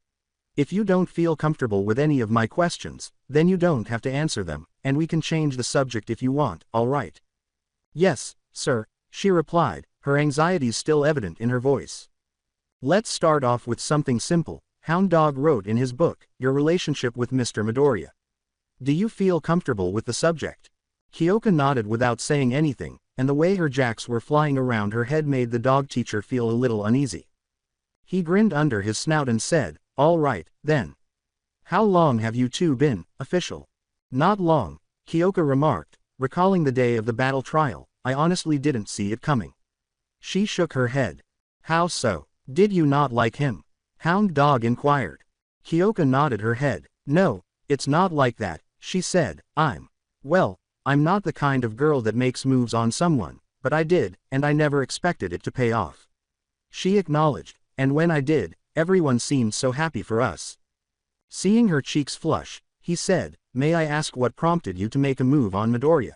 If you don't feel comfortable with any of my questions, then you don't have to answer them, and we can change the subject if you want, all right? Yes, sir, she replied, her anxieties still evident in her voice. Let's start off with something simple. Hound Dog wrote in his book, your relationship with Mr. Midoriya. Do you feel comfortable with the subject? Kyoka nodded without saying anything, and the way her jacks were flying around her head made the dog teacher feel a little uneasy. He grinned under his snout and said, all right, then. How long have you two been official? Not long, Kyoka remarked, recalling the day of the battle trial. I honestly didn't see it coming. She shook her head. How so? Did you not like him? Hound Dog inquired. Kyoka nodded her head. No, it's not like that, she said. I'm not the kind of girl that makes moves on someone, but I did, and I never expected it to pay off. She acknowledged, and when I did, everyone seemed so happy for us. Seeing her cheeks flush, he said, may I ask what prompted you to make a move on Midoriya?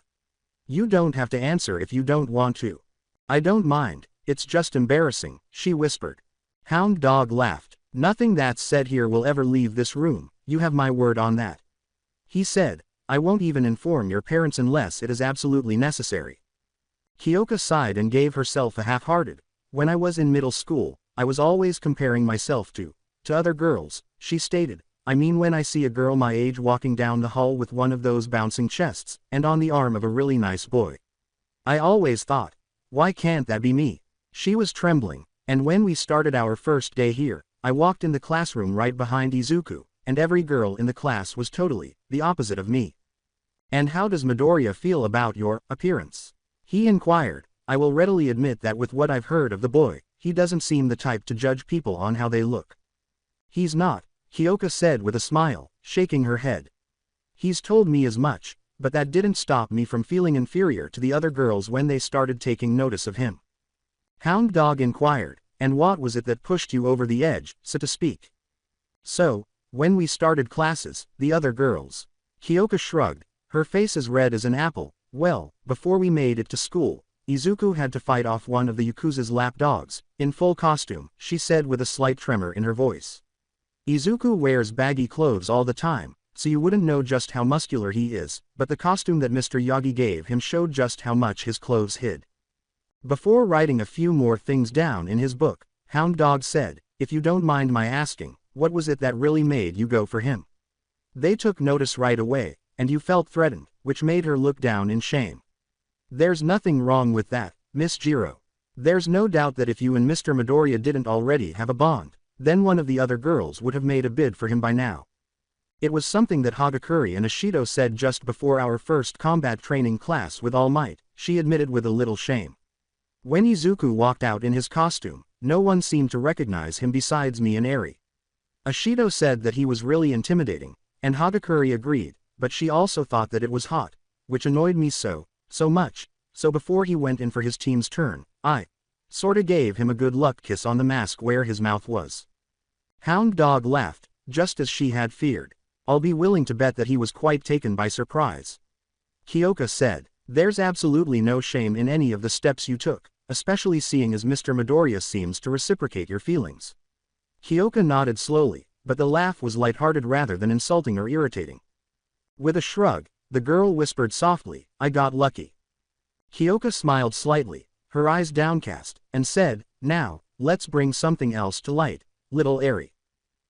You don't have to answer if you don't want to. I don't mind, it's just embarrassing, she whispered. Hound Dog laughed. Nothing that's said here will ever leave this room, you have my word on that. He said, I won't even inform your parents unless it is absolutely necessary. Kyoka sighed and gave herself a half-hearted. When I was in middle school, I was always comparing myself to other girls, she stated. I mean when I see a girl my age walking down the hall with one of those bouncing chests, and on the arm of a really nice boy. I always thought, why can't that be me? She was trembling, and when we started our first day here, I walked in the classroom right behind Izuku, and every girl in the class was totally the opposite of me. And how does Midoriya feel about your appearance? He inquired. I will readily admit that with what I've heard of the boy, he doesn't seem the type to judge people on how they look. He's not, Kyoka said with a smile, shaking her head. He's told me as much, but that didn't stop me from feeling inferior to the other girls when they started taking notice of him. Hound Dog inquired, and what was it that pushed you over the edge, so to speak? So, when we started classes, the other girls. Kyoka shrugged, her face as red as an apple. Well, before we made it to school, Izuku had to fight off one of the Yakuza's lapdogs, in full costume, she said with a slight tremor in her voice. Izuku wears baggy clothes all the time, so you wouldn't know just how muscular he is, but the costume that Mr. Yagi gave him showed just how much his clothes hid. Before writing a few more things down in his book, Hound Dog said, if you don't mind my asking, what was it that really made you go for him? They took notice right away, and you felt threatened, which made her look down in shame. There's nothing wrong with that, Miss Jiro. There's no doubt that if you and Mr. Midoriya didn't already have a bond, then one of the other girls would have made a bid for him by now. It was something that Hagakure and Ashido said just before our first combat training class with All Might, she admitted with a little shame. When Izuku walked out in his costume, no one seemed to recognize him besides me and Eri. Ashido said that he was really intimidating, and Hagakure agreed, but she also thought that it was hot, which annoyed me so much, so before he went in for his team's turn, I sorta gave him a good luck kiss on the mask where his mouth was. Hound Dog laughed, just as she had feared. I'll be willing to bet that he was quite taken by surprise. Kyoka said, there's absolutely no shame in any of the steps you took, especially seeing as Mr. Midoriya seems to reciprocate your feelings. Kyoka nodded slowly, but the laugh was lighthearted rather than insulting or irritating. With a shrug, the girl whispered softly, I got lucky. Kyoka smiled slightly, her eyes downcast, and said, now, let's bring something else to light, little Eri.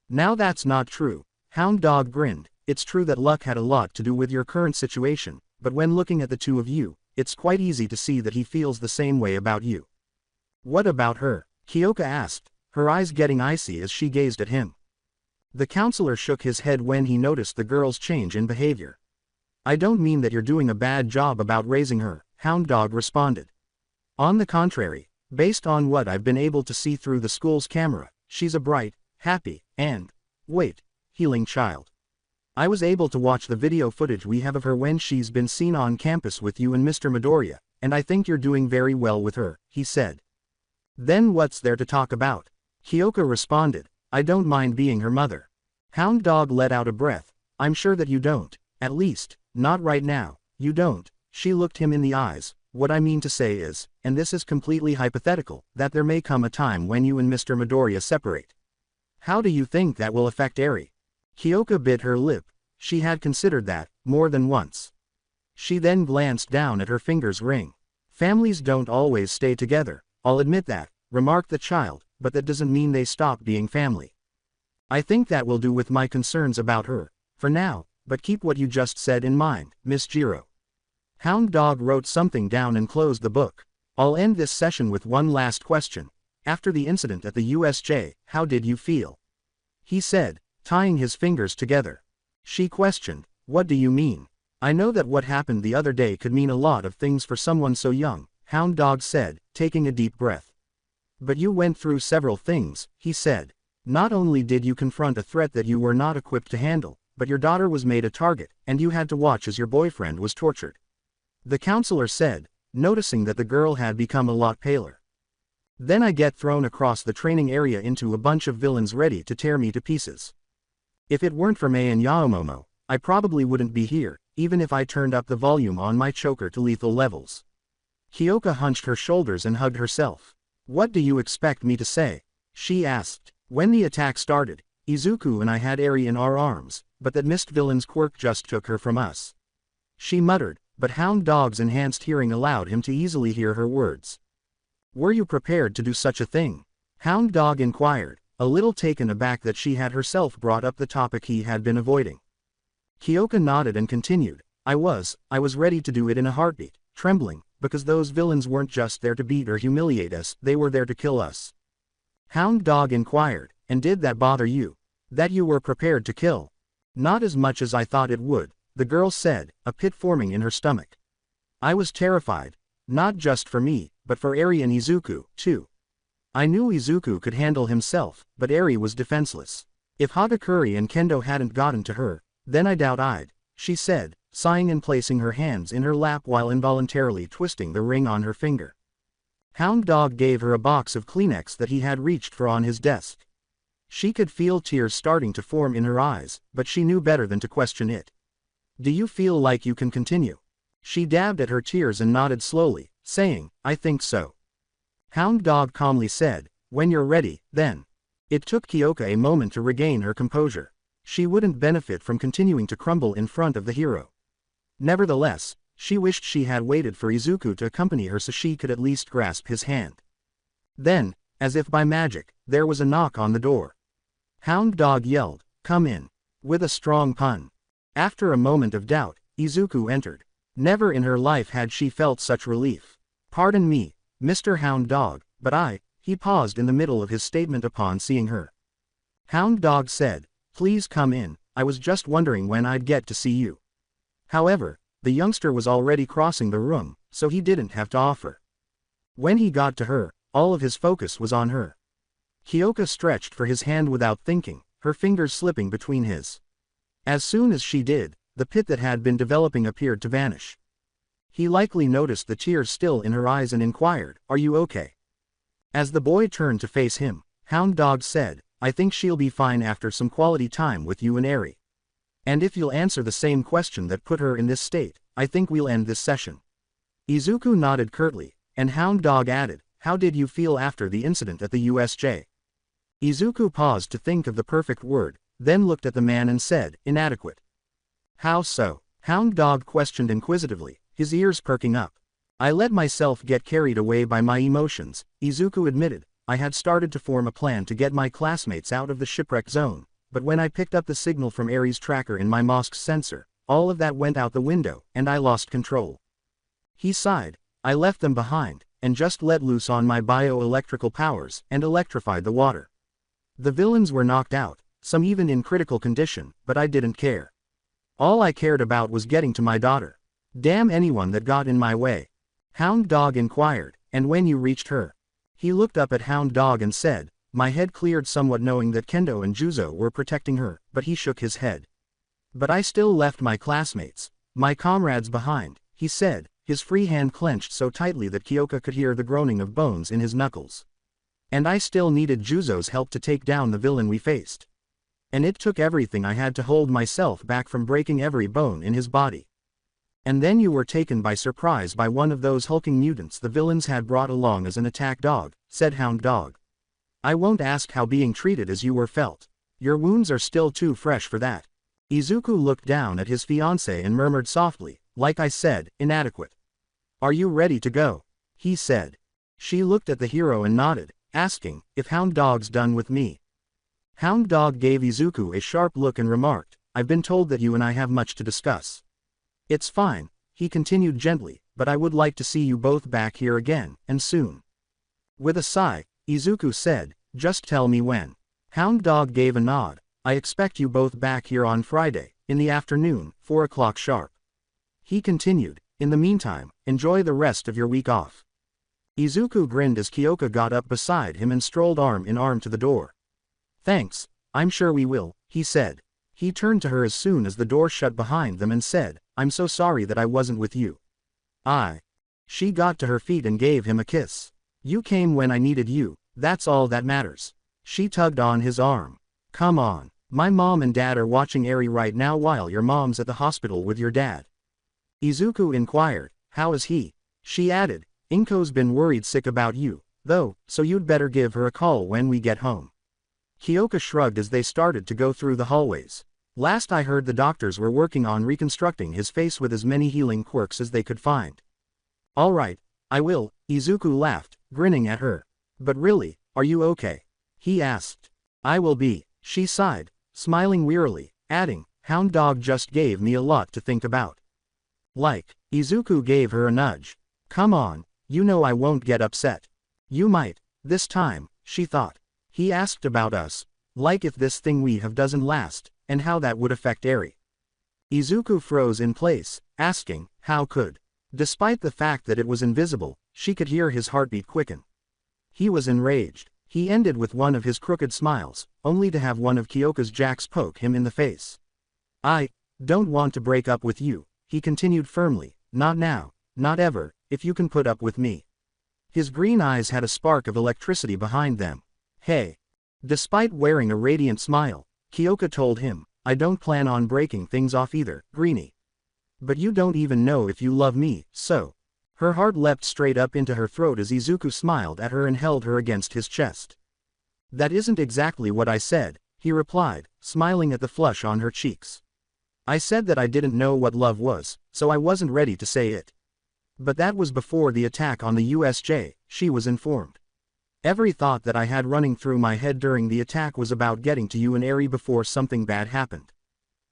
Now that's not true. Hound Dog grinned. It's true that luck had a lot to do with your current situation, but when looking at the two of you, it's quite easy to see that he feels the same way about you. What about her? Kyoka asked, her eyes getting icy as she gazed at him. The counselor shook his head when he noticed the girl's change in behavior. I don't mean that you're doing a bad job about raising her, Hound Dog responded. On the contrary, based on what I've been able to see through the school's camera, she's a bright, happy, and, healing child. I was able to watch the video footage we have of her when she's been seen on campus with you and Mr. Midoriya, and I think you're doing very well with her, he said. Then what's there to talk about? Kyoka responded, I don't mind being her mother. Hound Dog let out a breath. I'm sure that you don't. At least, not right now. You don't. She looked him in the eyes. What I mean to say is, and this is completely hypothetical, that there may come a time when you and Mr. Midoriya separate. How do you think that will affect Eri? Kyoka bit her lip. She had considered that, more than once. She then glanced down at her finger's ring. Families don't always stay together, I'll admit that, remarked the child, but that doesn't mean they stop being family. I think that will do with my concerns about her, for now, but keep what you just said in mind, Miss Jiro. Hound Dog wrote something down and closed the book. I'll end this session with one last question. After the incident at the USJ, how did you feel? He said, tying his fingers together. She questioned, what do you mean? I know that what happened the other day could mean a lot of things for someone so young, Hound Dog said, taking a deep breath. But you went through several things, he said. Not only did you confront a threat that you were not equipped to handle, but your daughter was made a target, and you had to watch as your boyfriend was tortured. The counselor said, noticing that the girl had become a lot paler. Then I get thrown across the training area into a bunch of villains ready to tear me to pieces. If it weren't for Mei and Yaomomo, I probably wouldn't be here, even if I turned up the volume on my choker to lethal levels. Kyoka hunched her shoulders and hugged herself. What do you expect me to say? She asked. When the attack started, Izuku and I had Eri in our arms, but that mist villain's quirk just took her from us. She muttered, but Hound Dog's enhanced hearing allowed him to easily hear her words. Were you prepared to do such a thing? Hound Dog inquired, a little taken aback that she had herself brought up the topic he had been avoiding. Kyoka nodded and continued, I was ready to do it in a heartbeat, trembling, because those villains weren't just there to beat or humiliate us, they were there to kill us. Hound Dog inquired, and did that bother you? That you were prepared to kill? Not as much as I thought it would, the girl said, a pit forming in her stomach. I was terrified, not just for me, but for Eri and Izuku, too. I knew Izuku could handle himself, but Eri was defenseless. If Hagakure and Kendo hadn't gotten to her, then I doubt I'd, she said, sighing and placing her hands in her lap while involuntarily twisting the ring on her finger. Hound Dog gave her a box of Kleenex that he had reached for on his desk. She could feel tears starting to form in her eyes, but she knew better than to question it. Do you feel like you can continue? She dabbed at her tears and nodded slowly, saying, I think so. Hound Dog calmly said, when you're ready, then. It took Kyoka a moment to regain her composure. She wouldn't benefit from continuing to crumble in front of the hero. Nevertheless, she wished she had waited for Izuku to accompany her so she could at least grasp his hand. Then, as if by magic, there was a knock on the door. Hound Dog yelled, come in, with a strong pun. After a moment of doubt, Izuku entered. Never in her life had she felt such relief. Pardon me, Mr. Hound Dog, but he paused in the middle of his statement upon seeing her. Hound Dog said, please come in, I was just wondering when I'd get to see you. However, the youngster was already crossing the room, so he didn't have to offer. When he got to her, all of his focus was on her. Kyoka stretched for his hand without thinking, her fingers slipping between his. As soon as she did, the pit that had been developing appeared to vanish. He likely noticed the tears still in her eyes and inquired, are you okay? As the boy turned to face him, Hound Dog said, I think she'll be fine after some quality time with you and Eri. And if you'll answer the same question that put her in this state, I think we'll end this session. Izuku nodded curtly, and Hound Dog added, how did you feel after the incident at the USJ? Izuku paused to think of the perfect word, then looked at the man and said, inadequate. How so? Hound Dog questioned inquisitively, his ears perking up. I let myself get carried away by my emotions, Izuku admitted. I had started to form a plan to get my classmates out of the shipwreck zone, but when I picked up the signal from Eri's tracker in my mosque's sensor, all of that went out the window, and I lost control. He sighed. I left them behind, and just let loose on my bioelectrical powers, and electrified the water. The villains were knocked out, some even in critical condition, but I didn't care. All I cared about was getting to my daughter. Damn anyone that got in my way. Hound Dog inquired, and when you reached her? He looked up at Hound Dog and said, my head cleared somewhat knowing that Kendo and Juzo were protecting her, but he shook his head. But I still left my classmates, my comrades behind, he said, his free hand clenched so tightly that Kyoka could hear the groaning of bones in his knuckles. And I still needed Juzo's help to take down the villain we faced. And it took everything I had to hold myself back from breaking every bone in his body. And then you were taken by surprise by one of those hulking mutants the villains had brought along as an attack dog, said Hound Dog. I won't ask how being treated as you were felt. Your wounds are still too fresh for that. Izuku looked down at his fiancée and murmured softly, like I said, inadequate. Are you ready to go? He said. She looked at the hero and nodded, asking, if Hound Dog's done with me. Hound Dog gave Izuku a sharp look and remarked, I've been told that you and I have much to discuss. It's fine, he continued gently, but I would like to see you both back here again, and soon. With a sigh, Izuku said, just tell me when. Hound Dog gave a nod. I expect you both back here on Friday, in the afternoon, 4 o'clock sharp. He continued, in the meantime, enjoy the rest of your week off. Izuku grinned as Kyoka got up beside him and strolled arm in arm to the door. Thanks, I'm sure we will, he said. He turned to her as soon as the door shut behind them and said, I'm so sorry that I wasn't with you. She got to her feet and gave him a kiss. You came when I needed you, that's all that matters. She tugged on his arm. Come on, my mom and dad are watching Eri right now while your mom's at the hospital with your dad. Izuku inquired, how is he? She added, Inko's been worried sick about you, though, so you'd better give her a call when we get home. Kyoka shrugged as they started to go through the hallways. Last I heard the doctors were working on reconstructing his face with as many healing quirks as they could find. All right, I will, Izuku laughed, grinning at her. But really, are you okay? He asked. I will be, she sighed, smiling wearily, adding, Hound Dog just gave me a lot to think about. Like, Izuku gave her a nudge. Come on, you know I won't get upset. You might, this time, she thought. He asked about us, like if this thing we have doesn't last, and how that would affect Eri. Izuku froze in place, asking, how could? Despite the fact that it was invisible, she could hear his heartbeat quicken. He was enraged. He ended with one of his crooked smiles, only to have one of Kyoka's jacks poke him in the face. I don't want to break up with you, he continued firmly, not now, not ever, if you can put up with me. His green eyes had a spark of electricity behind them. Hey. Despite wearing a radiant smile, Kyoka told him, I don't plan on breaking things off either, Greenie. But you don't even know if you love me, so. Her heart leapt straight up into her throat as Izuku smiled at her and held her against his chest. That isn't exactly what I said, he replied, smiling at the flush on her cheeks. I said that I didn't know what love was, so I wasn't ready to say it. But that was before the attack on the USJ, she was informed. Every thought that I had running through my head during the attack was about getting to you and Eri before something bad happened.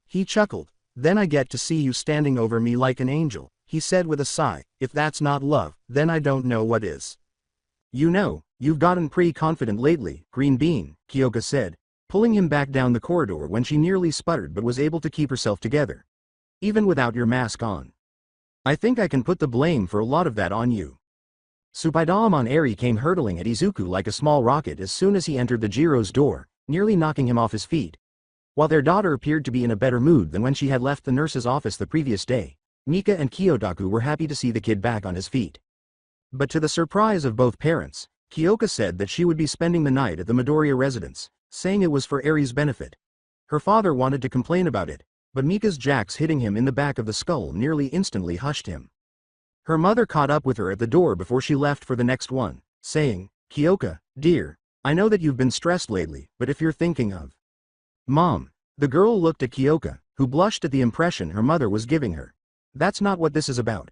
He chuckled. Then I get to see you standing over me like an angel, he said with a sigh. If that's not love, then I don't know what is. You know, you've gotten pretty confident lately, Green Bean, Kyoka said, pulling him back down the corridor when she nearly sputtered but was able to keep herself together. Even without your mask on. I think I can put the blame for a lot of that on you. Spiderman Eri came hurtling at Izuku like a small rocket as soon as he entered the Jiro's door, nearly knocking him off his feet. While their daughter appeared to be in a better mood than when she had left the nurse's office the previous day, Mika and Kyodaku were happy to see the kid back on his feet. But to the surprise of both parents, Kyoka said that she would be spending the night at the Midoriya residence, saying it was for Eri's benefit. Her father wanted to complain about it, but Mika's jacks hitting him in the back of the skull nearly instantly hushed him. Her mother caught up with her at the door before she left for the next one, saying, Kyoka, dear, I know that you've been stressed lately, but if you're thinking of Mom, the girl looked at Kyoka, who blushed at the impression her mother was giving her. That's not what this is about.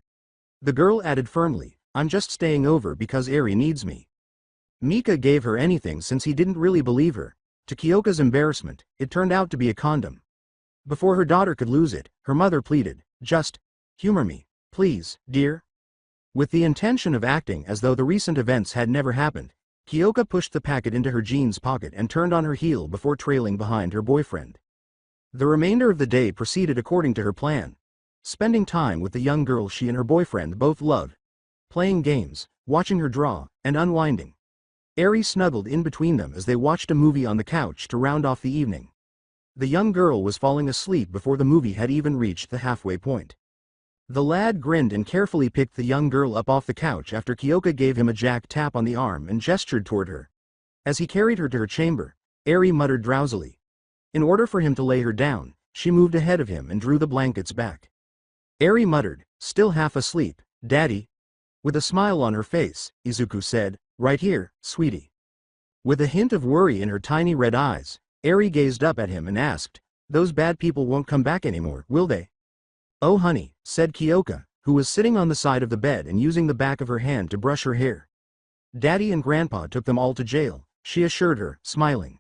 The girl added firmly, I'm just staying over because Eri needs me. Mika gave her anything since he didn't really believe her. To Kyoka's embarrassment, it turned out to be a condom. Before her daughter could lose it, her mother pleaded, just humor me, please, dear. With the intention of acting as though the recent events had never happened, Kyoka pushed the packet into her jeans pocket and turned on her heel before trailing behind her boyfriend. The remainder of the day proceeded according to her plan. Spending time with the young girl she and her boyfriend both loved. Playing games, watching her draw, and unwinding. Eri snuggled in between them as they watched a movie on the couch to round off the evening. The young girl was falling asleep before the movie had even reached the halfway point. The lad grinned and carefully picked the young girl up off the couch after Kyoka gave him a jack tap on the arm and gestured toward her. As he carried her to her chamber, Eri muttered drowsily. In order for him to lay her down, she moved ahead of him and drew the blankets back. Eri muttered, still half asleep, "Daddy?" With a smile on her face, Izuku said, "Right here, sweetie." With a hint of worry in her tiny red eyes, Eri gazed up at him and asked, "Those bad people won't come back anymore, will they?" "Oh honey," said Kyoka, who was sitting on the side of the bed and using the back of her hand to brush her hair. "Daddy and Grandpa took them all to jail," she assured her, smiling.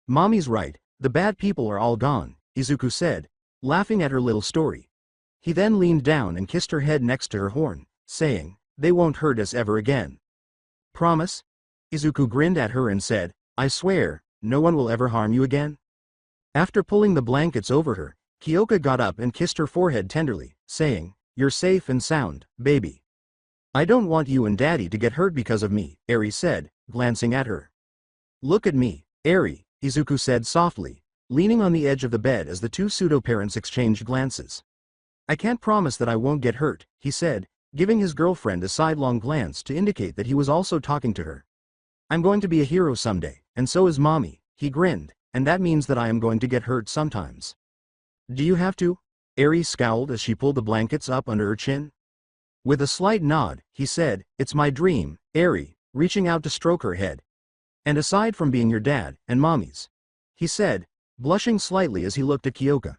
"Mommy's right, the bad people are all gone," Izuku said, laughing at her little story. He then leaned down and kissed her head next to her horn, saying, "They won't hurt us ever again." "Promise?" Izuku grinned at her and said, "I swear, no one will ever harm you again." After pulling the blankets over her, Kyoka got up and kissed her forehead tenderly, saying, "You're safe and sound, baby." "I don't want you and Daddy to get hurt because of me," Eri said, glancing at her. "Look at me, Eri," Izuku said softly, leaning on the edge of the bed as the two pseudo-parents exchanged glances. "I can't promise that I won't get hurt," he said, giving his girlfriend a sidelong glance to indicate that he was also talking to her. "I'm going to be a hero someday, and so is Mommy," he grinned, "and that means that I am going to get hurt sometimes." "Do you have to?" Eri scowled as she pulled the blankets up under her chin. With a slight nod, he said, "It's my dream, Eri," reaching out to stroke her head. "And aside from being your dad, and Mommy's," he said, blushing slightly as he looked at Kyoka.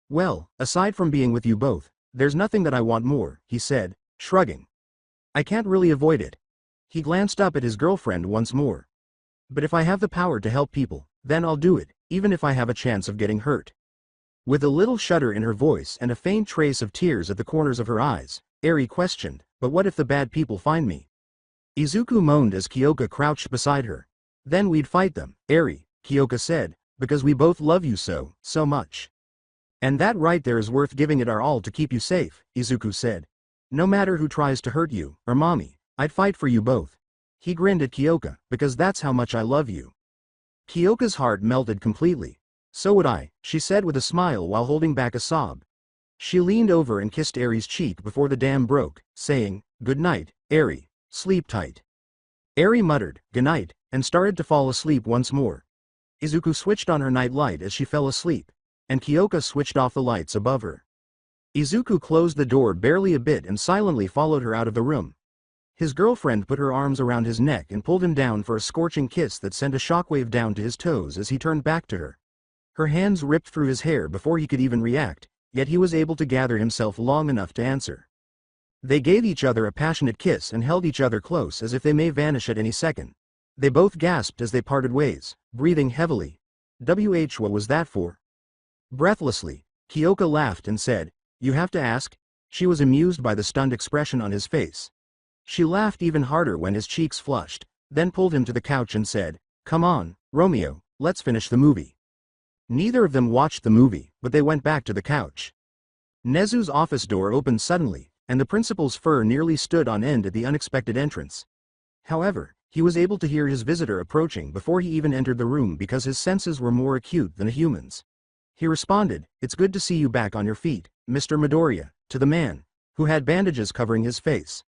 "Well, aside from being with you both, there's nothing that I want more," he said, shrugging. "I can't really avoid it." He glanced up at his girlfriend once more. "But if I have the power to help people, then I'll do it, even if I have a chance of getting hurt." With a little shudder in her voice and a faint trace of tears at the corners of her eyes, Eri questioned, "But what if the bad people find me?" Izuku moaned as Kyoka crouched beside her. "Then we'd fight them, Eri," Kyoka said, "because we both love you so much." "And that right there is worth giving it our all to keep you safe," Izuku said. "No matter who tries to hurt you, or Mommy, I'd fight for you both." He grinned at Kyoka, "Because that's how much I love you." Kyoka's heart melted completely. "So would I," she said with a smile while holding back a sob. She leaned over and kissed Eri's cheek before the dam broke, saying, "Good night, Eri, sleep tight." Eri muttered, "Good night," and started to fall asleep once more. Izuku switched on her night light as she fell asleep, and Kyoka switched off the lights above her. Izuku closed the door barely a bit and silently followed her out of the room. His girlfriend put her arms around his neck and pulled him down for a scorching kiss that sent a shockwave down to his toes as he turned back to her. Her hands ripped through his hair before he could even react, yet he was able to gather himself long enough to answer. They gave each other a passionate kiss and held each other close as if they may vanish at any second. They both gasped as they parted ways, breathing heavily. What was that for? Breathlessly, Kyoka laughed and said, "You have to ask?" She was amused by the stunned expression on his face. She laughed even harder when his cheeks flushed, then pulled him to the couch and said, "Come on, Romeo, let's finish the movie." Neither of them watched the movie, but they went back to the couch. Nezu's office door opened suddenly, and the principal's fur nearly stood on end at the unexpected entrance. However, he was able to hear his visitor approaching before he even entered the room because his senses were more acute than a human's. He responded, "It's good to see you back on your feet, Mr. Midoriya," to the man, who had bandages covering his face.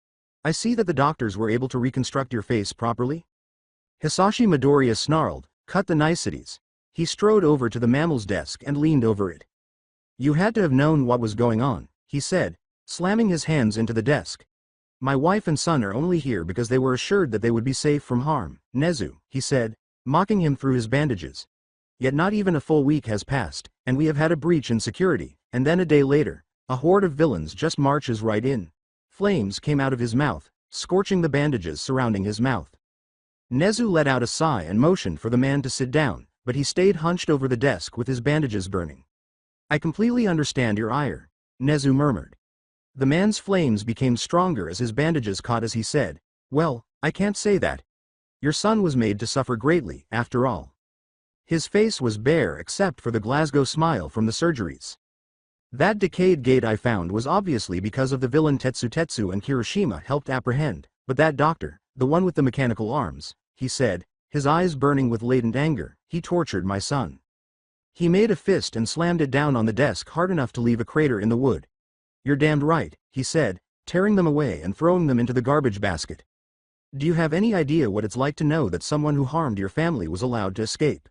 "I see that the doctors were able to reconstruct your face properly?" Hisashi Midoriya snarled, "Cut the niceties." He strode over to the mammal's desk and leaned over it. "You had to have known what was going on," he said, slamming his hands into the desk. "My wife and son are only here because they were assured that they would be safe from harm, Nezu," he said, mocking him through his bandages. "Yet not even a full week has passed, and we have had a breach in security, and then a day later, a horde of villains just marches right in." Flames came out of his mouth, scorching the bandages surrounding his mouth. Nezu let out a sigh and motioned for the man to sit down, but he stayed hunched over the desk with his bandages burning. "I completely understand your ire," Nezu murmured. The man's flames became stronger as his bandages caught as he said, "Well, I can't say that. Your son was made to suffer greatly, after all." His face was bare except for the Glasgow smile from the surgeries. "That decayed gate I found was obviously because of the villain Tetsu and Kirishima helped apprehend, but that doctor, the one with the mechanical arms," he said, his eyes burning with latent anger, "he tortured my son." He made a fist and slammed it down on the desk hard enough to leave a crater in the wood. "You're damned right," he said, tearing them away and throwing them into the garbage basket. "Do you have any idea what it's like to know that someone who harmed your family was allowed to escape?"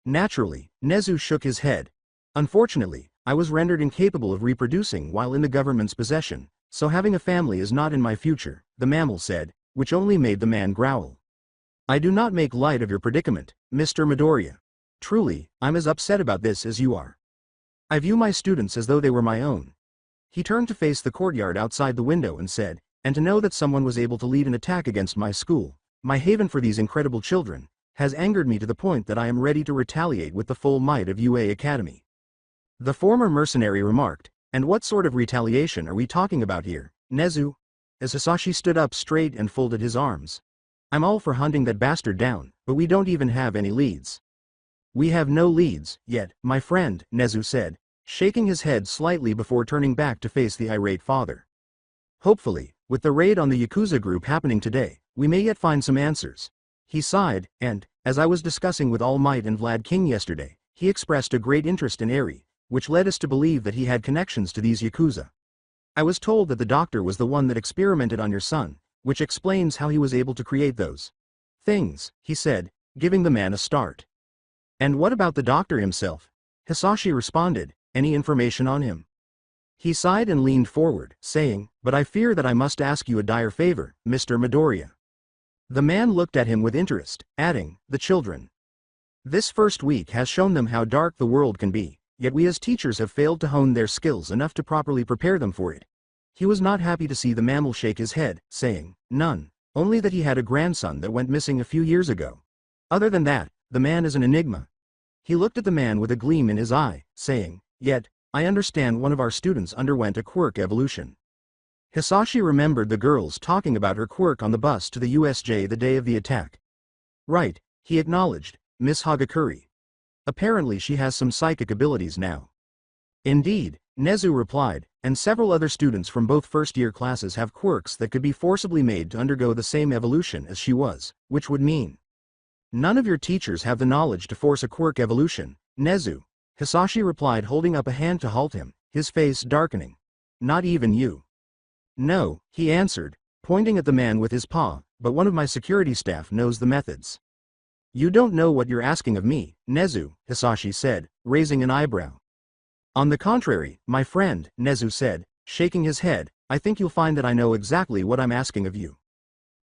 Naturally, Nezu shook his head. "Unfortunately, I was rendered incapable of reproducing while in the government's possession, so having a family is not in my future," the mammal said, which only made the man growl. "I do not make light of your predicament, Mr. Midoriya. Truly, I'm as upset about this as you are. I view my students as though they were my own." He turned to face the courtyard outside the window and said, "And to know that someone was able to lead an attack against my school, my haven for these incredible children, has angered me to the point that I am ready to retaliate with the full might of UA Academy." The former mercenary remarked, "And what sort of retaliation are we talking about here, Nezu?" As Hisashi stood up straight and folded his arms. "I'm all for hunting that bastard down, but we don't even have any leads." "We have no leads, yet, my friend," Nezu said, shaking his head slightly before turning back to face the irate father. "Hopefully, with the raid on the Yakuza group happening today, we may yet find some answers." He sighed, and, as I was discussing with All Might and Vlad King yesterday, he expressed a great interest in Eri, which led us to believe that he had connections to these Yakuza. I was told that the doctor was the one that experimented on your son, which explains how he was able to create those things, he said, giving the man a start. "And what about the doctor himself?" Hisashi responded, "Any information on him?" He sighed and leaned forward, saying, "But I fear that I must ask you a dire favor, Mr. Midoriya." The man looked at him with interest, adding, "The children. This first week has shown them how dark the world can be, yet we as teachers have failed to hone their skills enough to properly prepare them for it." He was not happy to see the mammal shake his head, saying, "None, only that he had a grandson that went missing a few years ago. Other than that, the man is an enigma." He looked at the man with a gleam in his eye, saying, "Yet, I understand one of our students underwent a quirk evolution." Hisashi remembered the girls talking about her quirk on the bus to the USJ the day of the attack. "Right," he acknowledged, "Miss Hagakure. Apparently she has some psychic abilities now." "Indeed," Nezu replied, "and several other students from both first-year classes have quirks that could be forcibly made to undergo the same evolution as she was, which would mean none of your teachers have the knowledge to force a quirk evolution, Nezu," Hisashi replied, holding up a hand to halt him, his face darkening. "Not even you." "No," he answered, pointing at the man with his paw, "but one of my security staff knows the methods." "You don't know what you're asking of me, Nezu," Hisashi said, raising an eyebrow. "On the contrary, my friend," Nezu said, shaking his head, "I think you'll find that I know exactly what I'm asking of you."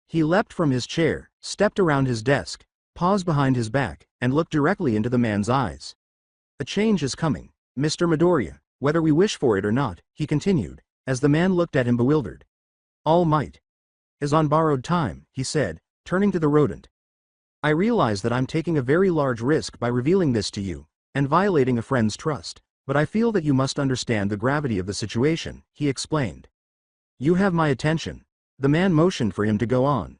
He leapt from his chair, stepped around his desk, paused behind his back, and looked directly into the man's eyes. "A change is coming, Mr. Midoriya, whether we wish for it or not," he continued, as the man looked at him bewildered. "All Might is on borrowed time," he said, turning to the rodent. "I realize that I'm taking a very large risk by revealing this to you, and violating a friend's trust, but I feel that you must understand the gravity of the situation," he explained. "You have my attention." The man motioned for him to go on.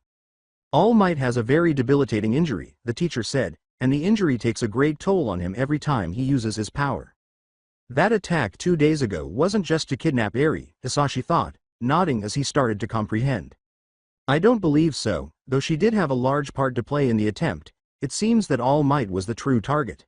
"All Might has a very debilitating injury," the teacher said, "and the injury takes a great toll on him every time he uses his power. That attack 2 days ago wasn't just to kidnap Eri," Hisashi thought, nodding as he started to comprehend. "I don't believe so, though she did have a large part to play in the attempt. It seems that All Might was the true target."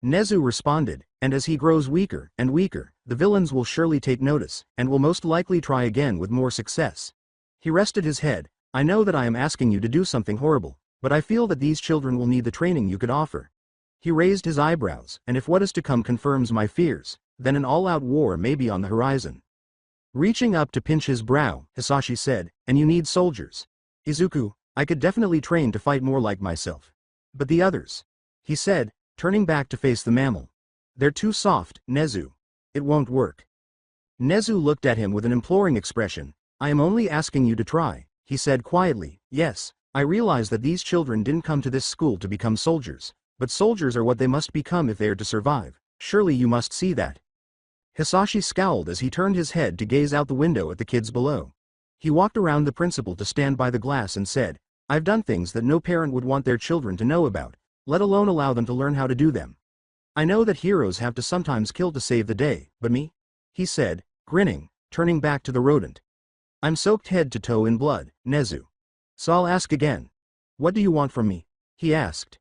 Nezu responded, "And as he grows weaker and weaker, the villains will surely take notice, and will most likely try again with more success." He rested his head. "I know that I am asking you to do something horrible, but I feel that these children will need the training you could offer." He raised his eyebrows, "And if what is to come confirms my fears, then an all-out war may be on the horizon." Reaching up to pinch his brow, Hisashi said, "And you need soldiers. Izuku, I could definitely train to fight more like myself. But the others," he said, turning back to face the mammal. "They're too soft, Nezu. It won't work." Nezu looked at him with an imploring expression. "I am only asking you to try," he said quietly. "Yes, I realize that these children didn't come to this school to become soldiers, but soldiers are what they must become if they are to survive. Surely you must see that." Hisashi scowled as he turned his head to gaze out the window at the kids below. He walked around the principal to stand by the glass and said, "I've done things that no parent would want their children to know about, let alone allow them to learn how to do them. I know that heroes have to sometimes kill to save the day, but me?" he said, grinning, turning back to the rodent. "I'm soaked head to toe in blood, Nezu. So I'll ask again. What do you want from me?" he asked.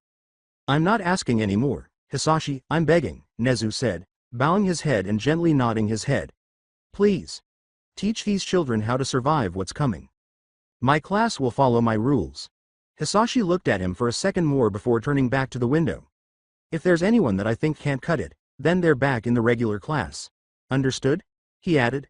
"I'm not asking any more," Hisashi, I'm begging, Nezu said, bowing his head and gently nodding his head. Please. Teach these children how to survive what's coming. My class will follow my rules. Hisashi looked at him for a second more before turning back to the window. If there's anyone that I think can't cut it, then they're back in the regular class. Understood? He added.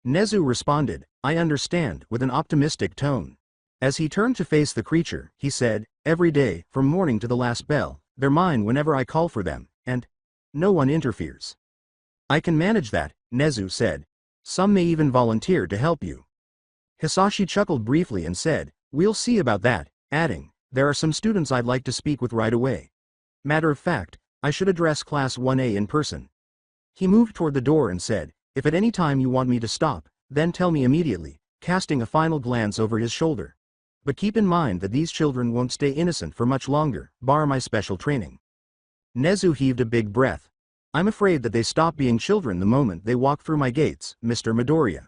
Nezu responded, I understand, with an optimistic tone. As he turned to face the creature, he said, every day, from morning to the last bell, they're mine whenever I call for them, and no one interferes. I can manage that, Nezu said. Some may even volunteer to help you. Hisashi chuckled briefly and said, we'll see about that, adding, there are some students I'd like to speak with right away. Matter of fact, I should address Class 1A in person. He moved toward the door and said, if at any time you want me to stop, then tell me immediately, casting a final glance over his shoulder. But keep in mind that these children won't stay innocent for much longer, bar my special training. Nezu heaved a big breath. I'm afraid that they stop being children the moment they walk through my gates, Mr. Midoriya.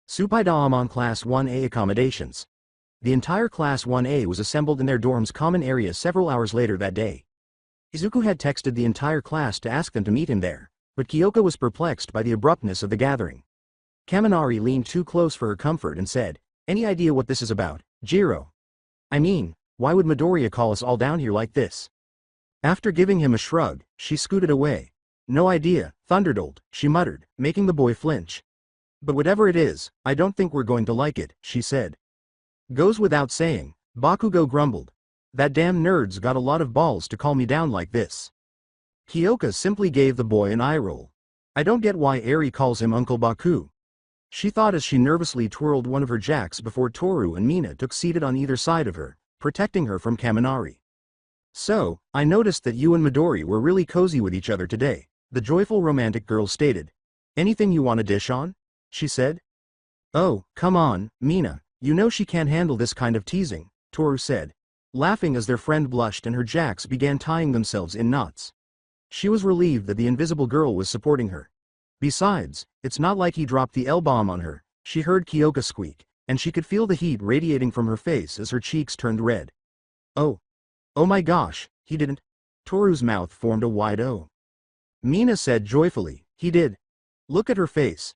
Supaidaamon Class 1A accommodations. The entire Class 1A was assembled in their dorm's common area several hours later that day. Izuku had texted the entire class to ask them to meet him there, but Kyoka was perplexed by the abruptness of the gathering. Kaminari leaned too close for her comfort and said, any idea what this is about, Jiro? I mean, why would Midoriya call us all down here like this? After giving him a shrug, she scooted away. No idea, Thunderbolt, she muttered, making the boy flinch. But whatever it is, I don't think we're going to like it, she said. Goes without saying, Bakugo grumbled. That damn nerd's got a lot of balls to call me down like this. Kyoka simply gave the boy an eye roll. I don't get why Eri calls him Uncle Baku. She thought as she nervously twirled one of her jacks before Toru and Mina took seated on either side of her, protecting her from Kaminari. So, I noticed that you and Midori were really cozy with each other today, the joyful romantic girl stated. Anything you want to dish on? She said. Oh, come on, Mina, you know she can't handle this kind of teasing, Toru said, laughing as their friend blushed and her jacks began tying themselves in knots. She was relieved that the invisible girl was supporting her. Besides, it's not like he dropped the L-bomb on her, she heard Kyoka squeak, and she could feel the heat radiating from her face as her cheeks turned red. Oh. Oh my gosh, he didn't. Toru's mouth formed a wide O. Mina said joyfully, he did. Look at her face.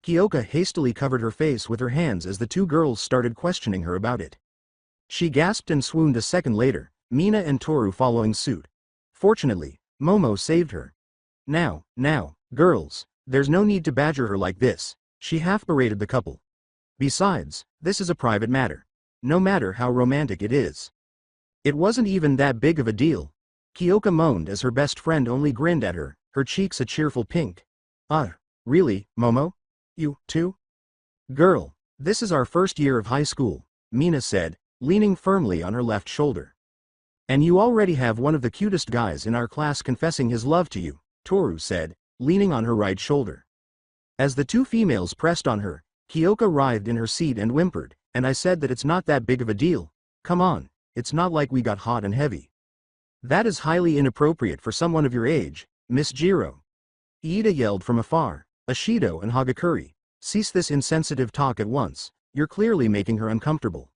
Kyoka hastily covered her face with her hands as the two girls started questioning her about it. She gasped and swooned a second later, Mina and Toru following suit. Fortunately, Momo saved her. Now, girls, there's no need to badger her like this, she half berated the couple. Besides, this is a private matter. No matter how romantic it is. It wasn't even that big of a deal. Kyoka moaned as her best friend only grinned at her, her cheeks a cheerful pink. Really, Momo? You, too? Girl, this is our first year of high school, Mina said, leaning firmly on her left shoulder. And you already have one of the cutest guys in our class confessing his love to you, Toru said, leaning on her right shoulder. As the two females pressed on her, Kyoka writhed in her seat and whimpered, and I said that it's not that big of a deal. Come on, it's not like we got hot and heavy. That is highly inappropriate for someone of your age, Miss Jiro. Iida yelled from afar, Ashido and Hagakuri, cease this insensitive talk at once, you're clearly making her uncomfortable.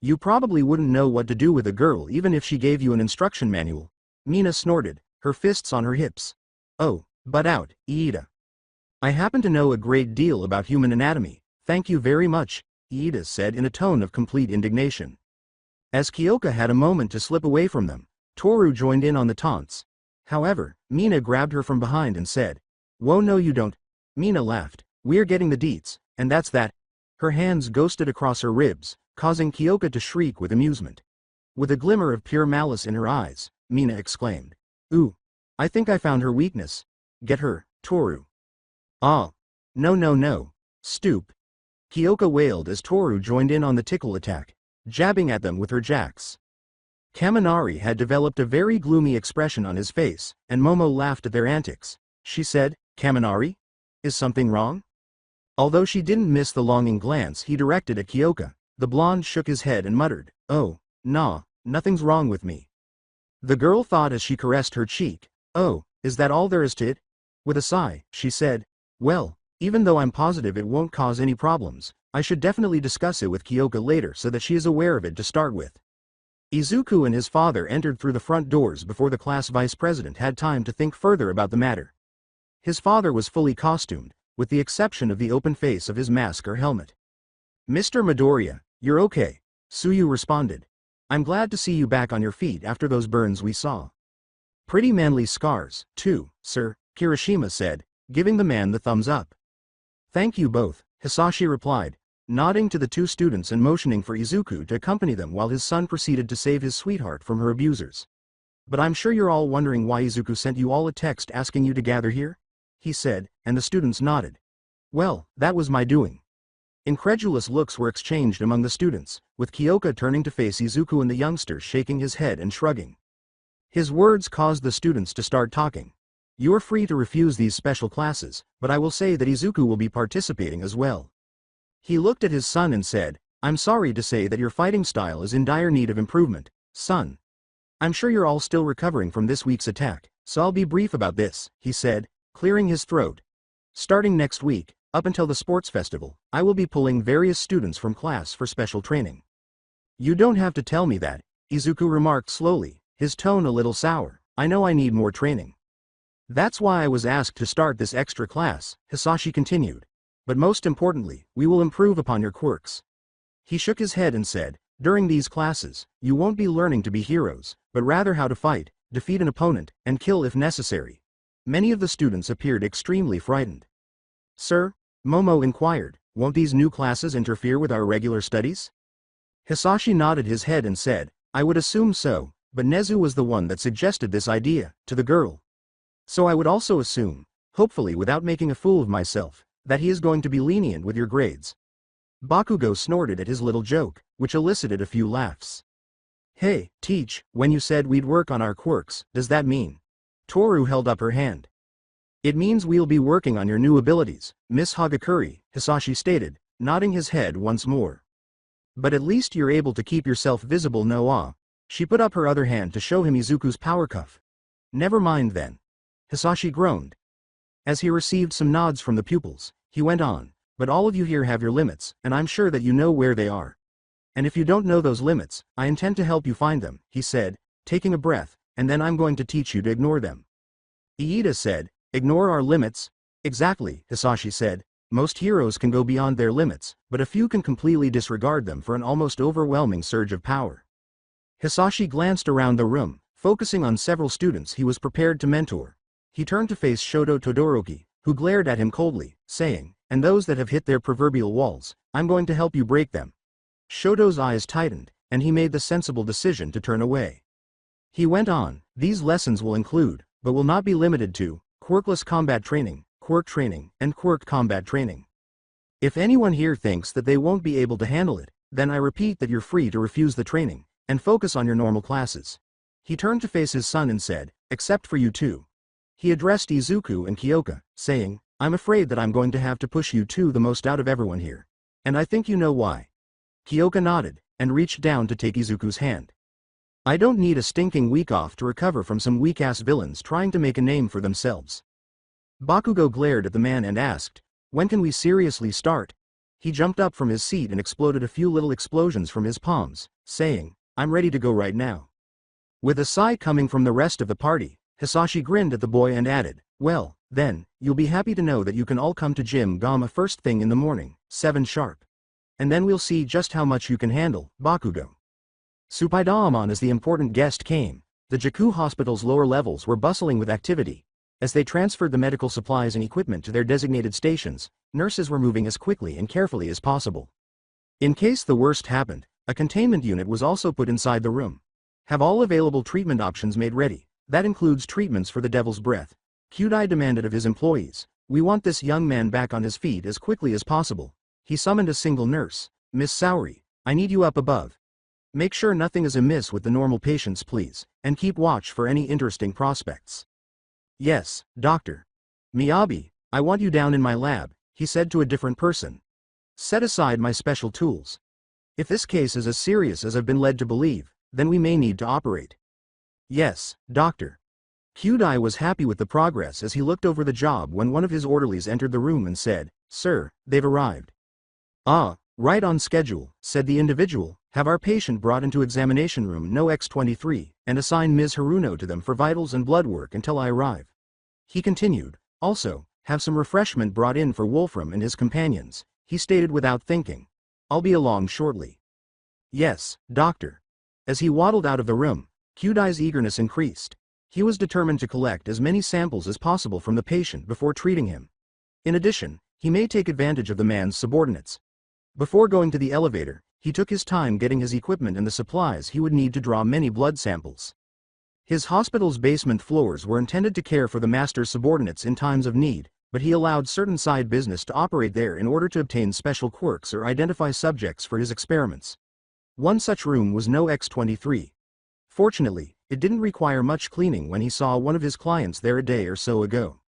You probably wouldn't know what to do with a girl even if she gave you an instruction manual. Mina snorted, her fists on her hips. Oh, butt out, Iida. I happen to know a great deal about human anatomy, thank you very much, Iida said in a tone of complete indignation. As Kyoka had a moment to slip away from them, Toru joined in on the taunts. However, Mina grabbed her from behind and said, Whoa, no you don't. Mina laughed, we're getting the deets, and that's that. Her hands ghosted across her ribs, causing Kyoka to shriek with amusement. With a glimmer of pure malice in her eyes, Mina exclaimed. Ooh. I think I found her weakness. Get her, Toru. Ah. No. Stoop. Kyoka wailed as Toru joined in on the tickle attack, jabbing at them with her jacks. Kaminari had developed a very gloomy expression on his face, and Momo laughed at their antics. She said, Kaminari? Is something wrong? Although she didn't miss the longing glance he directed at Kyoka, the blonde shook his head and muttered, Oh, nah, nothing's wrong with me. The girl thought as she caressed her cheek, Oh, is that all there is to it? With a sigh, she said, Well, even though I'm positive it won't cause any problems, I should definitely discuss it with Kyoka later so that she is aware of it to start with. Izuku and his father entered through the front doors before the class vice president had time to think further about the matter. His father was fully costumed, with the exception of the open face of his mask or helmet. "Mr. Midoriya, you're okay," Suyu responded. "I'm glad to see you back on your feet after those burns we saw." "Pretty manly scars, too, sir," Kirishima said, giving the man the thumbs up. "Thank you both," Hisashi replied, nodding to the two students and motioning for Izuku to accompany them while his son proceeded to save his sweetheart from her abusers. "But I'm sure you're all wondering why Izuku sent you all a text asking you to gather here?" he said, and the students nodded. "Well, that was my doing." Incredulous looks were exchanged among the students, with Kyoka turning to face Izuku and the youngster shaking his head and shrugging. His words caused the students to start talking. "You are free to refuse these special classes, but I will say that Izuku will be participating as well." He looked at his son and said, "I'm sorry to say that your fighting style is in dire need of improvement, son. I'm sure you're all still recovering from this week's attack, so I'll be brief about this," he said, clearing his throat. "Starting next week, up until the sports festival, I will be pulling various students from class for special training." "You don't have to tell me that," Izuku remarked slowly, his tone a little sour. "I know I need more training. That's why I was asked to start this extra class," Hisashi continued. "But most importantly, we will improve upon your quirks." He shook his head and said, "During these classes, you won't be learning to be heroes, but rather how to fight, defeat an opponent, and kill if necessary." Many of the students appeared extremely frightened. "Sir?" Momo inquired, "won't these new classes interfere with our regular studies?" Hisashi nodded his head and said, "I would assume so, but Nezu was the one that suggested this idea, to the girl. So I would also assume, hopefully without making a fool of myself, that he is going to be lenient with your grades." Bakugo snorted at his little joke, which elicited a few laughs. "Hey, Teach, when you said we'd work on our quirks, does that mean?" Toru held up her hand. "It means we'll be working on your new abilities, Miss Hagakure," Hisashi stated, nodding his head once more. "But at least you're able to keep yourself visible, no ah." She put up her other hand to show him Izuku's power cuff. "Never mind then." Hisashi groaned. As he received some nods from the pupils, he went on, "But all of you here have your limits, and I'm sure that you know where they are. And if you don't know those limits, I intend to help you find them," he said, taking a breath, "and then I'm going to teach you to ignore them." Iida said, "Ignore our limits?" "Exactly," Hisashi said. "Most heroes can go beyond their limits, but a few can completely disregard them for an almost overwhelming surge of power." Hisashi glanced around the room, focusing on several students he was prepared to mentor. He turned to face Shoto Todoroki, who glared at him coldly, saying, "And those that have hit their proverbial walls, I'm going to help you break them." Shoto's eyes tightened, and he made the sensible decision to turn away. He went on, "These lessons will include, but will not be limited to, quirkless combat training, quirk training, and quirk combat training. If anyone here thinks that they won't be able to handle it, then I repeat that you're free to refuse the training, and focus on your normal classes." He turned to face his son and said, "Except for you two." He addressed Izuku and Kyoka, saying, "I'm afraid that I'm going to have to push you two the most out of everyone here. And I think you know why." Kyoka nodded, and reached down to take Izuku's hand. "I don't need a stinking week off to recover from some weak-ass villains trying to make a name for themselves." Bakugo glared at the man and asked, "When can we seriously start?" He jumped up from his seat and exploded a few little explosions from his palms, saying, "I'm ready to go right now." With a sigh coming from the rest of the party, Hisashi grinned at the boy and added, "Well, then, you'll be happy to know that you can all come to Gym Gamma first thing in the morning, 7 sharp. And then we'll see just how much you can handle, Bakugo." Spiderman as the important guest came. The Jaku Hospital's lower levels were bustling with activity. As they transferred the medical supplies and equipment to their designated stations, nurses were moving as quickly and carefully as possible. In case the worst happened, a containment unit was also put inside the room. "Have all available treatment options made ready. That includes treatments for the Devil's Breath," Kyudai demanded of his employees. "We want this young man back on his feet as quickly as possible." He summoned a single nurse. "Miss Saori, I need you up above. Make sure nothing is amiss with the normal patients, please, and keep watch for any interesting prospects." "Yes, doctor." "Miyabi, I want you down in my lab," he said to a different person. "Set aside my special tools. If this case is as serious as I've been led to believe, then we may need to operate." "Yes, doctor." Kyudai was happy with the progress as he looked over the job when one of his orderlies entered the room and said, "Sir, they've arrived." "Ah, Right on schedule, said the individual. Have our patient brought into examination room no X23, and assign Ms. Haruno to them for vitals and blood work until I arrive. He continued, also, have some refreshment brought in for Wolfram and his companions, he stated without thinking. I'll be along shortly. Yes, doctor. As he waddled out of the room, Kyudai's eagerness increased. He was determined to collect as many samples as possible from the patient before treating him. In addition, he may take advantage of the man's subordinates. Before going to the elevator, he took his time getting his equipment and the supplies he would need to draw many blood samples. His hospital's basement floors were intended to care for the master's subordinates in times of need, but he allowed certain side business to operate there in order to obtain special quirks or identify subjects for his experiments. One such room was no X23. Fortunately, it didn't require much cleaning when he saw one of his clients there a day or so ago.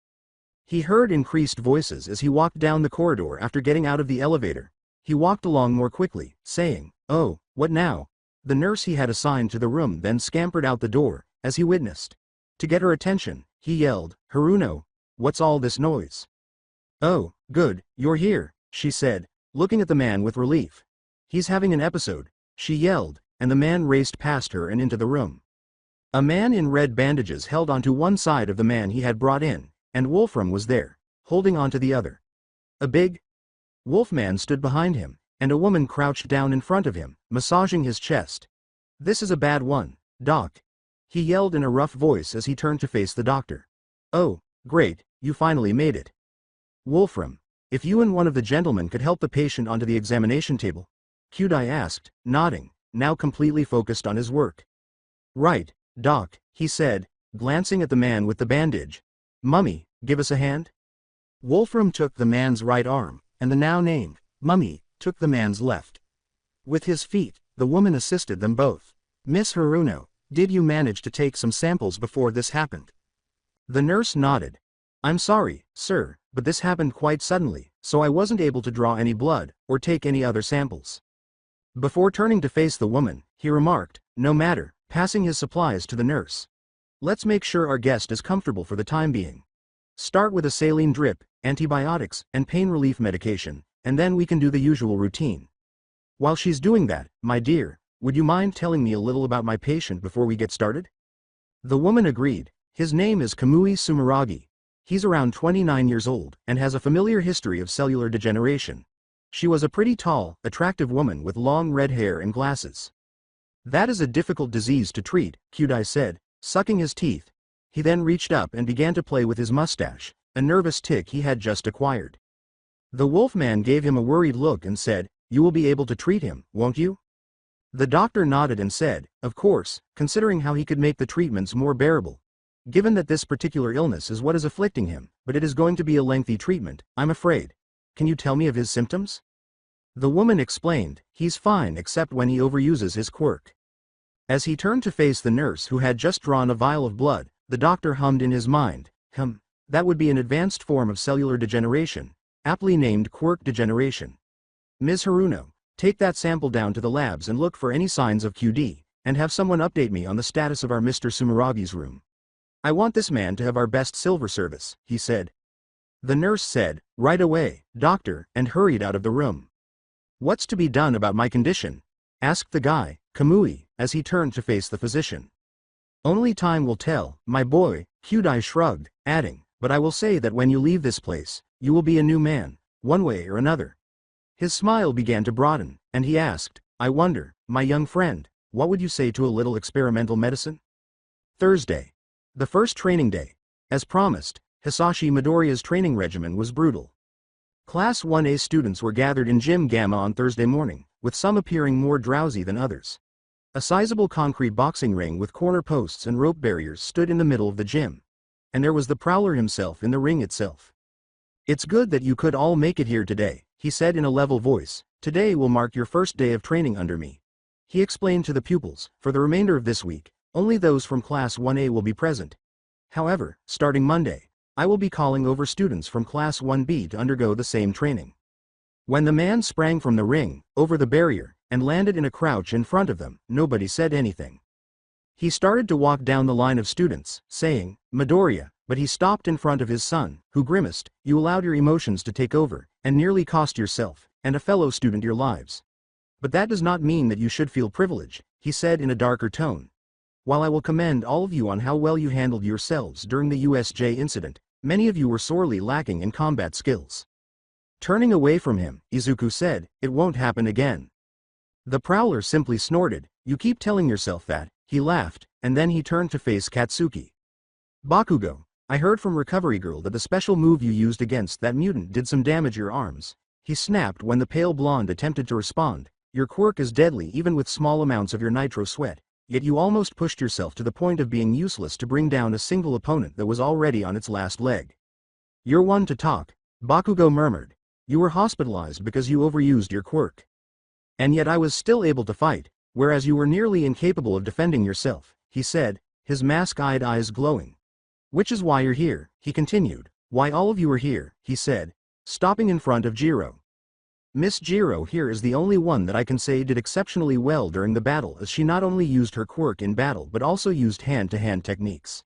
He heard increased voices as he walked down the corridor after getting out of the elevator. He walked along more quickly, saying, "Oh, what now?" The nurse he had assigned to the room then scampered out the door, as he witnessed. To get her attention, he yelled, "Haruno, what's all this noise?" "Oh, good, you're here," she said, looking at the man with relief. "He's having an episode," she yelled, and the man raced past her and into the room. A man in red bandages held onto one side of the man he had brought in, and Wolfram was there, holding onto the other. A big Wolfman stood behind him, and a woman crouched down in front of him, massaging his chest. "This is a bad one, Doc," he yelled in a rough voice as he turned to face the doctor. "Oh, great, you finally made it. Wolfram, if you and one of the gentlemen could help the patient onto the examination table," Kyudai asked, nodding, now completely focused on his work. "Right, Doc," he said, glancing at the man with the bandage. "Mummy, give us a hand." Wolfram took the man's right arm, and the now named Mummy took the man's left. With his feet, the woman assisted them both. "Miss Haruno, did you manage to take some samples before this happened?" The nurse nodded. "I'm sorry, sir, but this happened quite suddenly, so I wasn't able to draw any blood, or take any other samples." Before turning to face the woman, he remarked, "No matter," passing his supplies to the nurse. "Let's make sure our guest is comfortable for the time being. Start with a saline drip, antibiotics, and pain relief medication, and then we can do the usual routine. While she's doing that, my dear, would you mind telling me a little about my patient before we get started?" The woman agreed. "His name is Kamui Sumeragi. He's around 29 years old, and has a familiar history of cellular degeneration. She was a pretty tall, attractive woman with long red hair and glasses." "That is a difficult disease to treat," Kyudai said, sucking his teeth. He then reached up and began to play with his mustache, a nervous tic he had just acquired. The Wolfman gave him a worried look and said, "You will be able to treat him, won't you?" The doctor nodded and said, "Of course, considering how he could make the treatments more bearable. Given that this particular illness is what is afflicting him, but it is going to be a lengthy treatment, I'm afraid. Can you tell me of his symptoms?" The woman explained, "He's fine except when he overuses his quirk." As he turned to face the nurse who had just drawn a vial of blood, the doctor hummed in his mind, that would be an advanced form of cellular degeneration, aptly named quirk degeneration. Ms. Haruno, take that sample down to the labs and look for any signs of QD, and have someone update me on the status of our Mr. Sumeragi's room. I want this man to have our best silver service," he said. The nurse said, "Right away, doctor," and hurried out of the room. "What's to be done about my condition?" asked the guy, Kamui, as he turned to face the physician. "Only time will tell, my boy," Kyudai shrugged, adding, "but I will say that when you leave this place, you will be a new man, one way or another." His smile began to broaden, and he asked, "I wonder, my young friend, what would you say to a little experimental medicine?" Thursday. The first training day. As promised, Hisashi Midoriya's training regimen was brutal. Class 1A students were gathered in Gym Gamma on Thursday morning, with some appearing more drowsy than others. A sizable concrete boxing ring with corner posts and rope barriers stood in the middle of the gym. And there was the Prowler himself in the ring itself. "It's good that you could all make it here today," he said in a level voice. "Today will mark your first day of training under me." He explained to the pupils, for the remainder of this week, only those from Class 1A will be present. However, starting Monday, I will be calling over students from Class 1B to undergo the same training. When the man sprang from the ring, over the barrier, and landed in a crouch in front of them, nobody said anything. He started to walk down the line of students, saying, "Midoriya," but he stopped in front of his son, who grimaced. "You allowed your emotions to take over, and nearly cost yourself and a fellow student your lives. But that does not mean that you should feel privileged, he said in a darker tone. While I will commend all of you on how well you handled yourselves during the USJ incident, many of you were sorely lacking in combat skills. Turning away from him, Izuku said, "It won't happen again." The Prowler simply snorted. "You keep telling yourself that," he laughed, and then he turned to face Katsuki. "Bakugo, I heard from Recovery Girl that the special move you used against that mutant did some damage your arms," he snapped when the pale blonde attempted to respond. "Your quirk is deadly even with small amounts of your nitro sweat, yet you almost pushed yourself to the point of being useless to bring down a single opponent that was already on its last leg." "You're one to talk," Bakugo murmured. "You were hospitalized because you overused your quirk. And yet I was still able to fight, whereas you were nearly incapable of defending yourself," he said, his mask-eyed eyes glowing. "Which is why you're here," he continued. "Why all of you are here," he said, stopping in front of Jiro. "Miss Jiro here is the only one that I can say did exceptionally well during the battle, as she not only used her quirk in battle but also used hand-to-hand techniques.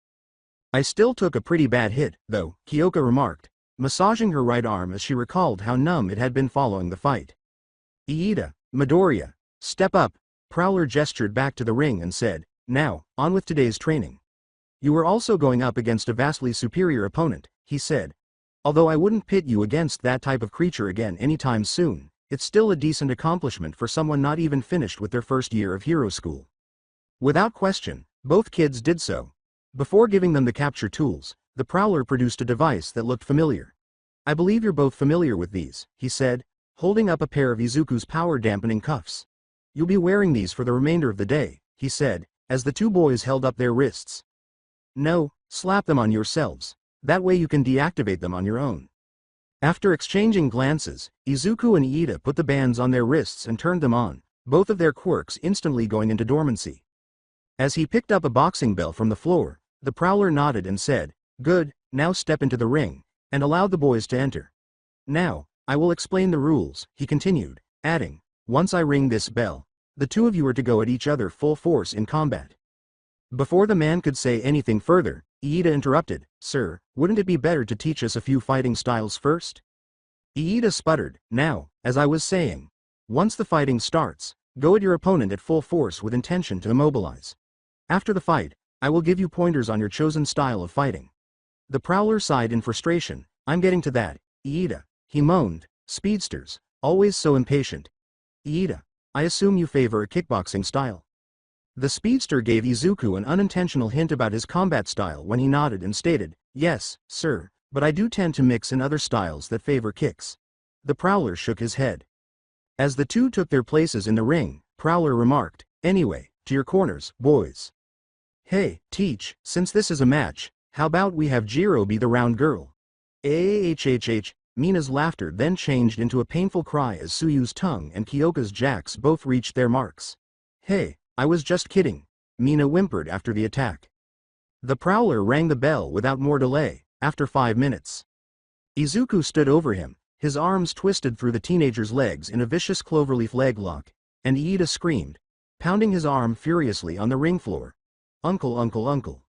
I still took a pretty bad hit, though," Kyoka remarked, massaging her right arm as she recalled how numb it had been following the fight. "Iida, Midoriya, step up," Prowler gestured back to the ring and said, "Now, on with today's training. You are also going up against a vastly superior opponent," he said. "Although I wouldn't pit you against that type of creature again anytime soon, it's still a decent accomplishment for someone not even finished with their first year of hero school." Without question, both kids did so. Before giving them the capture tools, the Prowler produced a device that looked familiar. "I believe you're both familiar with these," he said, holding up a pair of Izuku's power-dampening cuffs. "You'll be wearing these for the remainder of the day," he said, as the two boys held up their wrists. "No, slap them on yourselves. That way you can deactivate them on your own." After exchanging glances, Izuku and Iida put the bands on their wrists and turned them on, both of their quirks instantly going into dormancy. As he picked up a boxing bell from the floor, the Prowler nodded and said, "Good, now step into the ring," and allowed the boys to enter. "Now, I will explain the rules," he continued, adding, "Once I ring this bell, the two of you are to go at each other full force in combat." Before the man could say anything further, Iida interrupted, "Sir, wouldn't it be better to teach us a few fighting styles first?" Iida sputtered, "Now, as I was saying, once the fighting starts, go at your opponent at full force with intention to immobilize. After the fight, I will give you pointers on your chosen style of fighting." The Prowler sighed in frustration. "I'm getting to that, Iida," he moaned. "Speedsters, always so impatient. Iida, I assume you favor a kickboxing style." The speedster gave Izuku an unintentional hint about his combat style when he nodded and stated, "Yes, sir, but I do tend to mix in other styles that favor kicks." The Prowler shook his head. As the two took their places in the ring, Prowler remarked, "Anyway, to your corners, boys. Hey, Teach, since this is a match, how about we have Jiro be the round girl?" Ahhh. Mina's laughter then changed into a painful cry as Suyu's tongue and Kyoka's jacks both reached their marks. "Hey, I was just kidding," Mina whimpered after the attack. The Prowler rang the bell without more delay. After 5 minutes, Izuku stood over him, his arms twisted through the teenager's legs in a vicious cloverleaf leg lock, and Iida screamed, pounding his arm furiously on the ring floor. "Uncle, uncle, uncle."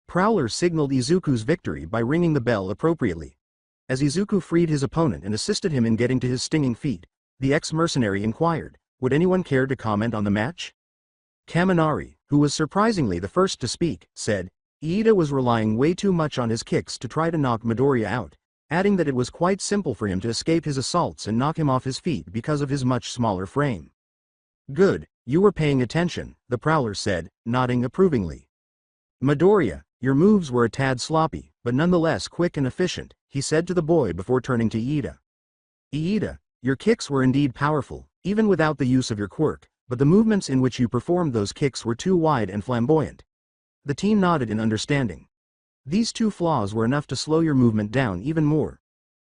Prowler signaled Izuku's victory by ringing the bell appropriately. As Izuku freed his opponent and assisted him in getting to his stinging feet, the ex-mercenary inquired, "Would anyone care to comment on the match?" Kaminari, who was surprisingly the first to speak, said, Iida was relying way too much on his kicks to try to knock Midoriya out, adding that it was quite simple for him to escape his assaults and knock him off his feet because of his much smaller frame. "Good, you were paying attention," the Prowler said, nodding approvingly. "Midoriya, your moves were a tad sloppy, but nonetheless quick and efficient," he said to the boy before turning to Iida. "Iida, your kicks were indeed powerful, even without the use of your quirk, but the movements in which you performed those kicks were too wide and flamboyant." The team nodded in understanding. These two flaws were enough to slow your movement down even more.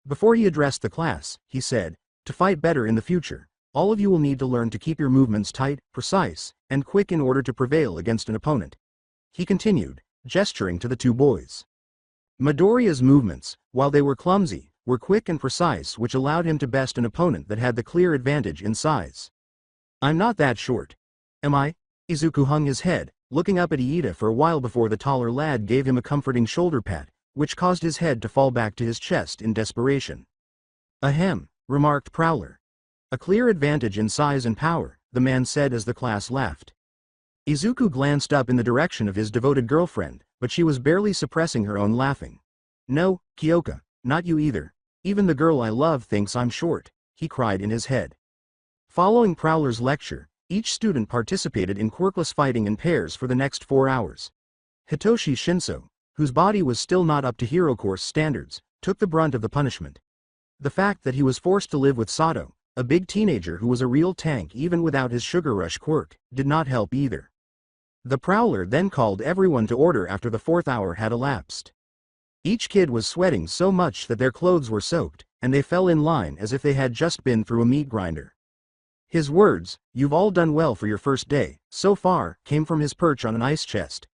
Before he addressed the class, he said, "To fight better in the future, all of you will need to learn to keep your movements tight, precise, and quick in order to prevail against an opponent." He continued, gesturing to the two boys. Midoriya's movements, while they were clumsy, were quick and precise, which allowed him to best an opponent that had the clear advantage in size. "I'm not that short. Am I?" Izuku hung his head, looking up at Iida for a while before the taller lad gave him a comforting shoulder pat, which caused his head to fall back to his chest in desperation. "Ahem," remarked Prowler. A clear advantage in size and power, the man said as the class laughed. Izuku glanced up in the direction of his devoted girlfriend, but she was barely suppressing her own laughing. No, Kyoka, not you either. Even the girl I love thinks I'm short, he cried in his head. Following Prowler's lecture, each student participated in quirkless fighting in pairs for the next 4 hours. Hitoshi Shinso, whose body was still not up to hero course standards, took the brunt of the punishment. The fact that he was forced to live with Sato, a big teenager who was a real tank even without his sugar rush quirk, did not help either. The Prowler then called everyone to order after the 4th hour had elapsed. Each kid was sweating so much that their clothes were soaked, and they fell in line as if they had just been through a meat grinder. His words, "You've all done well for your first day, so far," came from his perch on an ice chest.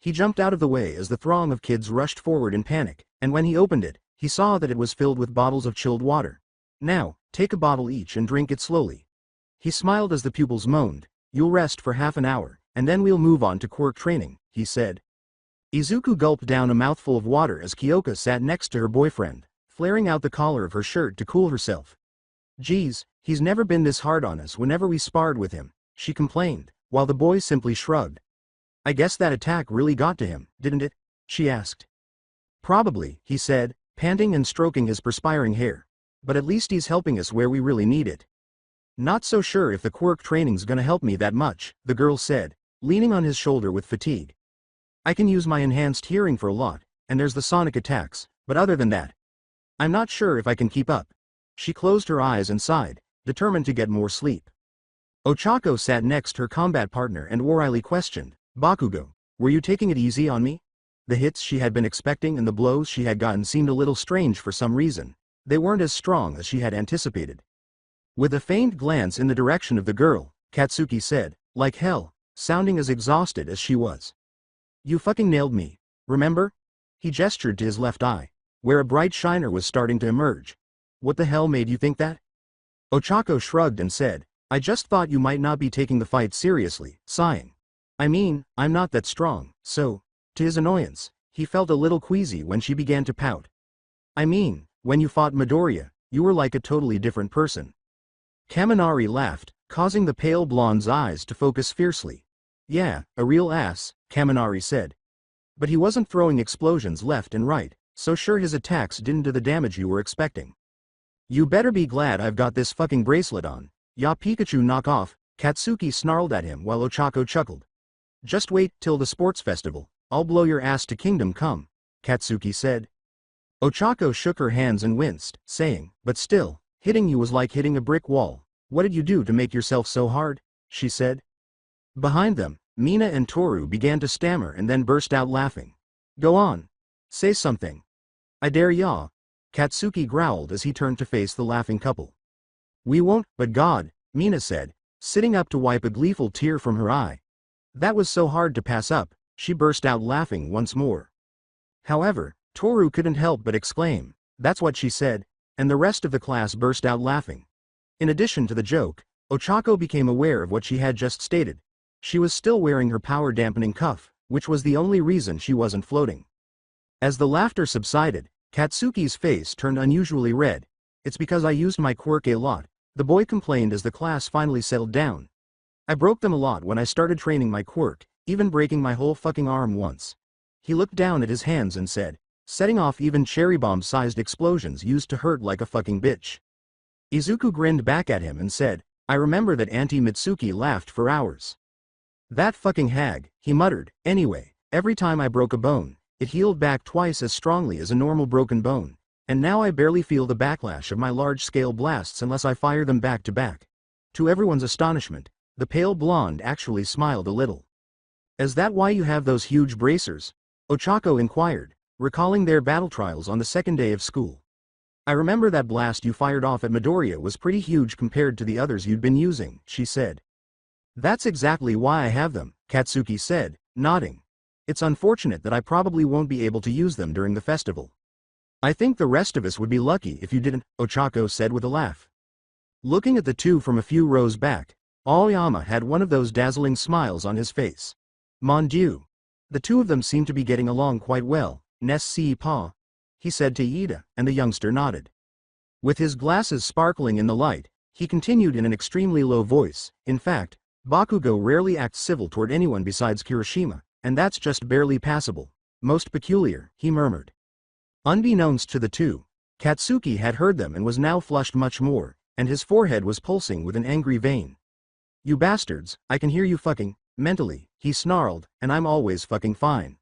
He jumped out of the way as the throng of kids rushed forward in panic, and when he opened it, he saw that it was filled with bottles of chilled water. "Now, take a bottle each and drink it slowly." He smiled as the pupils moaned. "You'll rest for half an hour, and then we'll move on to quirk training," he said. Izuku gulped down a mouthful of water as Kyoka sat next to her boyfriend, flaring out the collar of her shirt to cool herself. "Geez, he's never been this hard on us whenever we sparred with him," she complained, while the boy simply shrugged. "I guess that attack really got to him, didn't it?" she asked. "Probably," he said, panting and stroking his perspiring hair. "But at least he's helping us where we really need it." "Not so sure if the quirk training's gonna help me that much," the girl said, leaning on his shoulder with fatigue. "I can use my enhanced hearing for a lot, and there's the sonic attacks, but other than that, I'm not sure if I can keep up." She closed her eyes and sighed, determined to get more sleep. Ochako sat next her combat partner and warily questioned, "Bakugo, were you taking it easy on me?" The hits she had been expecting and the blows she had gotten seemed a little strange for some reason. They weren't as strong as she had anticipated. With a faint glance in the direction of the girl, Katsuki said, "Like hell," sounding as exhausted as she was. "You fucking nailed me, remember?" He gestured to his left eye, where a bright shiner was starting to emerge. "What the hell made you think that?" Ochako shrugged and said, "I just thought you might not be taking the fight seriously," sighing. "I mean, I'm not that strong, so..." To his annoyance, he felt a little queasy when she began to pout. "I mean, when you fought Midoriya, you were like a totally different person." Kaminari laughed, causing the pale blonde's eyes to focus fiercely. "Yeah, a real ass," Kaminari said. "But he wasn't throwing explosions left and right, so sure his attacks didn't do the damage you were expecting." "You better be glad I've got this fucking bracelet on. Ya Pikachu, knock off," Katsuki snarled at him while Ochako chuckled. "Just wait till the sports festival, I'll blow your ass to Kingdom Come," Katsuki said. Ochako shook her hands and winced, saying, "But still, hitting you was like hitting a brick wall. What did you do to make yourself so hard?" she said. Behind them, Mina and Toru began to stammer and then burst out laughing. "Go on. Say something. I dare ya," Katsuki growled as he turned to face the laughing couple. "We won't, but God," Mina said, sitting up to wipe a gleeful tear from her eye. That was so hard to pass up, she burst out laughing once more. However, Toru couldn't help but exclaim, "That's what she said," and the rest of the class burst out laughing. In addition to the joke, Ochako became aware of what she had just stated. She was still wearing her power-dampening cuff, which was the only reason she wasn't floating. As the laughter subsided, Katsuki's face turned unusually red. "It's because I used my quirk a lot," the boy complained as the class finally settled down. "I broke them a lot when I started training my quirk, even breaking my whole fucking arm once." He looked down at his hands and said, "Setting off even cherry bomb-sized explosions used to hurt like a fucking bitch." Izuku grinned back at him and said, "I remember that Auntie Mitsuki laughed for hours." "That fucking hag," he muttered. "Anyway, every time I broke a bone, it healed back twice as strongly as a normal broken bone, and now I barely feel the backlash of my large-scale blasts unless I fire them back to back." To everyone's astonishment, the pale blonde actually smiled a little. "Is that why you have those huge bracers?" Ochako inquired, recalling their battle trials on the second day of school. "I remember that blast you fired off at Midoriya was pretty huge compared to the others you'd been using," she said. "That's exactly why I have them," Katsuki said, nodding. "It's unfortunate that I probably won't be able to use them during the festival." "I think the rest of us would be lucky if you didn't," Ochako said with a laugh. Looking at the two from a few rows back, Aoyama had one of those dazzling smiles on his face. "Mon Dieu. The two of them seem to be getting along quite well, n'est-ce pas?" he said to Iida, and the youngster nodded. With his glasses sparkling in the light, He continued in an extremely low voice. In fact, Bakugo rarely acts civil toward anyone besides Kirishima, and that's just barely passable. Most peculiar, he murmured. Unbeknownst to the two, Katsuki had heard them and was now flushed much more, and his forehead was pulsing with an angry vein. You bastards, I can hear you fucking, mentally, he snarled, and I'm always fucking fine.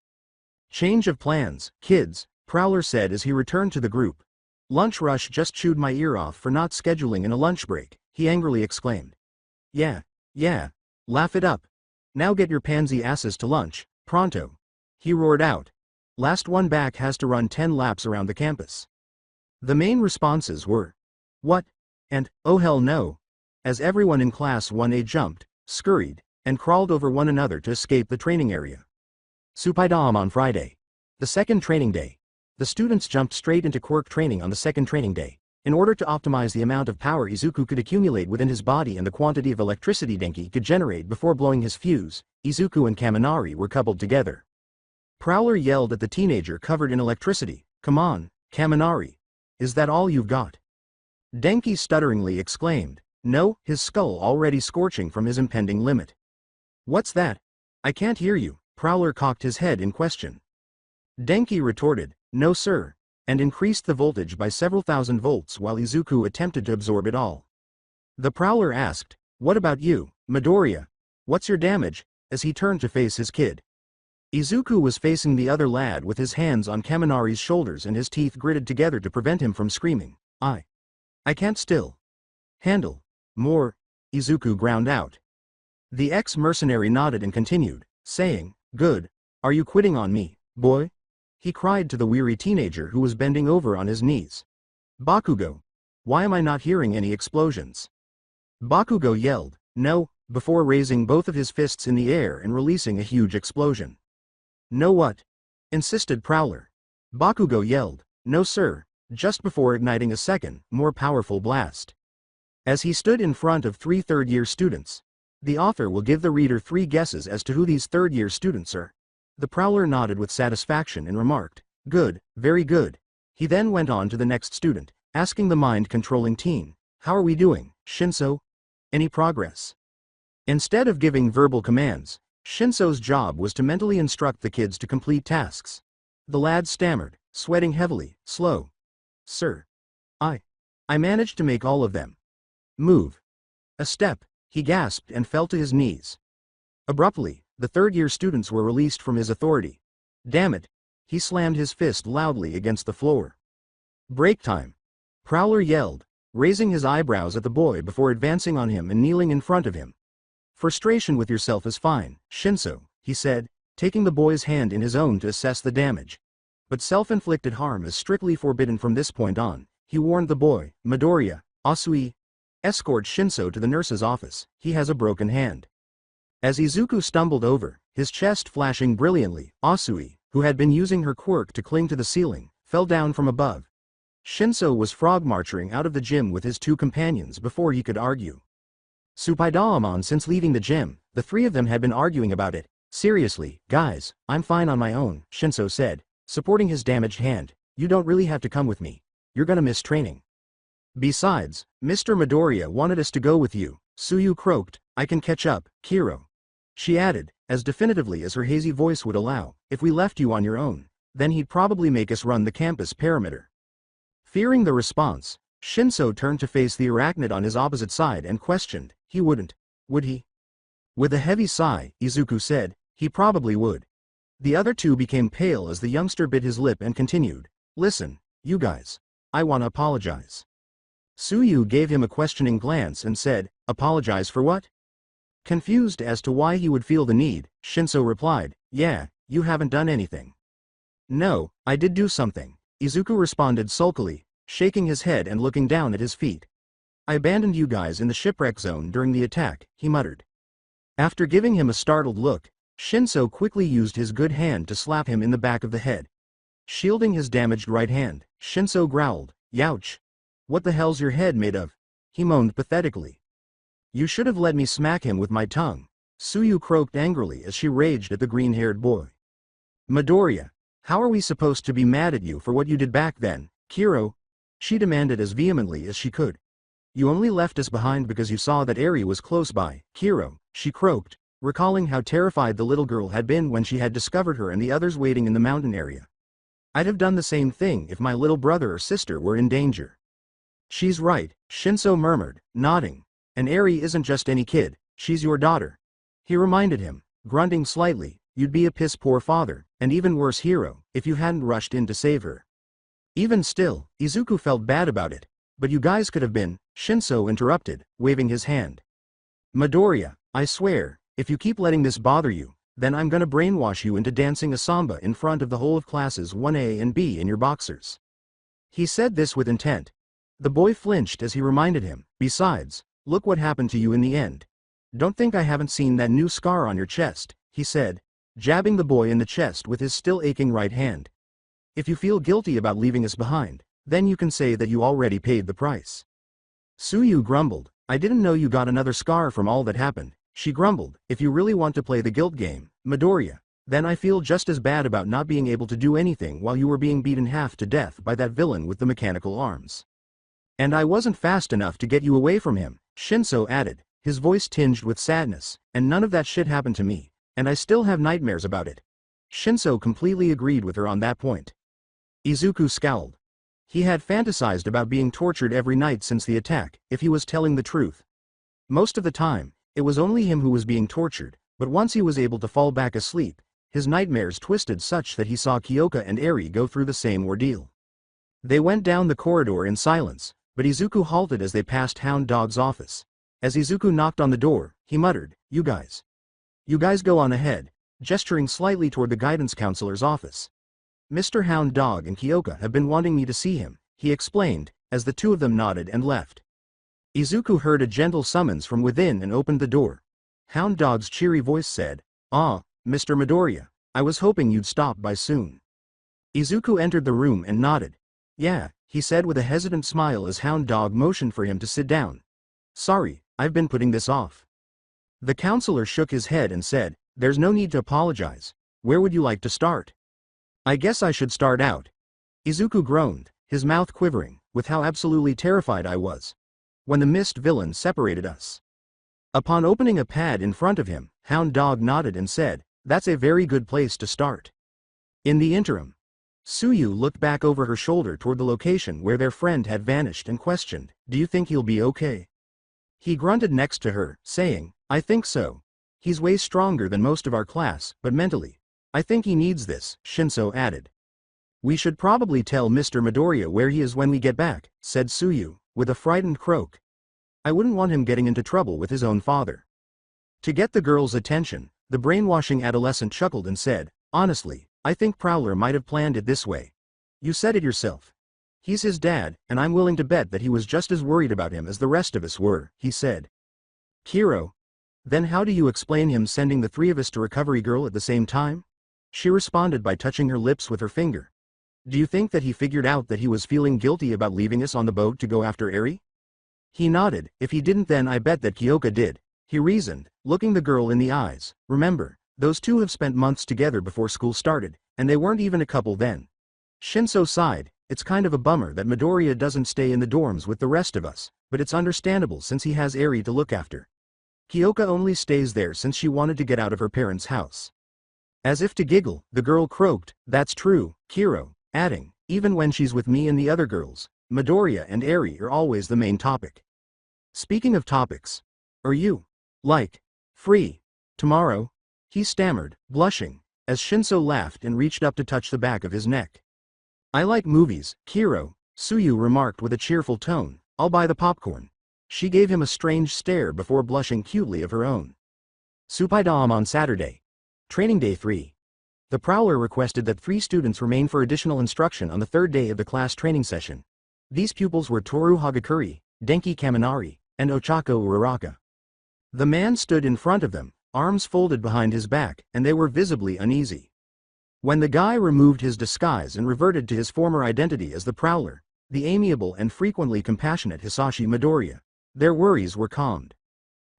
Change of plans, kids, Prowler said as he returned to the group. Lunch rush just chewed my ear off for not scheduling in a lunch break, he angrily exclaimed. Yeah, laugh it up. Now get your pansy asses to lunch, pronto. He roared out. Last one back has to run 10 laps around the campus. The main responses were, what? And, oh hell no. As everyone in Class 1A jumped, scurried, and crawled over one another to escape the training area. Supaidam on Friday. The second training day. The students jumped straight into quirk training on the second training day. In order to optimize the amount of power Izuku could accumulate within his body and the quantity of electricity Denki could generate before blowing his fuse, Izuku and Kaminari were coupled together. Prowler yelled at the teenager covered in electricity, come on, Kaminari. Is that all you've got? Denki stutteringly exclaimed, no, his skull already scorching from his impending limit. What's that? I can't hear you, Prowler cocked his head in question. Denki retorted, no sir, and increased the voltage by several thousand volts while Izuku attempted to absorb it all. The Prowler asked, what about you, Midoriya? What's your damage, as he turned to face his kid. Izuku was facing the other lad with his hands on Kaminari's shoulders and his teeth gritted together to prevent him from screaming, I can't still handle more, Izuku ground out. The ex-mercenary nodded and continued, saying, good, are you quitting on me, boy? He cried to the weary teenager who was bending over on his knees. Bakugo, why am I not hearing any explosions? Bakugo yelled, no, before raising both of his fists in the air and releasing a huge explosion. No what? Insisted Prowler. Bakugo yelled, no sir, just before igniting a second, more powerful blast. As he stood in front of 3 third-year students, the author will give the reader 3 guesses as to who these third-year students are. The Prowler nodded with satisfaction and remarked, good, very good. He then went on to the next student, asking the mind-controlling teen, how are we doing, Shinso? Any progress? Instead of giving verbal commands, Shinso's job was to mentally instruct the kids to complete tasks. The lad stammered, sweating heavily, slow. Sir. I managed to make all of them. Move. A step, he gasped and fell to his knees. Abruptly, the third-year students were released from his authority. Damn it. He slammed his fist loudly against the floor. Break time. Prowler yelled, raising his eyebrows at the boy before advancing on him and kneeling in front of him. Frustration with yourself is fine, Shinso, he said, taking the boy's hand in his own to assess the damage. But self-inflicted harm is strictly forbidden from this point on, he warned the boy, Midoriya, Asui. Escort Shinso to the nurse's office, he has a broken hand. As Izuku stumbled over, his chest flashing brilliantly, Asui, who had been using her quirk to cling to the ceiling, fell down from above. Shinso was frog-marching out of the gym with his 2 companions before he could argue. Supaidaemon since leaving the gym, the 3 of them had been arguing about it. Seriously, guys, I'm fine on my own, Shinso said, supporting his damaged hand. You don't really have to come with me. You're gonna miss training. Besides, Mr. Midoriya wanted us to go with you, Suyu croaked, I can catch up, Kiro. She added, as definitively as her hazy voice would allow, if we left you on your own, then he'd probably make us run the campus perimeter. Fearing the response, Shinso turned to face the arachnid on his opposite side and questioned, he wouldn't, would he? With a heavy sigh, Izuku said, he probably would. The other 2 became pale as the youngster bit his lip and continued, listen, you guys. I wanna apologize. Suyu gave him a questioning glance and said, apologize for what? Confused as to why he would feel the need, Shinso replied, yeah, you haven't done anything. No, I did do something, Izuku responded sulkily, shaking his head and looking down at his feet. I abandoned you guys in the shipwreck zone during the attack, he muttered. After giving him a startled look, Shinso quickly used his good hand to slap him in the back of the head. Shielding his damaged right hand, Shinso growled, youch. What the hell's your head made of? He moaned pathetically. You should have let me smack him with my tongue, Suyu croaked angrily as she raged at the green-haired boy. Midoriya, how are we supposed to be mad at you for what you did back then, Kiro? She demanded as vehemently as she could. You only left us behind because you saw that Eri was close by, Kiro, she croaked, recalling how terrified the little girl had been when she had discovered her and the others waiting in the mountain area. I'd have done the same thing if my little brother or sister were in danger. She's right, Shinso murmured, nodding. And Eri isn't just any kid, she's your daughter. He reminded him, grunting slightly, you'd be a piss-poor father, and even worse hero, if you hadn't rushed in to save her. Even still, Izuku felt bad about it. But you guys could have been, Shinso interrupted, waving his hand. Midoriya, I swear, if you keep letting this bother you, then I'm gonna brainwash you into dancing a samba in front of the whole of classes 1A and B in your boxers. He said this with intent. The boy flinched as he reminded him, besides, look what happened to you in the end. Don't think I haven't seen that new scar on your chest, he said, jabbing the boy in the chest with his still aching right hand. If you feel guilty about leaving us behind, then you can say that you already paid the price. Suyu grumbled, I didn't know you got another scar from all that happened. She grumbled, if you really want to play the guilt game, Midoriya, then I feel just as bad about not being able to do anything while you were being beaten half to death by that villain with the mechanical arms. And I wasn't fast enough to get you away from him, Shinso added, his voice tinged with sadness, and none of that shit happened to me, and I still have nightmares about it. Shinso completely agreed with her on that point. Izuku scowled. He had fantasized about being tortured every night since the attack, if he was telling the truth. Most of the time, it was only him who was being tortured, but once he was able to fall back asleep, his nightmares twisted such that he saw Kyoka and Eri go through the same ordeal. They went down the corridor in silence, but Izuku halted as they passed Hound Dog's office. As Izuku knocked on the door, he muttered, You guys go on ahead, gesturing slightly toward the guidance counselor's office. Mr. Hound Dog and Kyoka have been wanting me to see him, he explained, as the two of them nodded and left. Izuku heard a gentle summons from within and opened the door. Hound Dog's cheery voice said, Ah, Mr. Midoriya, I was hoping you'd stop by soon. Izuku entered the room and nodded. Yeah, he said with a hesitant smile as Hound Dog motioned for him to sit down. Sorry, I've been putting this off. The counselor shook his head and said, There's no need to apologize. Where would you like to start? I guess I should start out. Izuku groaned, his mouth quivering, with how absolutely terrified I was. When the mist villain separated us. Upon opening a pad in front of him, Hound Dog nodded and said, That's a very good place to start. In the interim, Suyu looked back over her shoulder toward the location where their friend had vanished and questioned, Do you think he'll be okay? He grunted next to her, saying, I think so. He's way stronger than most of our class, but mentally, I think he needs this, Shinso added. We should probably tell Mr. Midoriya where he is when we get back, said Suyu, with a frightened croak. I wouldn't want him getting into trouble with his own father. To get the girl's attention, the brainwashing adolescent chuckled and said, Honestly, I think Prowler might have planned it this way. You said it yourself. He's his dad, and I'm willing to bet that he was just as worried about him as the rest of us were, he said. Kiro. Then how do you explain him sending the three of us to Recovery Girl at the same time? She responded by touching her lips with her finger. Do you think that he figured out that he was feeling guilty about leaving us on the boat to go after Eri? He nodded. If he didn't, then I bet that Kyoka did, he reasoned, looking the girl in the eyes. Remember, those two have spent months together before school started, and they weren't even a couple then. Shinso sighed. It's kind of a bummer that Midoriya doesn't stay in the dorms with the rest of us, but it's understandable since he has Eri to look after. Kyoka only stays there since she wanted to get out of her parents' house. As if to giggle, the girl croaked, That's true, Kiro, adding, Even when she's with me and the other girls, Midoriya and Eri are always the main topic. Speaking of topics, are you, like, free, tomorrow? He stammered, blushing, as Shinso laughed and reached up to touch the back of his neck. I like movies, Kiro, Suyu remarked with a cheerful tone, I'll buy the popcorn. She gave him a strange stare before blushing cutely of her own. Supaidam on Saturday. Training Day 3. The Prowler requested that 3 students remain for additional instruction on the 3rd day of the class training session. These pupils were Toru Hagakuri, Denki Kaminari, and Ochako Uraraka. The man stood in front of them, arms folded behind his back, and they were visibly uneasy. When the guy removed his disguise and reverted to his former identity as the Prowler, the amiable and frequently compassionate Hisashi Midoriya, their worries were calmed.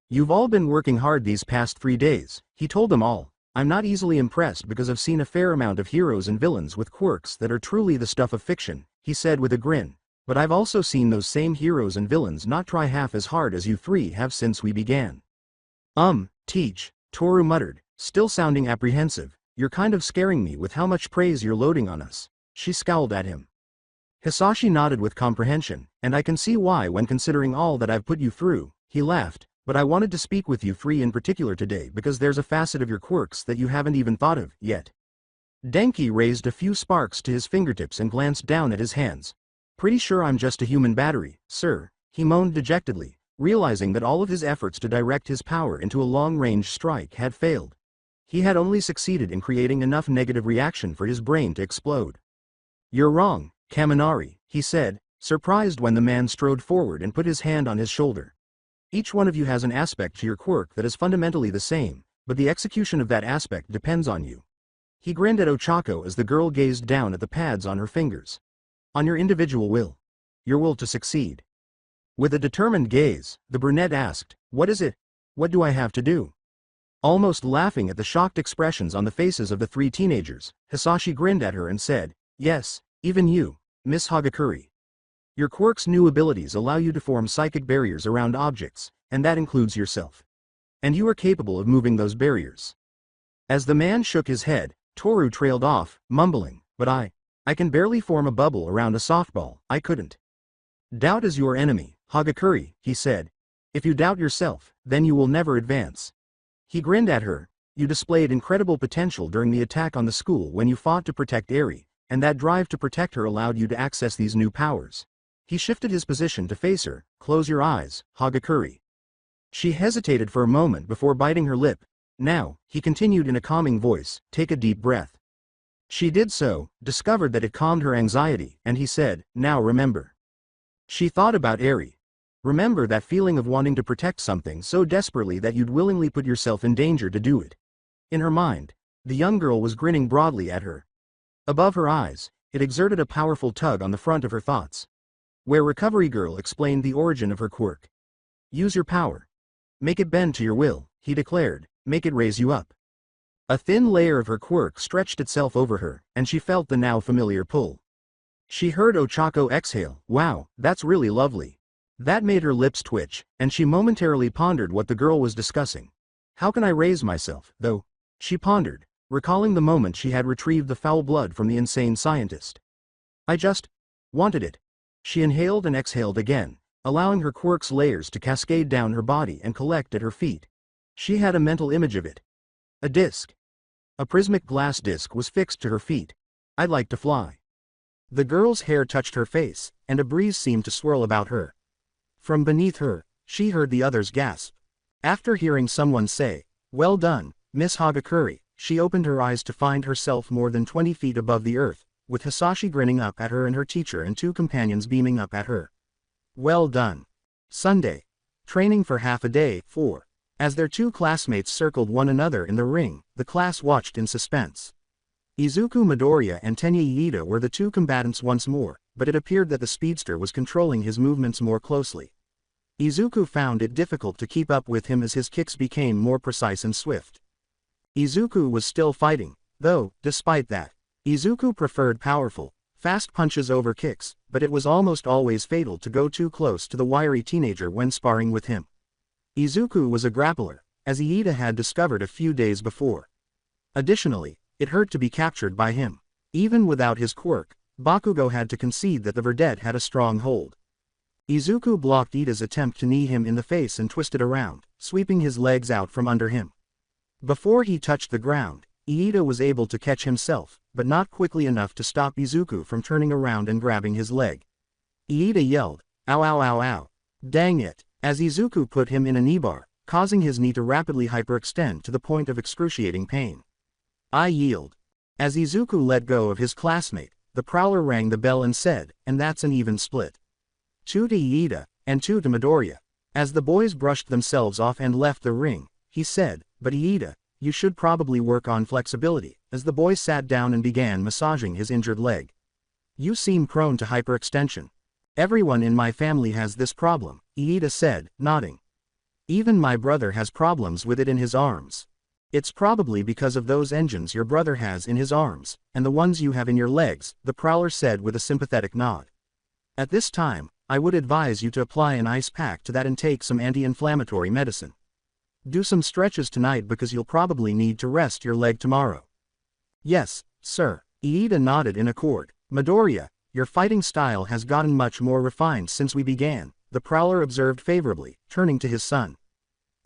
You've all been working hard these past 3 days, he told them all. I'm not easily impressed because I've seen a fair amount of heroes and villains with quirks that are truly the stuff of fiction, he said with a grin, But I've also seen those same heroes and villains not try half as hard as you three have since we began. Teach, Toru muttered, still sounding apprehensive, you're kind of scaring me with how much praise you're loading on us. She scowled at him. Hisashi nodded with comprehension, and I can see why when considering all that I've put you through, he laughed, but I wanted to speak with you three in particular today because there's a facet of your quirks that you haven't even thought of yet. Denki raised a few sparks to his fingertips and glanced down at his hands. Pretty sure I'm just a human battery, sir, he moaned dejectedly, realizing that all of his efforts to direct his power into a long-range strike had failed. He had only succeeded in creating enough negative reaction for his brain to explode. You're wrong, Kaminari, he said, surprised when the man strode forward and put his hand on his shoulder. Each one of you has an aspect to your quirk that is fundamentally the same, but the execution of that aspect depends on you. He grinned at Ochako as the girl gazed down at the pads on her fingers. On your individual will. Your will to succeed. With a determined gaze, the brunette asked, what is it? What do I have to do? Almost laughing at the shocked expressions on the faces of the three teenagers, Hisashi grinned at her and said, yes, even you, Miss Hagakure. Your quirk's new abilities allow you to form psychic barriers around objects, and that includes yourself. And you are capable of moving those barriers. As the man shook his head, Toru trailed off, mumbling, but I can barely form a bubble around a softball, I couldn't. Doubt is your enemy, Hagakure, he said. If you doubt yourself, then you will never advance. He grinned at her. You displayed incredible potential during the attack on the school when you fought to protect Eri, and that drive to protect her allowed you to access these new powers. He shifted his position to face her. Close your eyes, Hagakure. She hesitated for a moment before biting her lip. Now, he continued in a calming voice, take a deep breath. She did so, discovered that it calmed her anxiety, and he said, now remember. She thought about Eri. Remember that feeling of wanting to protect something so desperately that you'd willingly put yourself in danger to do it. In her mind, the young girl was grinning broadly at her. Above her eyes, it exerted a powerful tug on the front of her thoughts. Where Recovery Girl explained the origin of her quirk. Use your power. Make it bend to your will, he declared, make it raise you up. A thin layer of her quirk stretched itself over her, and she felt the now familiar pull. She heard Ochako exhale, wow, that's really lovely. That made her lips twitch, and she momentarily pondered what the girl was discussing. How can I raise myself, though? She pondered, recalling the moment she had retrieved the foul blood from the insane scientist. I just wanted it. She inhaled and exhaled again, allowing her quirk's layers to cascade down her body and collect at her feet. She had a mental image of it. A disc. A prismatic glass disc was fixed to her feet. I'd like to fly. The girl's hair touched her face, and a breeze seemed to swirl about her. From beneath her, she heard the others gasp. After hearing someone say, well done, Miss Hagakure, she opened her eyes to find herself more than 20 feet above the earth, with Hisashi grinning up at her and her teacher and two companions beaming up at her. Well done. Sunday. Training for half a day, 4. As their two classmates circled one another in the ring, the class watched in suspense. Izuku Midoriya and Tenya Iida were the two combatants once more, but it appeared that the speedster was controlling his movements more closely. Izuku found it difficult to keep up with him as his kicks became more precise and swift. Izuku was still fighting, though, despite that. Izuku preferred powerful, fast punches over kicks, but it was almost always fatal to go too close to the wiry teenager when sparring with him. Izuku was a grappler, as Iida had discovered a few days before. Additionally, it hurt to be captured by him. Even without his quirk, Bakugo had to concede that the verdette had a strong hold. Izuku blocked Iida's attempt to knee him in the face and twisted around, sweeping his legs out from under him. Before he touched the ground, Iida was able to catch himself, but not quickly enough to stop Izuku from turning around and grabbing his leg. Iida yelled, ow ow ow ow. Dang it, as Izuku put him in a knee bar, causing his knee to rapidly hyperextend to the point of excruciating pain. I yield. As Izuku let go of his classmate, the Prowler rang the bell and said, and that's an even split. 2 to Iida, and 2 to Midoriya. As the boys brushed themselves off and left the ring, he said, but Iida, you should probably work on flexibility, as the boy sat down and began massaging his injured leg. You seem prone to hyperextension. Everyone in my family has this problem, Iida said, nodding. Even my brother has problems with it in his arms. It's probably because of those engines your brother has in his arms, and the ones you have in your legs, the Prowler said with a sympathetic nod. At this time, I would advise you to apply an ice pack to that and take some anti-inflammatory medicine. Do some stretches tonight because you'll probably need to rest your leg tomorrow. Yes, sir. Iida nodded in accord. Midoriya, your fighting style has gotten much more refined since we began, the Prowler observed favorably, turning to his son.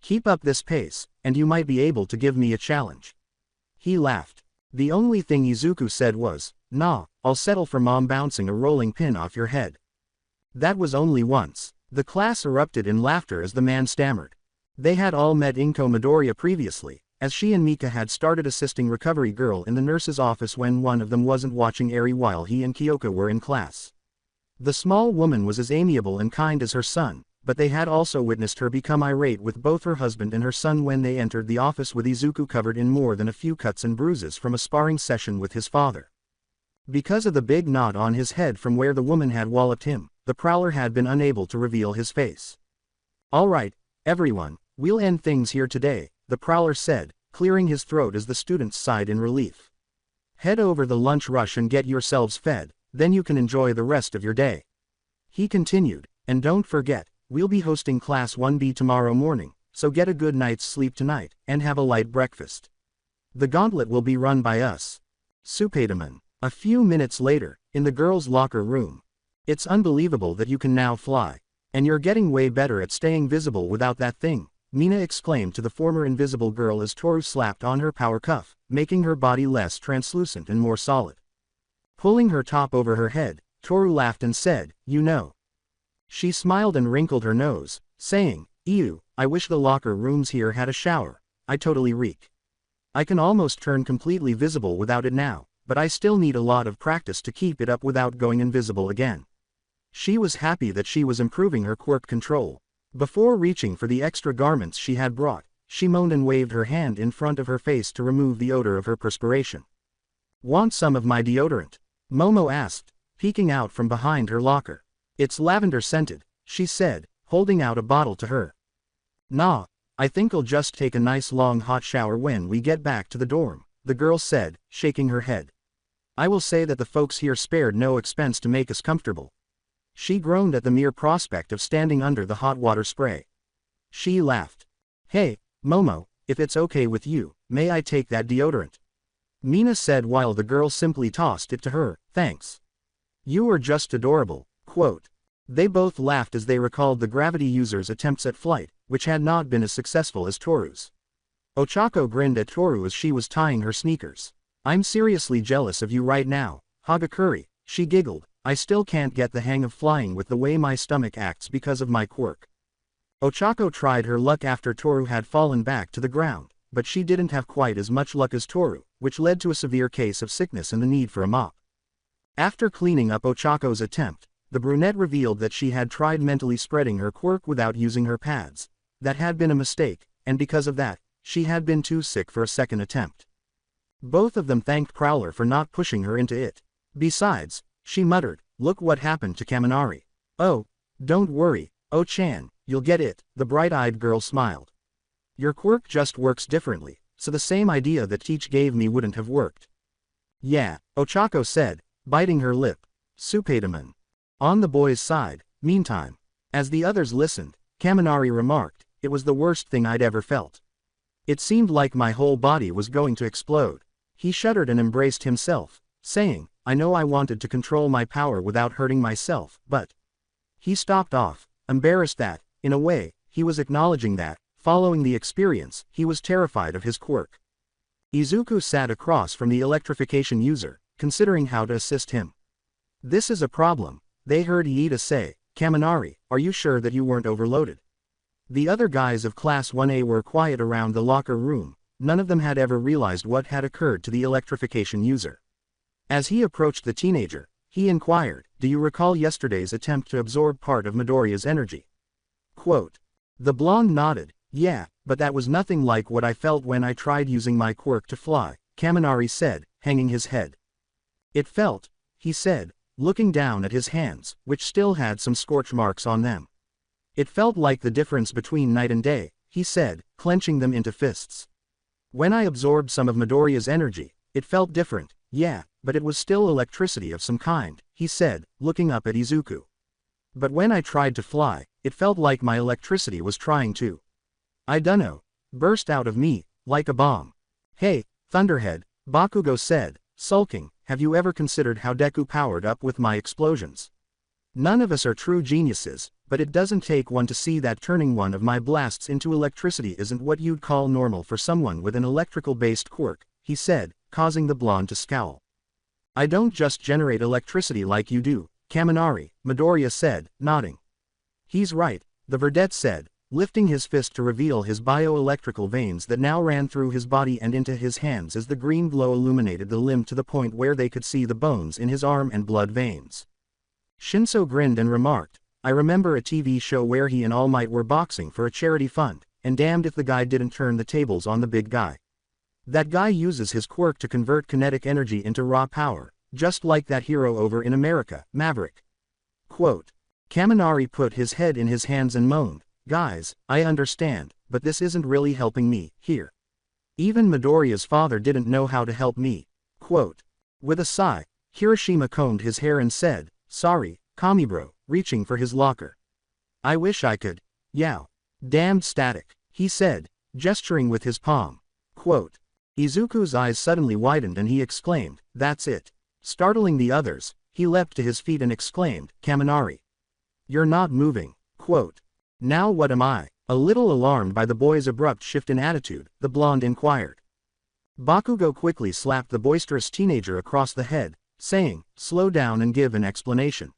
Keep up this pace, and you might be able to give me a challenge. He laughed. The only thing Izuku said was, "Nah, I'll settle for mom bouncing a rolling pin off your head." That was only once. The class erupted in laughter as the man stammered. They had all met Inko Midoriya previously, as she and Mika had started assisting Recovery Girl in the nurse's office when one of them wasn't watching Eri while he and Kyoka were in class. The small woman was as amiable and kind as her son, but they had also witnessed her become irate with both her husband and her son when they entered the office with Izuku covered in more than a few cuts and bruises from a sparring session with his father. Because of the big knot on his head from where the woman had walloped him, the Prowler had been unable to reveal his face. "Alright, everyone, we'll end things here today," the Prowler said, clearing his throat as the students sighed in relief. "Head over the lunch rush and get yourselves fed, then you can enjoy the rest of your day." He continued, "And don't forget, we'll be hosting Class 1B tomorrow morning, so get a good night's sleep tonight, and have a light breakfast. The gauntlet will be run by us. Spiderman." A few minutes later, in the girls' locker room. "It's unbelievable that you can now fly. And you're getting way better at staying visible without that thing," Mina exclaimed to the former invisible girl as Toru slapped on her power cuff, making her body less translucent and more solid. Pulling her top over her head, Toru laughed and said, "You know." She smiled and wrinkled her nose, saying, "Ew, I wish the locker rooms here had a shower. I totally reek. I can almost turn completely visible without it now, but I still need a lot of practice to keep it up without going invisible again." She was happy that she was improving her quirk control. Before reaching for the extra garments she had brought, she moaned and waved her hand in front of her face to remove the odor of her perspiration. "Want some of my deodorant?" Momo asked, peeking out from behind her locker. "It's lavender scented," she said, holding out a bottle to her. "Nah, I think I'll just take a nice long hot shower when we get back to the dorm," the girl said, shaking her head. "I will say that the folks here spared no expense to make us comfortable." She groaned at the mere prospect of standing under the hot water spray. She laughed. "Hey, Momo, if it's okay with you, may I take that deodorant?" Mina said while the girl simply tossed it to her, "Thanks. You are just adorable." Quote. They both laughed as they recalled the gravity user's attempts at flight, which had not been as successful as Toru's. Ochako grinned at Toru as she was tying her sneakers. "I'm seriously jealous of you right now, Hagakure," she giggled. "I still can't get the hang of flying with the way my stomach acts because of my quirk." Ochako tried her luck after Toru had fallen back to the ground, but she didn't have quite as much luck as Toru, which led to a severe case of sickness and the need for a mop. After cleaning up Ochako's attempt, the brunette revealed that she had tried mentally spreading her quirk without using her pads. That had been a mistake, and because of that, she had been too sick for a second attempt. Both of them thanked Prowler for not pushing her into it. Besides, she muttered, "Look what happened to Kaminari." "Oh, don't worry, Oh-chan, you'll get it," the bright-eyed girl smiled. "Your quirk just works differently, so the same idea that Teach gave me wouldn't have worked." "Yeah," Ochako said, biting her lip. Spiderman. On the boy's side, meantime, as the others listened, Kaminari remarked, "It was the worst thing I'd ever felt. It seemed like my whole body was going to explode." He shuddered and embraced himself, saying, "I know I wanted to control my power without hurting myself, but..." He stopped off, embarrassed that, in a way, he was acknowledging that, following the experience, he was terrified of his quirk. Izuku sat across from the electrification user, considering how to assist him. "This is a problem," they heard Iida say. "Kaminari, are you sure that you weren't overloaded?" The other guys of Class 1A were quiet around the locker room. None of them had ever realized what had occurred to the electrification user. As he approached the teenager, he inquired, "Do you recall yesterday's attempt to absorb part of Midoriya's energy?" Quote. The blonde nodded, "Yeah, but that was nothing like what I felt when I tried using my quirk to fly," Kaminari said, hanging his head. "It felt," he said, looking down at his hands, which still had some scorch marks on them. "It felt like the difference between night and day," he said, clenching them into fists. "When I absorbed some of Midoriya's energy, it felt different, yeah, but it was still electricity of some kind," he said, looking up at Izuku. But when I tried to fly, it felt like my electricity was trying to. I dunno. Burst out of me, like a bomb. Hey, Thunderhead, Bakugo said, sulking, have you ever considered how Deku powered up with my explosions? None of us are true geniuses, but it doesn't take one to see that turning one of my blasts into electricity isn't what you'd call normal for someone with an electrical-based quirk, he said, causing the blonde to scowl. I don't just generate electricity like you do, Kaminari, Midoriya said, nodding. He's right, the Verdette said, lifting his fist to reveal his bioelectrical veins that now ran through his body and into his hands as the green glow illuminated the limb to the point where they could see the bones in his arm and blood veins. Shinso grinned and remarked, I remember a TV show where he and All Might were boxing for a charity fund, and damned if the guy didn't turn the tables on the big guy. That guy uses his quirk to convert kinetic energy into raw power, just like that hero over in America, Maverick. Quote. Kaminari put his head in his hands and moaned, guys, I understand, but this isn't really helping me, here. Even Midoriya's father didn't know how to help me. Quote. With a sigh, Hiroshima combed his hair and said, sorry, Kamibro, reaching for his locker. I wish I could. Yow. Damned static, he said, gesturing with his palm. Quote. Izuku's eyes suddenly widened and he exclaimed, that's it. Startling the others, he leapt to his feet and exclaimed, Kaminari. You're not moving. Quote. Now what am I? A little alarmed by the boy's abrupt shift in attitude, the blonde inquired. Bakugo quickly slapped the boisterous teenager across the head, saying, slow down and give an explanation.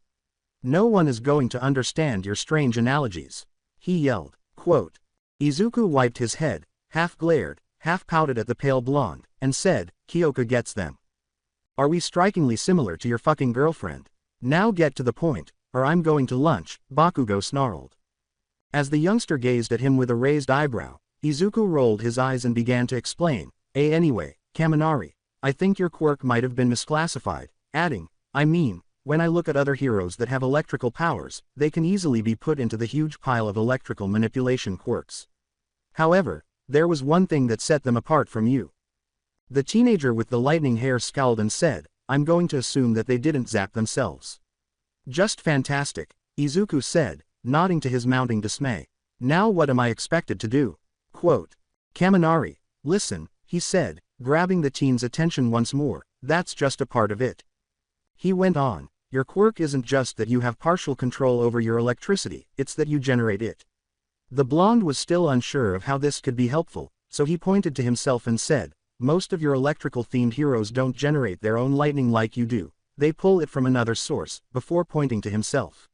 No one is going to understand your strange analogies. He yelled. Quote. Izuku wiped his head, half glared, half pouted at the pale blonde, and said, Kyoka gets them. Are we strikingly similar to your fucking girlfriend? Now get to the point, or I'm going to lunch, Bakugo snarled. As the youngster gazed at him with a raised eyebrow, Izuku rolled his eyes and began to explain, anyway, Kaminari, I think your quirk might have been misclassified, adding, I mean, when I look at other heroes that have electrical powers, they can easily be put into the huge pile of electrical manipulation quirks. However, there was one thing that set them apart from you. The teenager with the lightning hair scowled and said, I'm going to assume that they didn't zap themselves. Just fantastic, Izuku said, nodding to his mounting dismay. Now what am I expected to do? Quote. Kaminari, listen, he said, grabbing the teen's attention once more, that's just a part of it. He went on, your quirk isn't just that you have partial control over your electricity, it's that you generate it. The blonde was still unsure of how this could be helpful, so he pointed to himself and said, most of your electrical-themed heroes don't generate their own lightning like you do, they pull it from another source, before pointing to himself.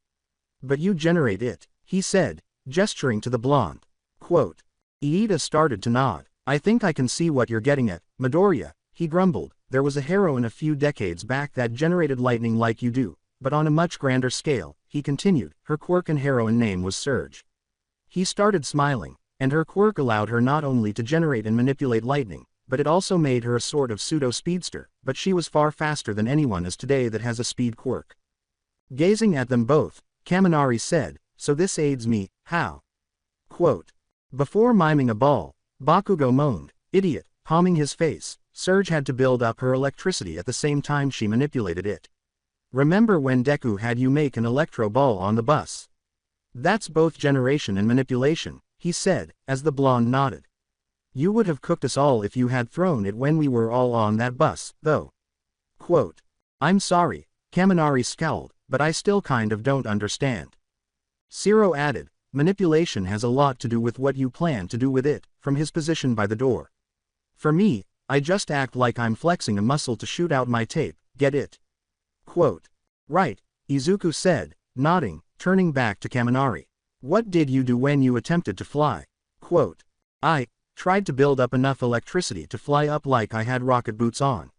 But you generate it, he said, gesturing to the blonde. Quote. Iida started to nod. I think I can see what you're getting at, Midoriya, he grumbled. There was a heroine a few decades back that generated lightning like you do, but on a much grander scale, he continued. Her quirk and heroine name was Surge. He started smiling, and her quirk allowed her not only to generate and manipulate lightning, but it also made her a sort of pseudo-speedster, but she was far faster than anyone is today that has a speed quirk. Gazing at them both, Kaminari said, so this aids me, how? Quote. Before miming a ball, Bakugo moaned, idiot, palming his face. Surge had to build up her electricity at the same time she manipulated it. Remember when Deku had you make an electro ball on the bus? That's both generation and manipulation, he said, as the blonde nodded. You would have cooked us all if you had thrown it when we were all on that bus, though. Quote. I'm sorry, Kaminari scowled, but I still kind of don't understand. Zero added, manipulation has a lot to do with what you plan to do with it, from his position by the door. For me, I just act like I'm flexing a muscle to shoot out my tape, get it? Quote. Right, Izuku said, nodding, turning back to Kaminari. What did you do when you attempted to fly? Quote. I tried to build up enough electricity to fly up like I had rocket boots on.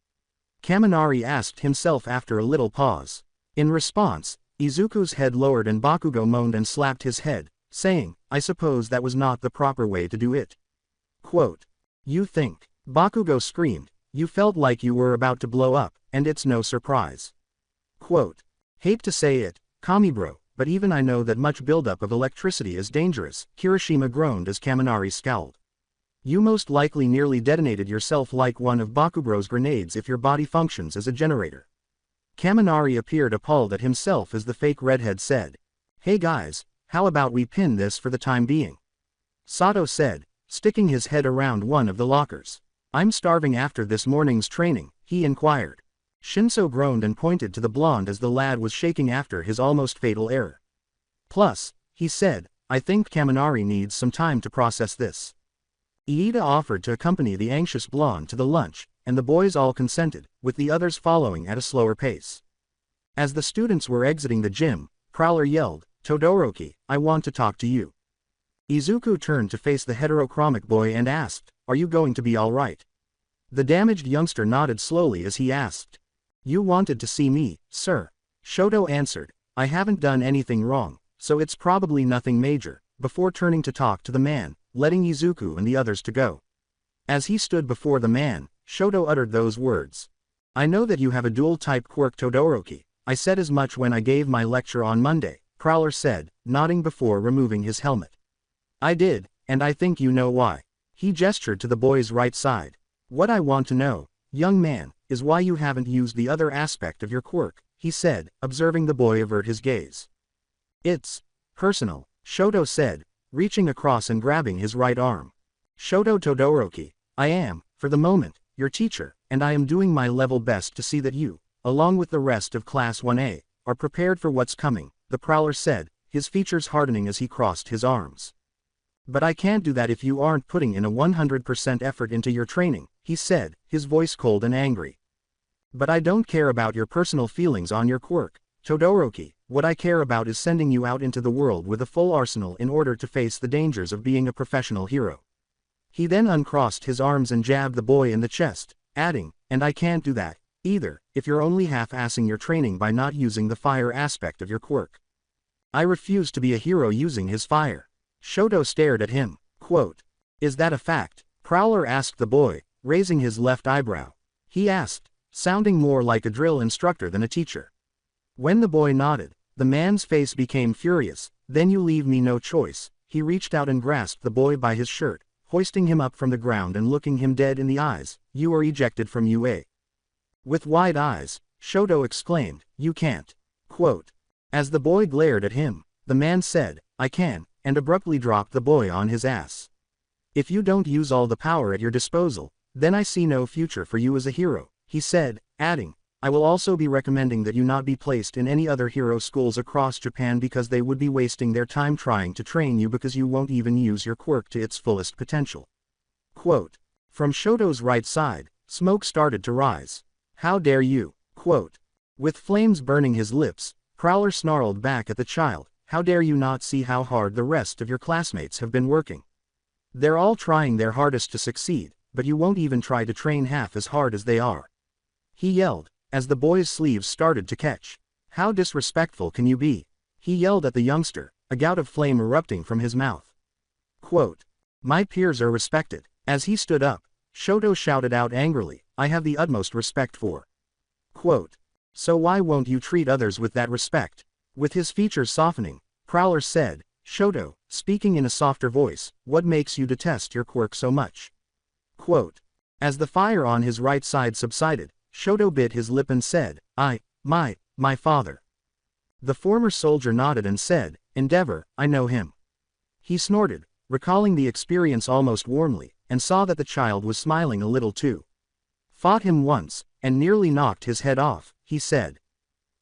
Kaminari asked himself after a little pause. In response, Izuku's head lowered and Bakugo moaned and slapped his head, saying, I suppose that was not the proper way to do it. Quote. You think? Bakugo screamed, you felt like you were about to blow up, and it's no surprise. Quote. Hate to say it, Kamibro, but even I know that much buildup of electricity is dangerous, Hiroshima groaned as Kaminari scowled. You most likely nearly detonated yourself like one of Bakubro's grenades if your body functions as a generator. Kaminari appeared appalled at himself as the fake redhead said. Hey guys, how about we pin this for the time being? Sato said, sticking his head around one of the lockers. I'm starving after this morning's training, he inquired. Shinso groaned and pointed to the blonde as the lad was shaking after his almost fatal error. Plus, he said, I think Kaminari needs some time to process this. Iida offered to accompany the anxious blonde to the lunch, and the boys all consented, with the others following at a slower pace. As the students were exiting the gym, Prowler yelled, Todoroki, I want to talk to you. Izuku turned to face the heterochromic boy and asked, Are you going to be alright? The damaged youngster nodded slowly as he asked. You wanted to see me, sir. Shoto answered, I haven't done anything wrong, so it's probably nothing major, before turning to talk to the man, letting Izuku and the others to go. As he stood before the man, Shoto uttered those words. I know that you have a dual-type quirk Todoroki, I said as much when I gave my lecture on Monday, Prowler said, nodding before removing his helmet. I did, and I think you know why. He gestured to the boy's right side. What I want to know, young man, is why you haven't used the other aspect of your quirk, he said, observing the boy avert his gaze. It's personal, Shoto said, reaching across and grabbing his right arm. Shoto Todoroki, I am, for the moment, your teacher, and I am doing my level best to see that you, along with the rest of Class 1A, are prepared for what's coming, the Prowler said, his features hardening as he crossed his arms. But I can't do that if you aren't putting in a 100% effort into your training, he said, his voice cold and angry. But I don't care about your personal feelings on your quirk, Todoroki, what I care about is sending you out into the world with a full arsenal in order to face the dangers of being a professional hero. He then uncrossed his arms and jabbed the boy in the chest, adding, and I can't do that, either, if you're only half-assing your training by not using the fire aspect of your quirk. I refuse to be a hero using his fire. Shoto stared at him, quote, Is that a fact? Prowler asked the boy, raising his left eyebrow. He asked, sounding more like a drill instructor than a teacher. When the boy nodded, the man's face became furious. Then you leave me no choice. He reached out and grasped the boy by his shirt, hoisting him up from the ground and looking him dead in the eyes. You are ejected from UA. With wide eyes, Shoto exclaimed, You can't. Quote. As the boy glared at him, the man said, I can, and abruptly dropped the boy on his ass. If you don't use all the power at your disposal, then I see no future for you as a hero, he said, adding, I will also be recommending that you not be placed in any other hero schools across Japan because they would be wasting their time trying to train you because you won't even use your quirk to its fullest potential. Quote. From Shoto's right side, smoke started to rise. How dare you? Quote. With flames burning his lips, Prowler snarled back at the child, How dare you not see how hard the rest of your classmates have been working? They're all trying their hardest to succeed, but you won't even try to train half as hard as they are. He yelled, as the boy's sleeves started to catch. How disrespectful can you be? He yelled at the youngster, a gout of flame erupting from his mouth. Quote. My peers are respected. As he stood up, Shoto shouted out angrily, I have the utmost respect for. Quote. So why won't you treat others with that respect? With his features softening, Prowler said, Shoto, speaking in a softer voice, what makes you detest your quirk so much? Quote. As the fire on his right side subsided, Shoto bit his lip and said, my father. The former soldier nodded and said, Endeavor, I know him. He snorted, recalling the experience almost warmly, and saw that the child was smiling a little too. Fought him once, and nearly knocked his head off, he said.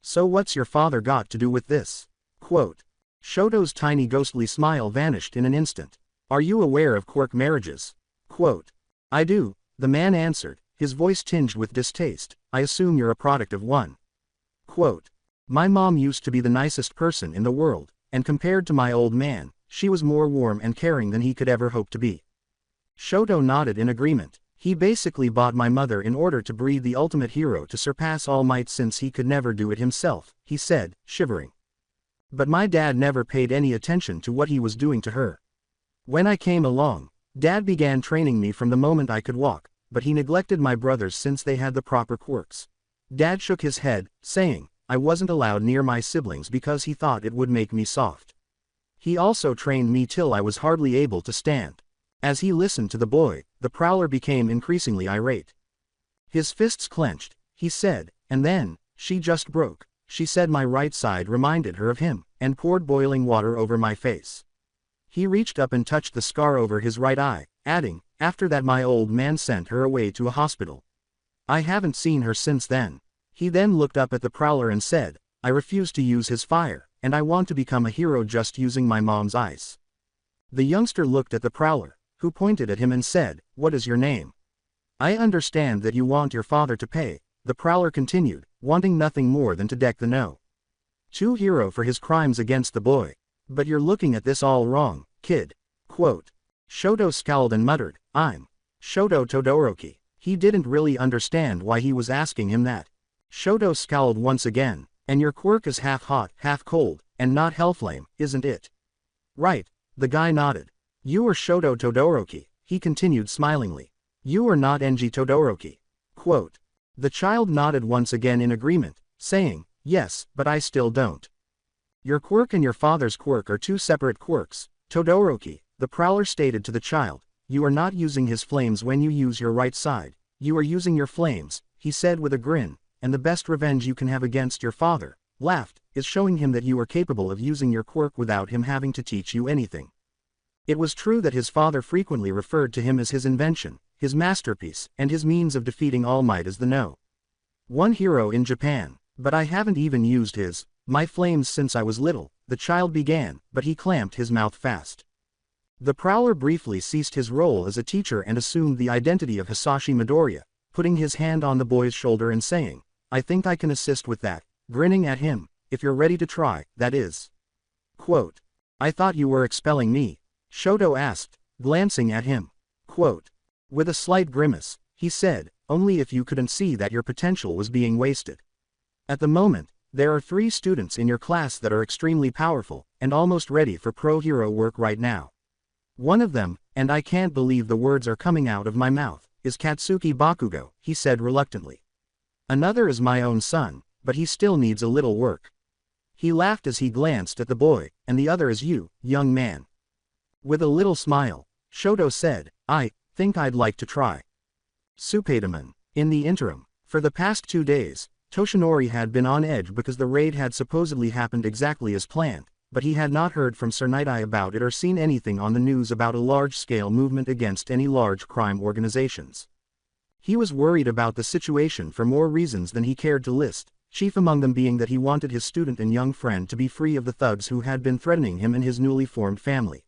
So what's your father got to do with this? Quote. Shoto's tiny ghostly smile vanished in an instant. Are you aware of quirk marriages? Quote. I do, the man answered, his voice tinged with distaste. I assume you're a product of one. Quote. My mom used to be the nicest person in the world, and compared to my old man, she was more warm and caring than he could ever hope to be. Shoto nodded in agreement. He basically bought my mother in order to breed the ultimate hero to surpass All Might since he could never do it himself, he said, shivering. But my dad never paid any attention to what he was doing to her. When I came along, Dad began training me from the moment I could walk, but he neglected my brothers since they had the proper quirks. Dad shook his head, saying, I wasn't allowed near my siblings because he thought it would make me soft. He also trained me till I was hardly able to stand. As he listened to the boy, the Prowler became increasingly irate. His fists clenched, he said, and then, she just broke. she said. My right side reminded her of him, and poured boiling water over my face. He reached up and touched the scar over his right eye, adding, after that my old man sent her away to a hospital. I haven't seen her since then. He then looked up at the Prowler and said, I refuse to use his fire, and I want to become a hero just using my mom's ice. The youngster looked at the Prowler, who pointed at him and said, what is your name? I understand that you want your father to pay, the Prowler continued, wanting nothing more than to deck the no-2 hero for his crimes against the boy. But you're looking at this all wrong, kid. Quote. Shoto scowled and muttered, I'm Shoto Todoroki. He didn't really understand why he was asking him that. Shoto scowled once again, and your quirk is half hot, half cold, and not hellflame, isn't it? Right, the guy nodded. You are Shoto Todoroki, he continued smilingly. You are not Enji Todoroki. Quote. The child nodded once again in agreement, saying, yes, but I still don't. Your quirk and your father's quirk are two separate quirks, Todoroki, the Prowler stated to the child. You are not using his flames when you use your right side, you are using your flames, he said with a grin, and the best revenge you can have against your father, laughed, is showing him that you are capable of using your quirk without him having to teach you anything. It was true that his father frequently referred to him as his invention, his masterpiece, and his means of defeating All Might as the no-1 hero in Japan, but I haven't even used my flames since I was little, the child began, but he clamped his mouth fast. The Prowler briefly ceased his role as a teacher and assumed the identity of Hisashi Midoriya, putting his hand on the boy's shoulder and saying, I think I can assist with that, grinning at him, if you're ready to try, that is. Quote. I thought you were expelling me, Shoto asked, glancing at him. Quote. With a slight grimace, he said, only if you couldn't see that your potential was being wasted. At the moment, there are 3 students in your class that are extremely powerful, and almost ready for pro-hero work right now. One of them, and I can't believe the words are coming out of my mouth, is Katsuki Bakugo, he said reluctantly. Another is my own son, but he still needs a little work. He laughed as he glanced at the boy, and the other is you, young man. With a little smile, Shoto said, I think I'd like to try. Spiderman. In the interim, for the past 2 days, Toshinori had been on edge because the raid had supposedly happened exactly as planned, but he had not heard from Sir Nighteye about it or seen anything on the news about a large-scale movement against any large crime organizations. He was worried about the situation for more reasons than he cared to list, chief among them being that he wanted his student and young friend to be free of the thugs who had been threatening him and his newly formed family.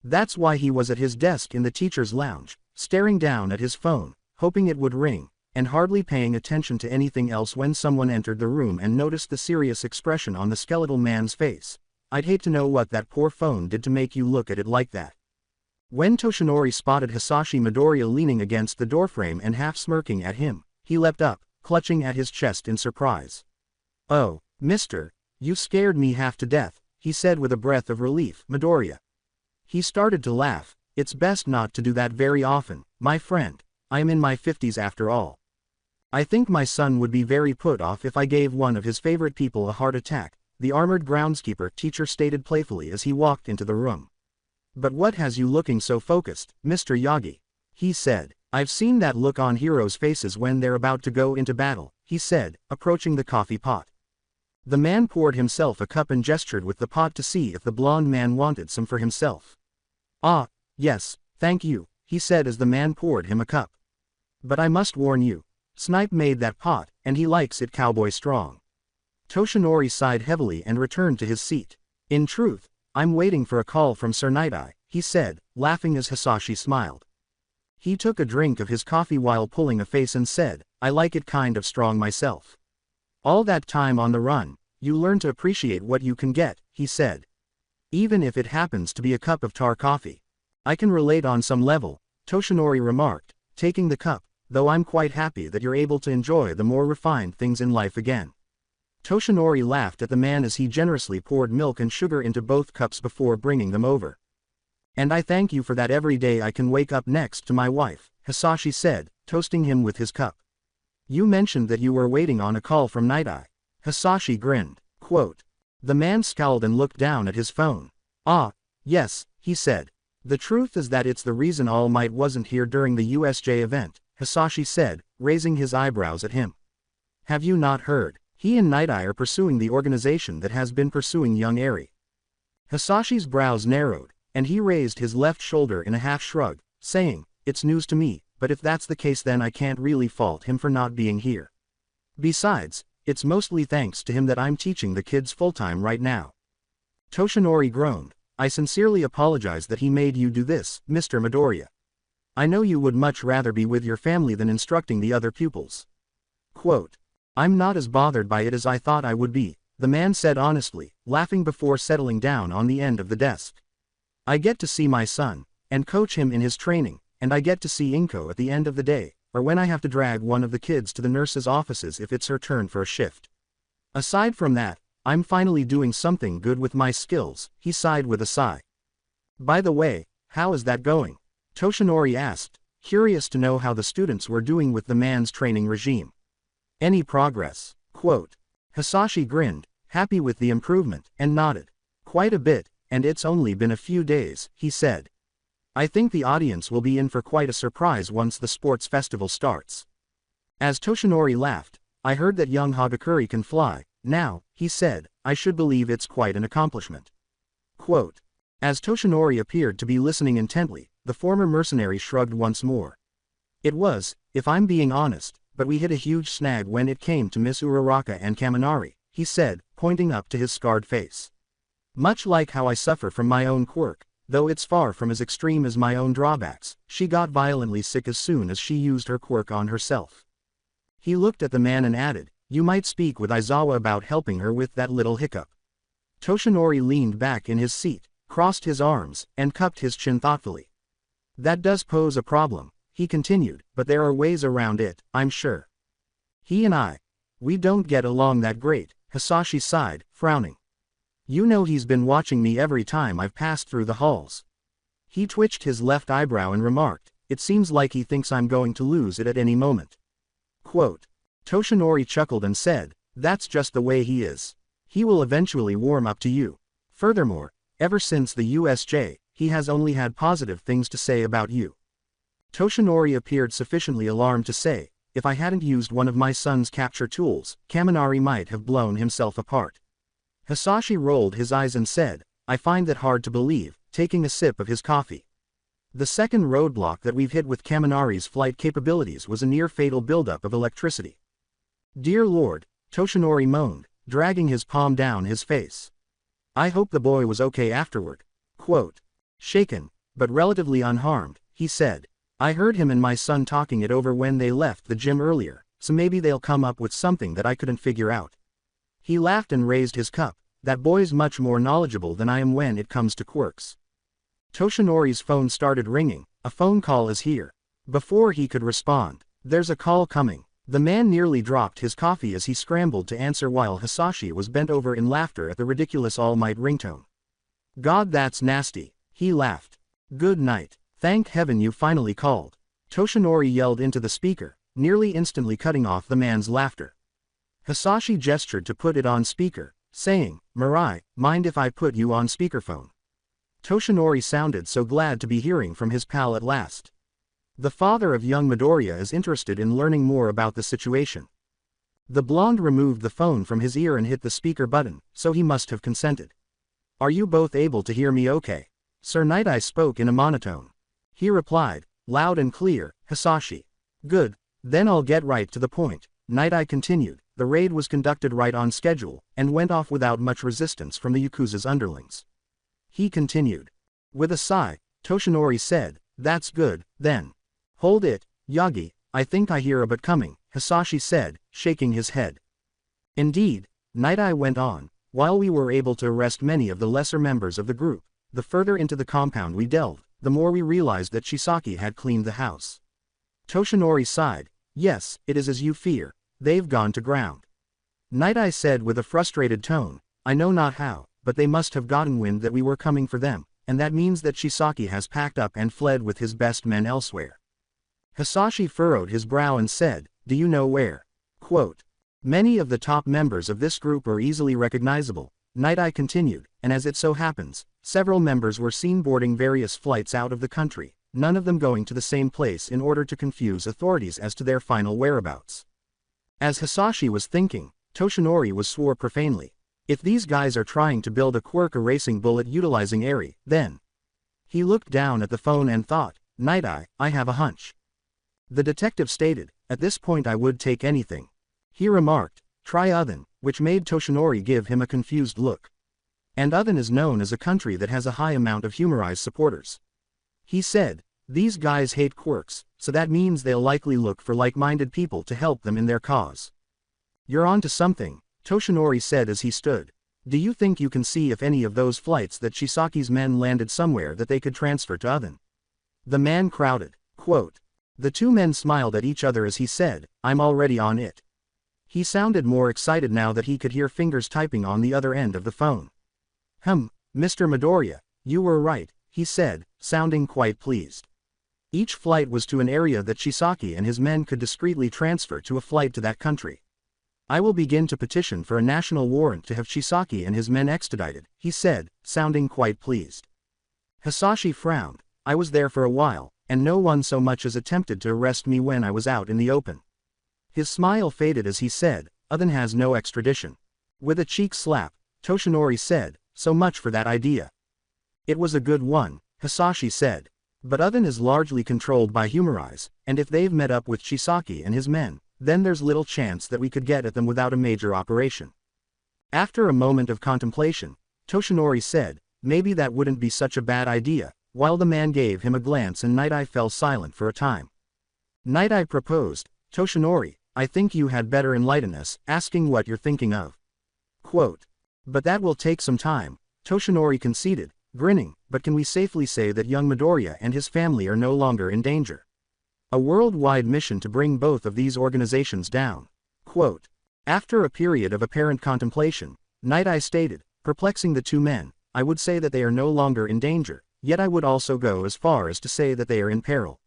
That's why he was at his desk in the teacher's lounge, staring down at his phone, hoping it would ring, and hardly paying attention to anything else when someone entered the room and noticed the serious expression on the skeletal man's face. I'd hate to know what that poor phone did to make you look at it like that. When Toshinori spotted Hisashi Midoriya leaning against the doorframe and half smirking at him, he leapt up, clutching at his chest in surprise. Oh, mister, you scared me half to death, he said with a breath of relief. Midoriya. He started to laugh. It's best not to do that very often, my friend. I am in my 50s after all. I think my son would be very put off if I gave one of his favorite people a heart attack, the armored groundskeeper teacher stated playfully as he walked into the room. But what has you looking so focused, Mr. Yagi? He said. I've seen that look on heroes' faces when they're about to go into battle, he said, approaching the coffee pot. The man poured himself a cup and gestured with the pot to see if the blonde man wanted some for himself. Ah, yes, thank you, he said as the man poured him a cup. But I must warn you, Snipe made that pot, and he likes it cowboy strong. Toshinori sighed heavily and returned to his seat. In truth, I'm waiting for a call from Sir Nighteye, he said, laughing as Hisashi smiled. He took a drink of his coffee while pulling a face and said, I like it kind of strong myself. All that time on the run, you learn to appreciate what you can get, he said. Even if it happens to be a cup of tar coffee. I can relate on some level, Toshinori remarked, taking the cup, though I'm quite happy that you're able to enjoy the more refined things in life again. Toshinori laughed at the man as he generously poured milk and sugar into both cups before bringing them over. And I thank you for that every day I can wake up next to my wife, Hisashi said, toasting him with his cup. You mentioned that you were waiting on a call from Nighteye. Hisashi grinned. Quote. The man scowled and looked down at his phone. Ah, yes, he said. The truth is that it's the reason All Might wasn't here during the USJ event, Hisashi said, raising his eyebrows at him. Have you not heard? He and Nighteye are pursuing the organization that has been pursuing young Eri. Hisashi's brows narrowed, and he raised his left shoulder in a half shrug, saying, "It's news to me, but if that's the case then I can't really fault him for not being here. Besides, it's mostly thanks to him that I'm teaching the kids full-time right now." Toshinori groaned. "I sincerely apologize that he made you do this, Mr. Midoriya. I know you would much rather be with your family than instructing the other pupils." Quote, "I'm not as bothered by it as I thought I would be," the man said honestly, laughing before settling down on the end of the desk. "I get to see my son, and coach him in his training, and I get to see Inko at the end of the day, or when I have to drag one of the kids to the nurse's offices if it's her turn for a shift. Aside from that, I'm finally doing something good with my skills," he sighed with a sigh. "By the way, how is that going?" Toshinori asked, curious to know how the students were doing with the man's training regime. "Any progress?" Quote. Hisashi grinned, happy with the improvement, and nodded. "Quite a bit, and it's only been a few days," he said. "I think the audience will be in for quite a surprise once the sports festival starts." As Toshinori laughed, "I heard that young Hagakure can fly, now," he said, "I should believe it's quite an accomplishment." Quote. As Toshinori appeared to be listening intently, the former mercenary shrugged once more. "It was, if I'm being honest, but we hit a huge snag when it came to Miss Uraraka and Kaminari," he said, pointing up to his scarred face. "Much like how I suffer from my own quirk, though it's far from as extreme as my own drawbacks, she got violently sick as soon as she used her quirk on herself." He looked at the man and added, "You might speak with Aizawa about helping her with that little hiccup." Toshinori leaned back in his seat, crossed his arms, and cupped his chin thoughtfully. "That does pose a problem," he continued, "but there are ways around it, I'm sure. He and we don't get along that great," Hisashi sighed, frowning. "You know he's been watching me every time I've passed through the halls." He twitched his left eyebrow and remarked, "It seems like he thinks I'm going to lose it at any moment." Quote. Toshinori chuckled and said, "That's just the way he is. He will eventually warm up to you. Furthermore, ever since the USJ, he has only had positive things to say about you." Toshinori appeared sufficiently alarmed to say, "If I hadn't used one of my son's capture tools, Kaminari might have blown himself apart." Hisashi rolled his eyes and said, "I find that hard to believe," taking a sip of his coffee. "The second roadblock that we've hit with Kaminari's flight capabilities was a near-fatal buildup of electricity." "Dear Lord," Toshinori moaned, dragging his palm down his face. "I hope the boy was okay afterward." Quote. Shaken, but relatively unharmed, he said, "I heard him and my son talking it over when they left the gym earlier, so maybe they'll come up with something that I couldn't figure out." He laughed and raised his cup. "That boy's much more knowledgeable than I am when it comes to quirks." Toshinori's phone started ringing. "A phone call is here." Before he could respond, "There's a call coming." The man nearly dropped his coffee as he scrambled to answer while Hisashi was bent over in laughter at the ridiculous All Might ringtone. "God, that's nasty," he laughed. "Good night. Thank heaven you finally called," Toshinori yelled into the speaker, nearly instantly cutting off the man's laughter. Hisashi gestured to put it on speaker, saying, "Mirai, mind if I put you on speakerphone?" Toshinori sounded so glad to be hearing from his pal at last. The father of young Midoriya is interested in learning more about the situation. The blonde removed the phone from his ear and hit the speaker button, so he must have consented. "Are you both able to hear me okay?" Sir Nighteye spoke in a monotone. He replied, loud and clear, "Hisashi. Good, then I'll get right to the point." Nighteye continued, "The raid was conducted right on schedule, and went off without much resistance from the Yakuza's underlings." He continued. With a sigh, Toshinori said, "That's good, then." "Hold it, Yagi, I think I hear a but coming," Hisashi said, shaking his head. "Indeed," Nighteye went on, "while we were able to arrest many of the lesser members of the group, the further into the compound we delved, the more we realized that Shisaki had cleaned the house." Toshinori sighed, "Yes, it is as you fear, they've gone to ground." Nighteye said with a frustrated tone, "I know not how, but they must have gotten wind that we were coming for them, and that means that Shisaki has packed up and fled with his best men elsewhere." Hisashi furrowed his brow and said, "Do you know where?" Quote. "Many of the top members of this group are easily recognizable," Nighteye continued, "and as it so happens, several members were seen boarding various flights out of the country, none of them going to the same place in order to confuse authorities as to their final whereabouts." As Hisashi was thinking, Toshinori swore profanely. If these guys are trying to build a quirk erasing bullet utilizing Eri, then. He looked down at the phone and thought, Nighteye, I have a hunch. The detective stated, at this point I would take anything. He remarked, try Uthen, which made Toshinori give him a confused look. And Uthen is known as a country that has a high amount of humorized supporters. He said, these guys hate quirks, so that means they'll likely look for like-minded people to help them in their cause. You're on to something, Toshinori said as he stood. Do you think you can see if any of those flights that Shisaki's men landed somewhere that they could transfer to Uthen? The man crowded. Quote. The two men smiled at each other as he said, I'm already on it. He sounded more excited now that he could hear fingers typing on the other end of the phone. Mr. Midoriya, you were right, he said, sounding quite pleased. Each flight was to an area that Shisaki and his men could discreetly transfer to a flight to that country. I will begin to petition for a national warrant to have Shisaki and his men extradited, he said, sounding quite pleased. Hisashi frowned. I was there for a while, and no one so much as attempted to arrest me when I was out in the open. His smile faded as he said, Uthen has no extradition. With a cheek slap, Toshinori said, so much for that idea. It was a good one, Hisashi said. But Uthen is largely controlled by Humorize, and if they've met up with Shisaki and his men, then there's little chance that we could get at them without a major operation. After a moment of contemplation, Toshinori said, maybe that wouldn't be such a bad idea, while the man gave him a glance and Nighteye fell silent for a time. Nighteye proposed, Toshinori, I think you had better enlighten us, asking what you're thinking of. Quote. But that will take some time, Toshinori conceded, grinning, but can we safely say that young Midoriya and his family are no longer in danger? A worldwide mission to bring both of these organizations down. Quote. After a period of apparent contemplation, Nighteye stated, perplexing the two men, I would say that they are no longer in danger, yet I would also go as far as to say that they are in peril.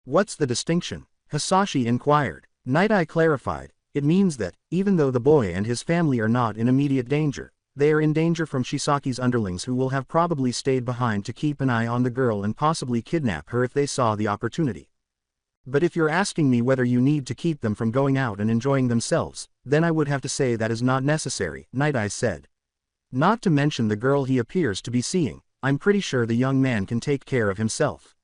What's the distinction? Hisashi inquired. Nighteye clarified, it means that, even though the boy and his family are not in immediate danger, they are in danger from Shisaki's underlings who will have probably stayed behind to keep an eye on the girl and possibly kidnap her if they saw the opportunity. But if you're asking me whether you need to keep them from going out and enjoying themselves, then I would have to say that is not necessary, Nighteye said. Not to mention the girl he appears to be seeing, I'm pretty sure the young man can take care of himself.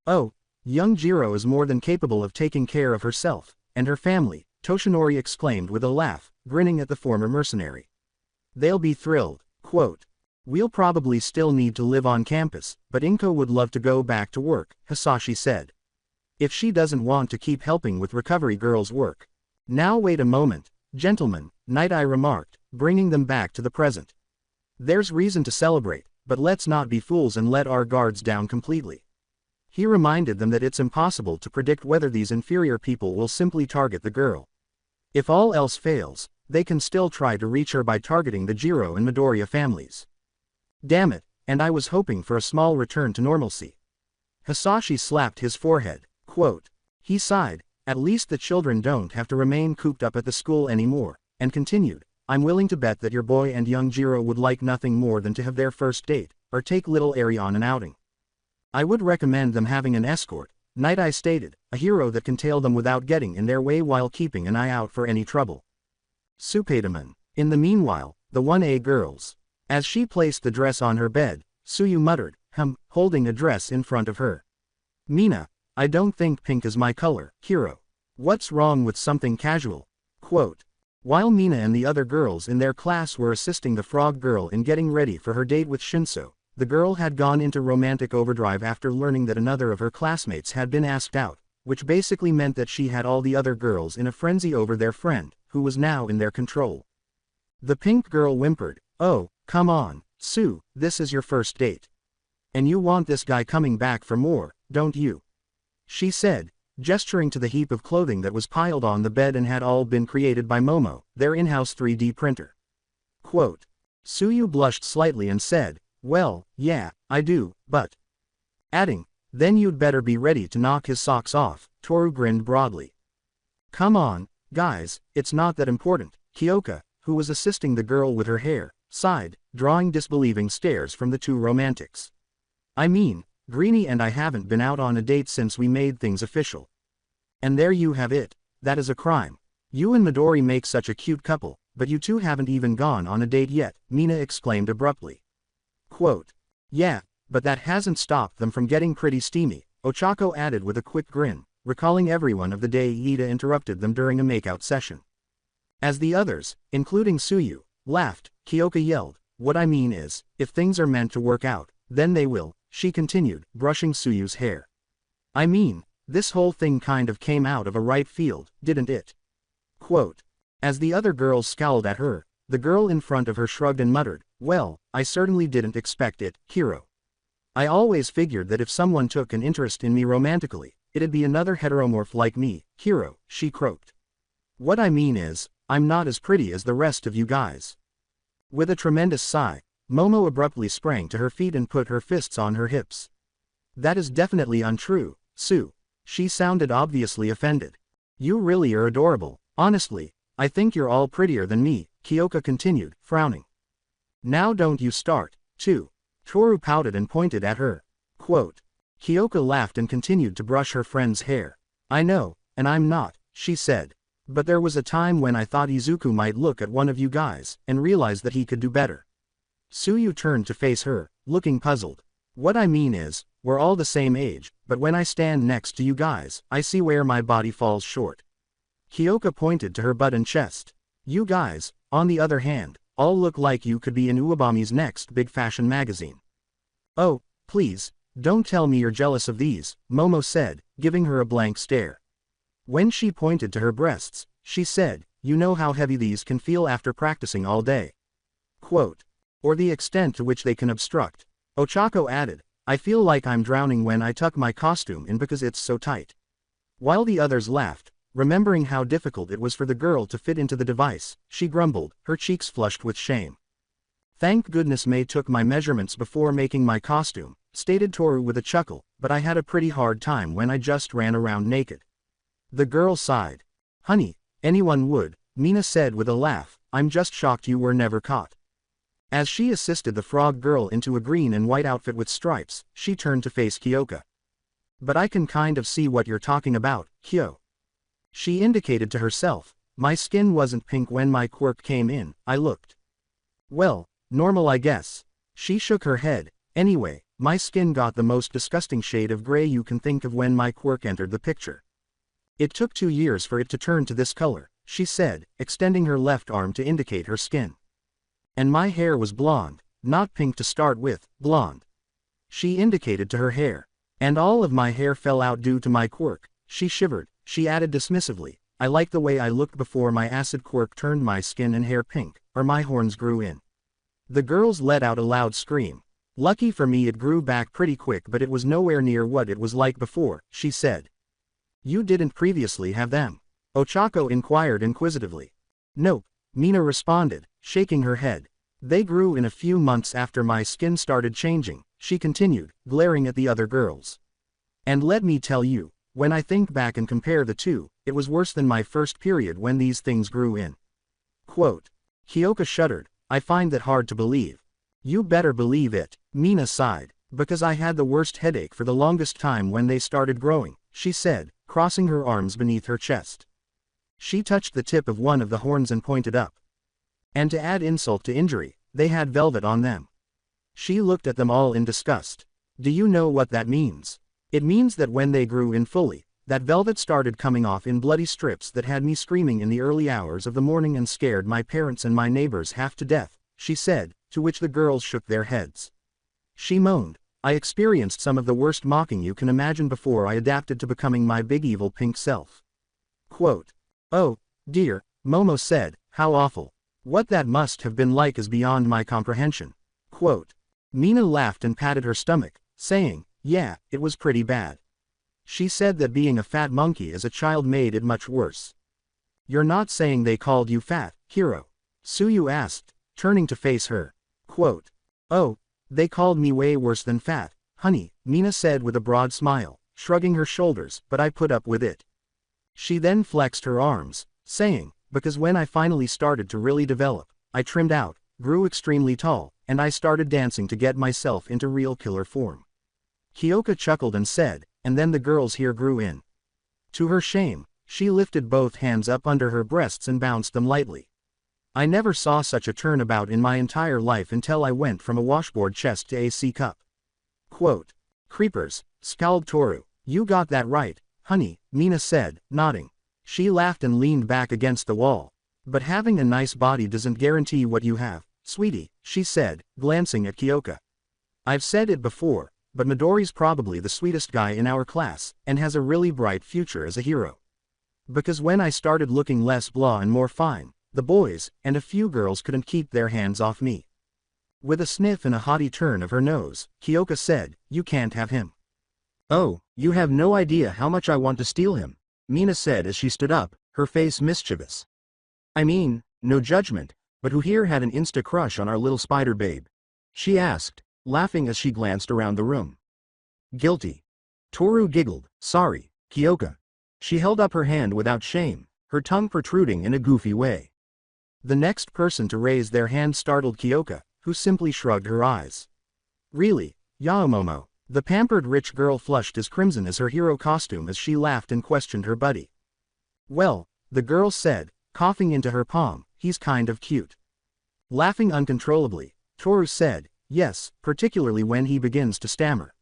Oh, young Jiro is more than capable of taking care of herself, and her family, Toshinori exclaimed with a laugh, grinning at the former mercenary. They'll be thrilled. Quote. We'll probably still need to live on campus, but Inko would love to go back to work, Hisashi said. If she doesn't want to keep helping with recovery girls' work. Now wait a moment, gentlemen, Nighteye remarked, bringing them back to the present. There's reason to celebrate, but let's not be fools and let our guards down completely. He reminded them that it's impossible to predict whether these inferior people will simply target the girl. If all else fails, they can still try to reach her by targeting the Jiro and Midoriya families. Damn it, and I was hoping for a small return to normalcy. Hisashi slapped his forehead. Quote. He sighed, at least the children don't have to remain cooped up at the school anymore, and continued, I'm willing to bet that your boy and young Jiro would like nothing more than to have their first date, or take little Eri on an outing. I would recommend them having an escort, Nighteye stated, a hero that can tail them without getting in their way while keeping an eye out for any trouble. Spiderman. In the meanwhile, the 1A girls. As she placed the dress on her bed, Suyu muttered, holding a dress in front of her. Mina, I don't think pink is my color, Hiro. What's wrong with something casual? Quote. While Mina and the other girls in their class were assisting the frog girl in getting ready for her date with Shinso, the girl had gone into romantic overdrive after learning that another of her classmates had been asked out, which basically meant that she had all the other girls in a frenzy over their friend, who was now in their control. The pink girl whimpered, oh, come on, Sue, this is your first date. And you want this guy coming back for more, don't you? She said, gesturing to the heap of clothing that was piled on the bed and had all been created by Momo, their in-house 3D printer. Quote. Suyu blushed slightly and said, well, yeah, I do, but. Adding, then you'd better be ready to knock his socks off, Toru grinned broadly. Come on, guys, it's not that important, Kyoka, who was assisting the girl with her hair, sighed, drawing disbelieving stares from the two romantics. I mean, Greenie and I haven't been out on a date since we made things official. And there you have it, that is a crime. You and Midori make such a cute couple, but you two haven't even gone on a date yet, Mina exclaimed abruptly. Quote. Yeah, but that hasn't stopped them from getting pretty steamy, Ochako added with a quick grin, recalling everyone of the day Ida interrupted them during a makeout session. As the others, including Suyu, laughed, Kyoka yelled, what I mean is, if things are meant to work out, then they will, she continued, brushing Suyu's hair. I mean, this whole thing kind of came out of a right field, didn't it? Quote. As the other girls scowled at her, the girl in front of her shrugged and muttered, well, I certainly didn't expect it, Hiro. I always figured that if someone took an interest in me romantically, it'd be another heteromorph like me, Hiro, she croaked. What I mean is, I'm not as pretty as the rest of you guys. With a tremendous sigh, Momo abruptly sprang to her feet and put her fists on her hips. That is definitely untrue, Sue. She sounded obviously offended. You really are adorable, honestly, I think you're all prettier than me, Kyoka continued, frowning. Now don't you start, too. Toru pouted and pointed at her. Quote. Kyoka laughed and continued to brush her friend's hair. I know, and I'm not, she said. But there was a time when I thought Izuku might look at one of you guys, and realize that he could do better. Suyu turned to face her, looking puzzled. What I mean is, we're all the same age, but when I stand next to you guys, I see where my body falls short. Kyoka pointed to her butt and chest. You guys, on the other hand, all look like you could be in Uebami's next big fashion magazine. Oh, please, don't tell me you're jealous of these, Momo said, giving her a blank stare. When she pointed to her breasts, she said, you know how heavy these can feel after practicing all day. Quote. Or the extent to which they can obstruct. Ochako added, I feel like I'm drowning when I tuck my costume in because it's so tight. While the others laughed, remembering how difficult it was for the girl to fit into the device, she grumbled, her cheeks flushed with shame. Thank goodness May took my measurements before making my costume, stated Toru with a chuckle, but I had a pretty hard time when I just ran around naked. The girl sighed. Honey, anyone would, Mina said with a laugh, I'm just shocked you were never caught. As she assisted the frog girl into a green and white outfit with stripes, she turned to face Kyoka. But I can kind of see what you're talking about, Kyo. She indicated to herself, my skin wasn't pink when my quirk came in, I looked. Well, normal I guess. She shook her head, anyway, my skin got the most disgusting shade of gray you can think of when my quirk entered the picture. It took 2 years for it to turn to this color, she said, extending her left arm to indicate her skin. And my hair was blonde, not pink to start with, blonde. She indicated to her hair. And all of my hair fell out due to my quirk, she shivered, she added dismissively, I like the way I looked before my acid quirk turned my skin and hair pink, or my horns grew in. The girls let out a loud scream. Lucky for me it grew back pretty quick but it was nowhere near what it was like before, she said. You didn't previously have them? Ochako inquired inquisitively. Nope, Mina responded, shaking her head. They grew in a few months after my skin started changing, she continued, glaring at the other girls. And let me tell you, when I think back and compare the two, it was worse than my first period when these things grew in. Quote. Kyoka shuddered, I find that hard to believe. You better believe it, Mina sighed, because I had the worst headache for the longest time when they started growing, she said, crossing her arms beneath her chest. She touched the tip of one of the horns and pointed up. And to add insult to injury, they had velvet on them. She looked at them all in disgust. Do you know what that means? It means that when they grew in fully, that velvet started coming off in bloody strips that had me screaming in the early hours of the morning and scared my parents and my neighbors half to death, she said, to which the girls shook their heads. She moaned, I experienced some of the worst mocking you can imagine before I adapted to becoming my big evil pink self. Quote. Oh, dear, Momo said, how awful. What that must have been like is beyond my comprehension. Quote. Mina laughed and patted her stomach, saying, yeah, it was pretty bad. She said that being a fat monkey as a child made it much worse. You're not saying they called you fat, Hiro? Suyu asked, turning to face her. Quote. Oh, they called me way worse than fat, honey, Mina said with a broad smile, shrugging her shoulders, but I put up with it. She then flexed her arms, saying, because when I finally started to really develop, I trimmed out, grew extremely tall, and I started dancing to get myself into real killer form. Kyoka chuckled and said, and then the girls here grew in. To her shame, She lifted both hands up under her breasts and bounced them lightly. I never saw such a turnabout in my entire life until I went from a washboard chest to a C cup. Quote. Creepers, scowled Toru. You got that right, honey, Mina said, nodding. She laughed and leaned back against the wall. But having a nice body doesn't guarantee what you have, sweetie, she said, glancing at Kyoka. I've said it before, but Midori's probably the sweetest guy in our class, and has a really bright future as a hero. Because when I started looking less blah and more fine, the boys, and a few girls couldn't keep their hands off me. With a sniff and a haughty turn of her nose, Kyoka said, you can't have him. Oh, you have no idea how much I want to steal him, Mina said as she stood up, her face mischievous. I mean, no judgment, but who here had an insta-crush on our little spider babe? She asked, laughing as she glanced around the room. Guilty. Toru giggled, sorry, Kyoka. She held up her hand without shame, her tongue protruding in a goofy way. The next person to raise their hand startled Kyoka, who simply shrugged her eyes. Really, Yaomomo? The pampered rich girl flushed as crimson as her hero costume as she laughed and questioned her buddy. Well, the girl said, coughing into her palm, he's kind of cute. Laughing uncontrollably, Toru said, yes, particularly when he begins to stammer.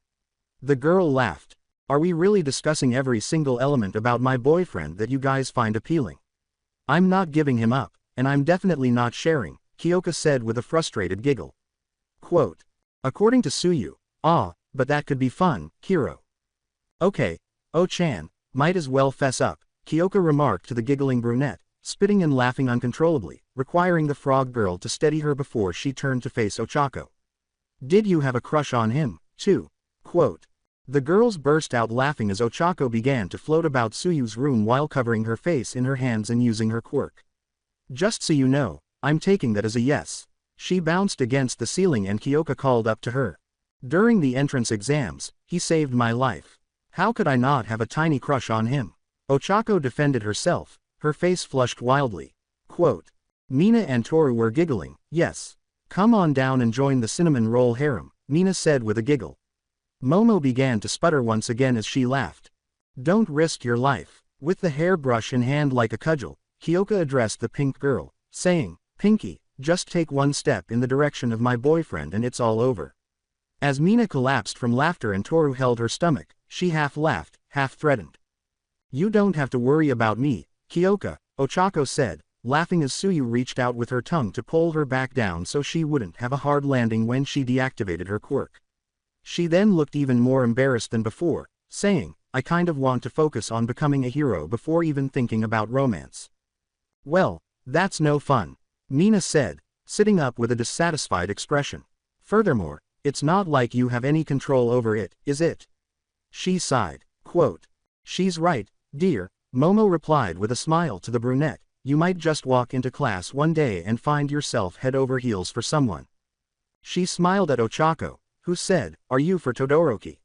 The girl laughed. Are we really discussing every single element about my boyfriend that you guys find appealing? I'm not giving him up, and I'm definitely not sharing, Kyoka said with a frustrated giggle. Quote. According to Suyu, but that could be fun, Hiro. Okay, Oh-chan, might as well fess up, Kyoka remarked to the giggling brunette, spitting and laughing uncontrollably, requiring the frog girl to steady her before she turned to face Ochako. Did you have a crush on him, too? Quote. The girls burst out laughing as Ochako began to float about Suyu's room while covering her face in her hands and using her quirk. Just so you know, I'm taking that as a yes. She bounced against the ceiling and Kyoka called up to her. During the entrance exams, he saved my life. How could I not have a tiny crush on him? Ochako defended herself, her face flushed wildly. Quote. Mina and Toru were giggling, yes. Come on down and join the cinnamon roll harem, Mina said with a giggle. Momo began to sputter once again as she laughed. Don't risk your life. With the hairbrush in hand like a cudgel, Kyoka addressed the pink girl, saying, Pinky, just take one step in the direction of my boyfriend and it's all over. As Mina collapsed from laughter and Toru held her stomach, she half laughed, half threatened. You don't have to worry about me, Kyoka, Ochako said, laughing as Suyu reached out with her tongue to pull her back down so she wouldn't have a hard landing when she deactivated her quirk. She then looked even more embarrassed than before, saying, I kind of want to focus on becoming a hero before even thinking about romance. Well, that's no fun, Mina said, sitting up with a dissatisfied expression. Furthermore, it's not like you have any control over it, is it? She sighed. Quote. She's right, dear, Momo replied with a smile to the brunette. You might just walk into class one day and find yourself head over heels for someone. She smiled at Ochako, who said, Are you for Todoroki?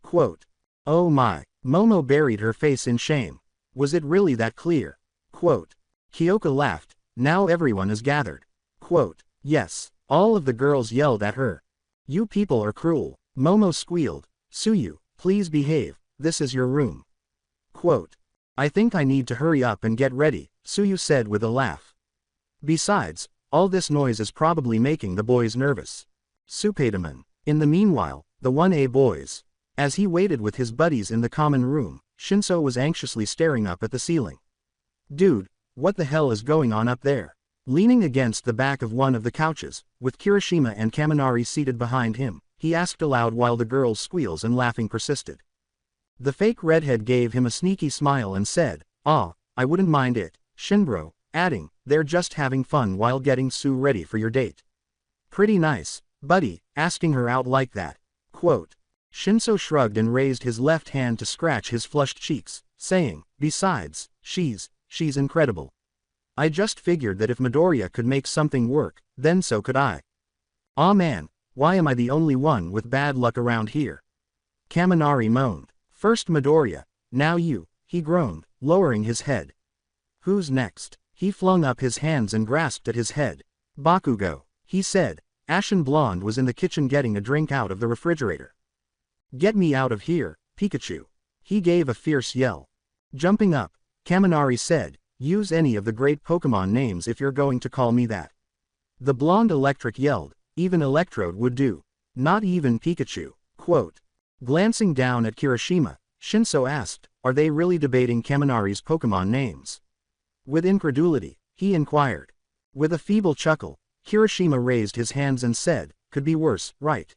Quote. Oh my, Momo buried her face in shame. Was it really that clear? Quote. Kyoka laughed. Now everyone is gathered. Quote. Yes, all of the girls yelled at her. You people are cruel, Momo squealed. Suyu, please behave, this is your room. Quote. I think I need to hurry up and get ready, Suyu said with a laugh. Besides, all this noise is probably making the boys nervous. Spiderman. In the meanwhile, the 1A boys. As he waited with his buddies in the common room, Shinso was anxiously staring up at the ceiling. Dude, what the hell is going on up there? Leaning against the back of one of the couches, with Kirishima and Kaminari seated behind him, he asked aloud while the girls' squeals and laughing persisted. The fake redhead gave him a sneaky smile and said, I wouldn't mind it, Shinbro, adding, they're just having fun while getting Sue ready for your date. Pretty nice, buddy, asking her out like that. Quote. Shinso shrugged and raised his left hand to scratch his flushed cheeks, saying, besides, she's incredible. I just figured that if Midoriya could make something work, then so could I. Aw man, why am I the only one with bad luck around here? Kaminari moaned. First Midoriya, now you, he groaned, lowering his head. Who's next? He flung up his hands and grasped at his head. Bakugo, he said. Ashen Blonde was in the kitchen getting a drink out of the refrigerator. Get me out of here, Pikachu. He gave a fierce yell. Jumping up, Kaminari said, use any of the great Pokemon names if you're going to call me that. The blonde Electric yelled, even Electrode would do. Not even Pikachu. Quote. Glancing down at Kirishima, Shinso asked, are they really debating Kaminari's Pokemon names? With incredulity, he inquired. With a feeble chuckle, Kirishima raised his hands and said, could be worse, right?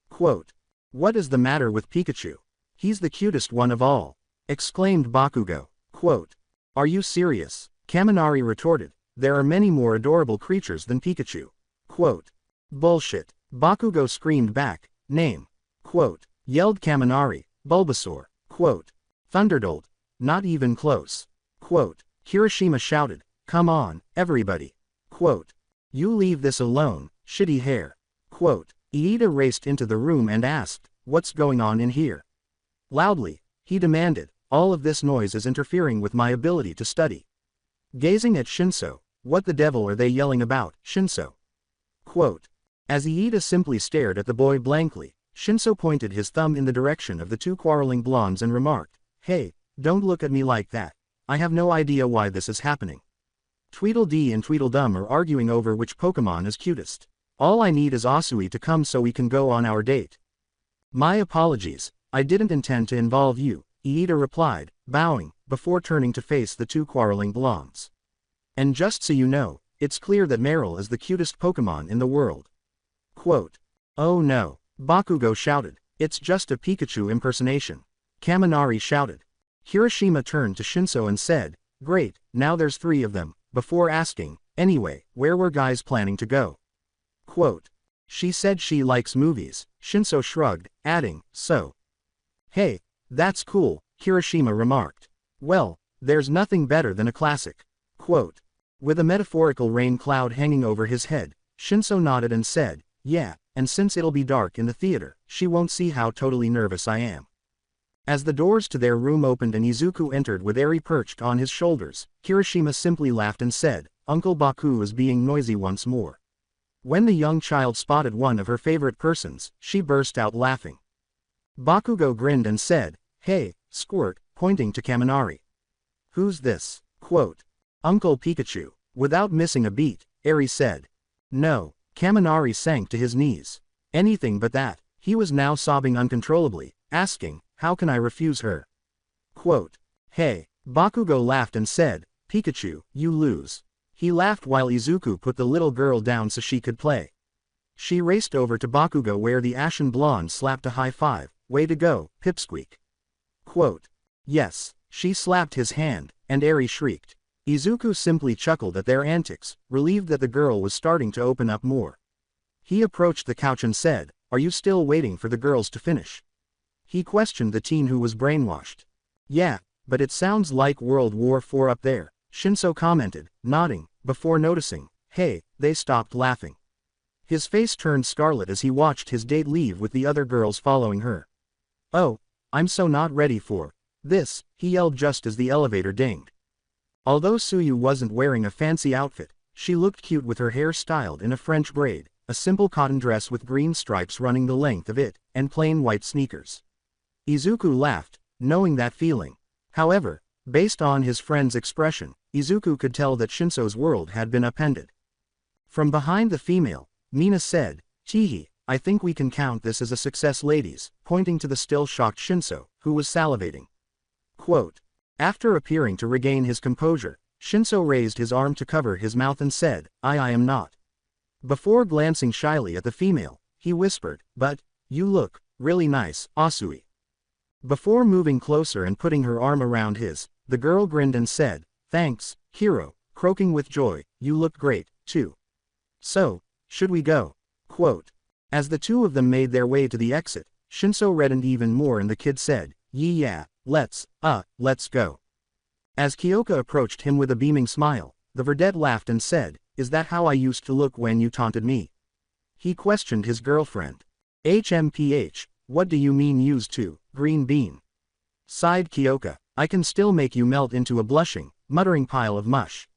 Quote. What is the matter with Pikachu? He's the cutest one of all, exclaimed Bakugo. Quote. Are you serious? Kaminari retorted, there are many more adorable creatures than Pikachu. Quote. Bullshit. Bakugo screamed back, name. Quote. Yelled Kaminari, Bulbasaur. Quote. Thunderbolt. Not even close. Quote. Kirishima shouted, come on, everybody. Quote. You leave this alone, shitty hair. Quote. Iida raced into the room and asked, what's going on in here? Loudly, he demanded, all of this noise is interfering with my ability to study. Gazing at Shinso, what the devil are they yelling about, Shinso? Quote. As Iida simply stared at the boy blankly, Shinso pointed his thumb in the direction of the two quarreling blondes and remarked, hey, don't look at me like that. I have no idea why this is happening. Tweedledee and Tweedledum are arguing over which Pokemon is cutest. All I need is Asui to come so we can go on our date. My apologies, I didn't intend to involve you, Iida replied, bowing, before turning to face the two quarreling blondes. And just so you know, it's clear that Meryl is the cutest Pokemon in the world. Quote. Oh no, Bakugo shouted, it's just a Pikachu impersonation. Kaminari shouted. Kirishima turned to Shinso and said, great, now there's 3 of them, before asking, anyway, where were guys planning to go? Quote. She said she likes movies, Shinso shrugged, adding, so. Hey, that's cool, Kirishima remarked. Well, there's nothing better than a classic. Quote. With a metaphorical rain cloud hanging over his head, Shinso nodded and said, yeah, and since it'll be dark in the theater, she won't see how totally nervous I am. As the doors to their room opened and Izuku entered with Eri perched on his shoulders, Kirishima simply laughed and said, Uncle Baku is being noisy once more. When the young child spotted one of her favorite persons, she burst out laughing. Bakugo grinned and said, hey, Squirt, pointing to Kaminari. Who's this? Quote. Uncle Pikachu. Without missing a beat, Eri said. No. Kaminari sank to his knees. Anything but that. He was now sobbing uncontrollably, asking, how can I refuse her? Quote. Hey. Bakugo laughed and said, Pikachu, you lose. He laughed while Izuku put the little girl down so she could play. She raced over to Bakugo where the ashen blonde slapped a high five, way to go, Pipsqueak. Quote. Yes, she slapped his hand, and Eri shrieked. Izuku simply chuckled at their antics, relieved that the girl was starting to open up more. He approached the couch and said, are you still waiting for the girls to finish? He questioned the teen who was brainwashed. Yeah, but it sounds like World War IV up there, Shinso commented, nodding, before noticing, hey, they stopped laughing. His face turned scarlet as he watched his date leave with the other girls following her. Oh, I'm so not ready for this, he yelled just as the elevator dinged. Although Suyu wasn't wearing a fancy outfit, she looked cute with her hair styled in a French braid, a simple cotton dress with green stripes running the length of it, and plain white sneakers. Izuku laughed, knowing that feeling. However, based on his friend's expression, Izuku could tell that Shinso's world had been upended. From behind the female, Mina said, Teehee, I think we can count this as a success ladies, pointing to the still shocked Shinso, who was salivating. Quote. After appearing to regain his composure, Shinso raised his arm to cover his mouth and said, I am not. Before glancing shyly at the female, he whispered, but, you look, really nice, Asui. Before moving closer and putting her arm around his, the girl grinned and said, thanks, hero, croaking with joy, you look great, too. So, should we go? Quote. As the two of them made their way to the exit, Shinso reddened even more and the kid said, yeah, let's go. As Kyoka approached him with a beaming smile, the verdette laughed and said, is that how I used to look when you taunted me? He questioned his girlfriend. HMPH, what do you mean used to, green bean? Sighed Kyoka, I can still make you melt into a blushing, muttering pile of mush.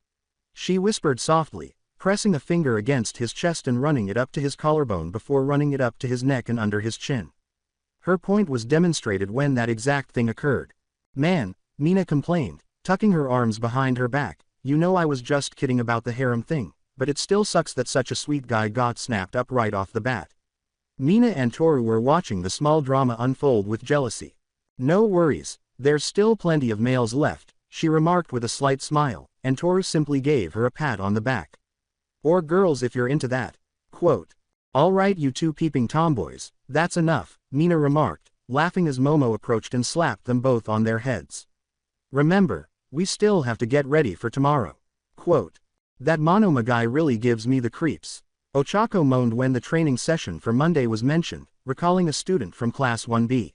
She whispered softly, pressing a finger against his chest and running it up to his collarbone before running it up to his neck and under his chin. Her point was demonstrated when that exact thing occurred. Man, Mina complained, tucking her arms behind her back. You know I was just kidding about the harem thing, but it still sucks that such a sweet guy got snapped up right off the bat. Mina and Toru were watching the small drama unfold with jealousy. No worries, there's still plenty of males left, she remarked with a slight smile, and Toru simply gave her a pat on the back. Or girls if you're into that. Quote. Alright you two peeping tomboys, that's enough, Mina remarked, laughing as Momo approached and slapped them both on their heads. Remember, we still have to get ready for tomorrow. Quote. That Monoma guy really gives me the creeps. Ochako moaned when the training session for Monday was mentioned, recalling a student from Class 1B.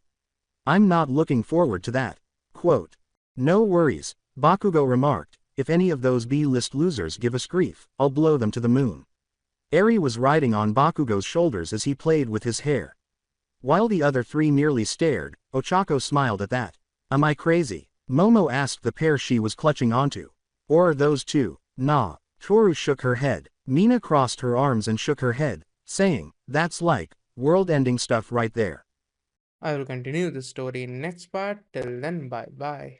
I'm not looking forward to that. Quote. No worries, Bakugo remarked, if any of those B-list losers give us grief, I'll blow them to the moon. Eri was riding on Bakugo's shoulders as he played with his hair. While the other three merely stared, Ochako smiled at that. Am I crazy? Momo asked the pair she was clutching onto. Or are those two? Nah. Toru shook her head. Mina crossed her arms and shook her head, saying, that's like, world-ending stuff right there. I will continue the story in next part. Till then, bye bye.